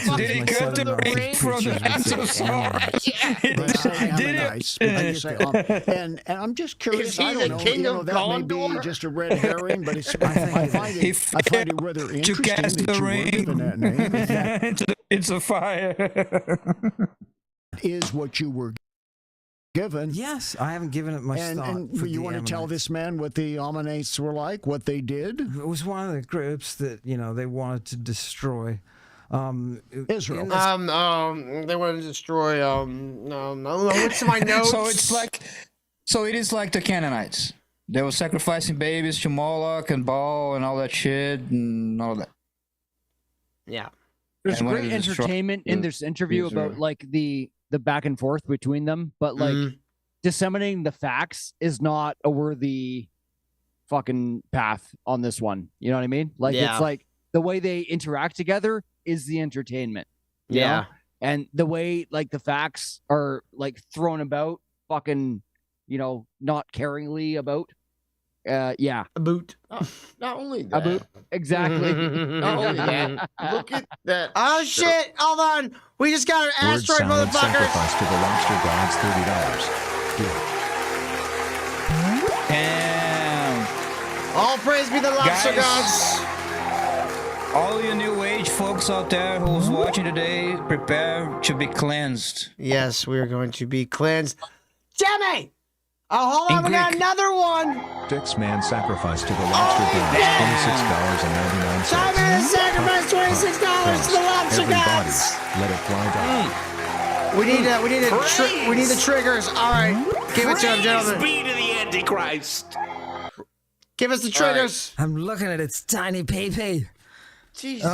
about Did he cut the ring from the Did it? And I'm just curious. Is he I the don't know. king of that may be Gondor? just a red herring, but it's, I find it rather to interesting cast that the you were ring given that name. into a fire. Is what you were given. Yes, I haven't given it much thought. And for you the want to tell Ammonites. this man what the Ammonites were like, what they did? It was one of the groups that they wanted to destroy. Israel. They want to destroy. What's my notes? So it is like the Canaanites. They were sacrificing babies to Moloch and Baal and all that shit and all that. Yeah. There's And great wanted to destroy entertainment in this interview about like the back and forth between them, but like disseminating the facts is not a worthy fucking path on this one. You know what I mean? Like it's like the way they interact together is the entertainment. you know? And the way like the facts are like thrown about fucking, not caringly about Yeah. A boot. Not only A that. boot. Exactly. Not only that. Look at that. Oh shit! Hold on. We just got an Word asteroid, salad motherfuckers. sacrifice to the lobster gods, $30. Damn. All praise be the lobster Guys. gods. All you new age folks out there who's watching today, prepare to be cleansed. Yes, we are going to be cleansed. Jimmy! Oh, hold on, In we got Greek. another one. $6 sacrifice to the lobster gods, $26.99. Time man has sacrificed $26 to the lobster Everybody, gods. let it fly down. We need the triggers. All right, give it to him, gentlemen. Praise be to the Antichrist. Give us the triggers. I'm looking at its tiny pee-pee. Jesus.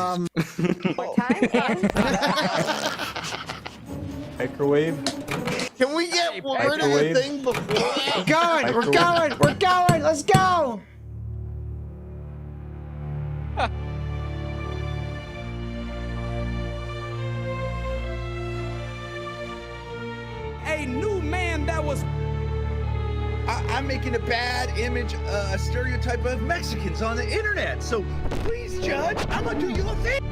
Microwave. Can we get rid of the Microwave. thing before? We're going. Let's go. A new man that was. I'm making a bad image, stereotype of Mexicans on the internet. So please, Judge, I'm gonna do you a favor.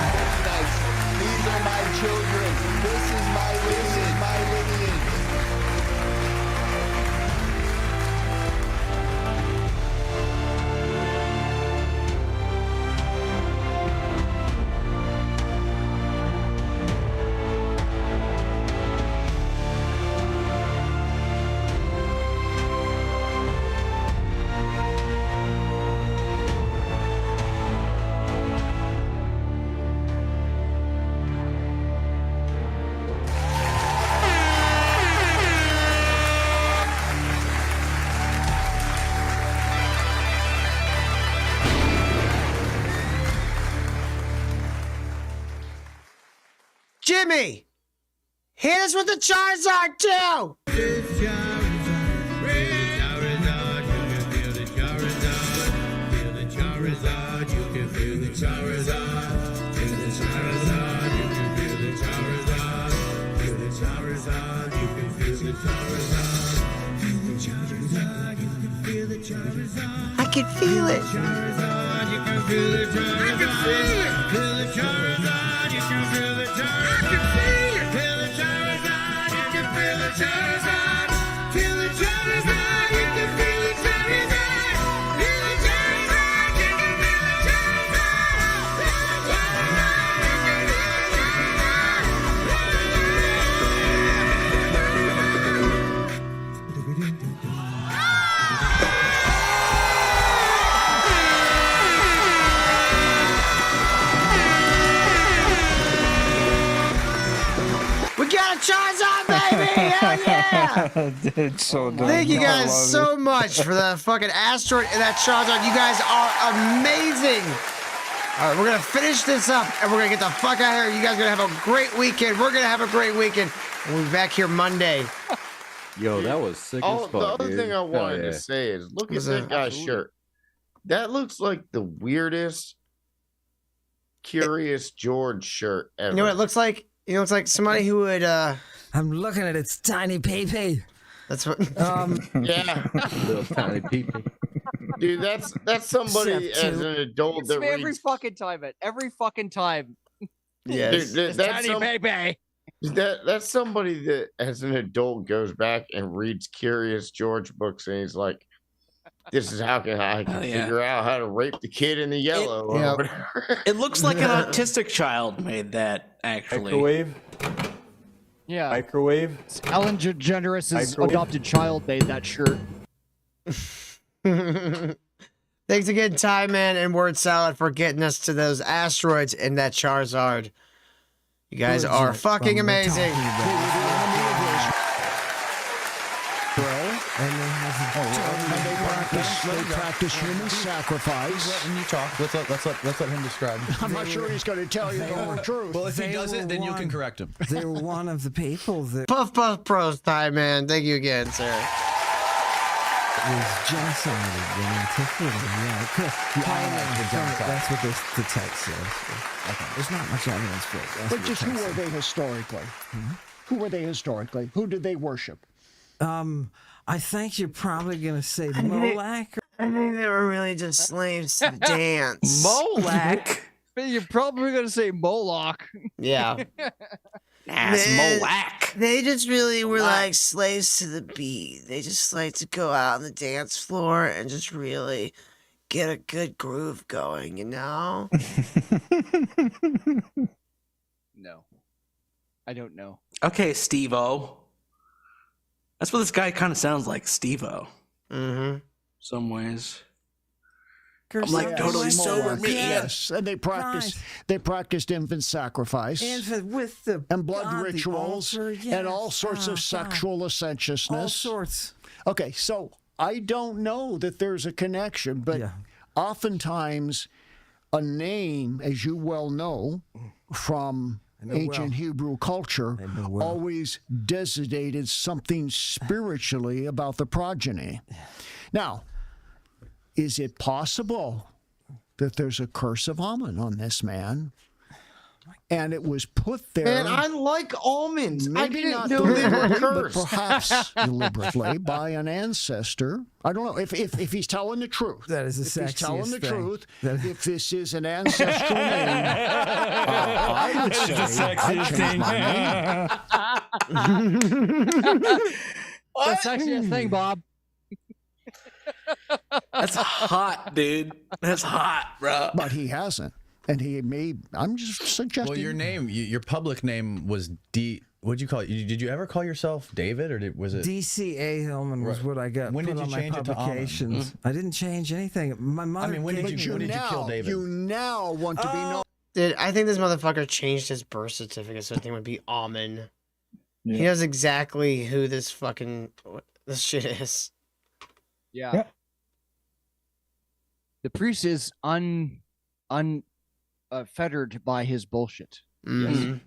These are my children. This is my lineage. Jimmy, hit us with the Charizard too. I can feel it. We got a Charizard, baby! Hell yeah! It's so dumb. Thank you I guys love so it. much for that fucking asteroid and that Charizard. You guys are amazing. All right, we're gonna finish this up and we're gonna get the fuck out of here. You guys are gonna have a great weekend. We're gonna have a great weekend. We'll be back here Monday. Yo, that was sick Oh, as the fuck. other dude. thing I Hell wanted yeah. to say is look at What's that that? guy's shirt. That looks like the weirdest Curious George shirt ever. You know what it looks like? You know, it's like somebody who would. I'm looking at its tiny pee-pee. That's what. Yeah, Little tiny people. dude, that's somebody Except as to- an adult It's that me every reads. fucking time, man. Every fucking time. Yes. Dude, that's Tiny baby. that's somebody that as an adult goes back and reads Curious George books and he's like, this is how can I Oh, yeah. figure out how to rape the kid in the yellow or Yep. whatever. It looks like an autistic child made that, actually. Microwave. Yeah. Microwave. Ellen DeGeneres' Microwave. adopted child made that shirt. Thanks again, Ty Man and Word Salad, for getting us to those asteroids and that Charizard. You guys Birds are are fucking from the amazing. And they have They practice human sacrifice. Letting you talk. Let's let him describe. I'm not sure he's going to tell you the whole truth. Well, if he They doesn't, were then you one. can correct him. they were one of the people that Puff Puff Pros, Ty Man. Thank you again, sir. was genocided in antiquity. Yeah, that's what the text says. Okay. There's not much evidence for it. That's But what just the who text were says. they historically? Who were they historically? Who did they worship? I think you're probably gonna say Moloch. I think they were really just slaves to the dance. Moloch. You're probably gonna say Moloch. Yeah. That's Moloch. They just really were like slaves to the beat. They just like to go out on the dance floor and just really get a good groove going, you know? No, I don't know. Okay, Steve-O. That's what this guy kind of sounds like, Steve-O. Mm-hmm. Some ways. I'm like totally sober me. Yes, and they practiced infant sacrifice With the and blood God, the rituals altar, and all yes. sorts of sexual licentiousness. All sorts. Okay, so I don't know that there's a connection, but oftentimes a name, as you well know from ancient Hebrew culture, always designated something spiritually about the progeny. Now, is it possible that there's a curse of Ammon on this man? And it was put there. Man, I like almonds. I Maybe didn't not know they were deliberately, but cursed. perhaps deliberately by an ancestor. I don't know if he's telling the truth. That is the If he's telling sexiest the thing. truth, if this is an ancestral name, I would say I'd change my name. The sexiest thing, Bob. That's hot, dude. That's hot, bro. But he hasn't. And he may, I'm just suggesting. Well, your name, your public name was what'd you call it? Did you ever call yourself David, or was it? DCA Hillman was what I got When put did on you my change it to Ammon? publications. I didn't change anything. My mother when did you kill David? You now want to be known. Dude, I think this motherfucker changed his birth certificate so his name would be Ammon. He knows exactly who this shit is. Yeah. The priest is fettered by his bullshit. Mm-hmm.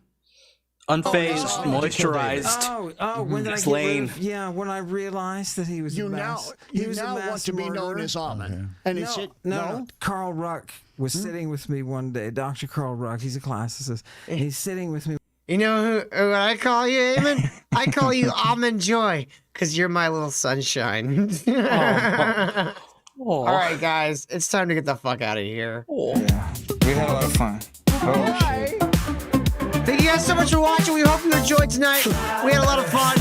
Unfazed, moisturized. When did I slain. get rid of, when I realized that he was You a now, mass, you he was now a mass want to be known murderer. as Ammon. And is it no? Carl Ruck was sitting with me one day. Dr. Carl Ruck, he's a classicist. He's sitting with me. You know who I call you, Eamon? I call you Almond Joy, because you're my little sunshine. All right, guys, it's time to get the fuck out of here. We had a lot of fun. Thank you guys so much for watching. We hope you enjoyed tonight. We had a lot of fun.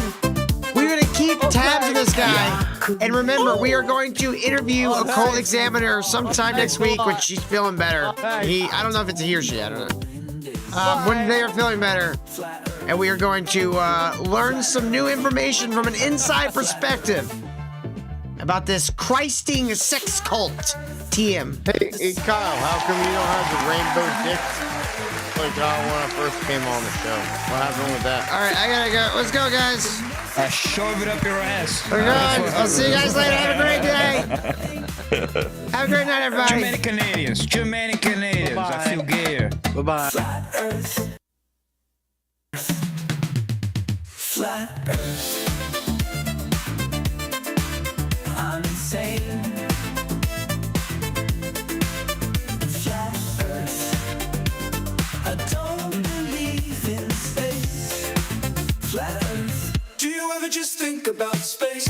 We're going to keep tabs on this guy. And remember, we are going to interview a cold examiner sometime next week when she's feeling better. I don't know if it's a he or she. I don't know. When they are feeling better. And we are going to learn some new information from an inside perspective about this Christing sex cult, TM. Hey, Kyle, how come you don't have the rainbow dick like when I first came on the show? What happened with that? All right, I gotta go. Let's go, guys. I shove it up your ass. We're good. I'll see you guys later. Have a great day. Have a great night, everybody. Germanic Canadians. Germanic Canadians. I feel gay. Bye-bye. Flat Earth. Flat Earth. I'm insane. Flat Earth. I don't believe in space. Flat Earth. Do you ever just think about space?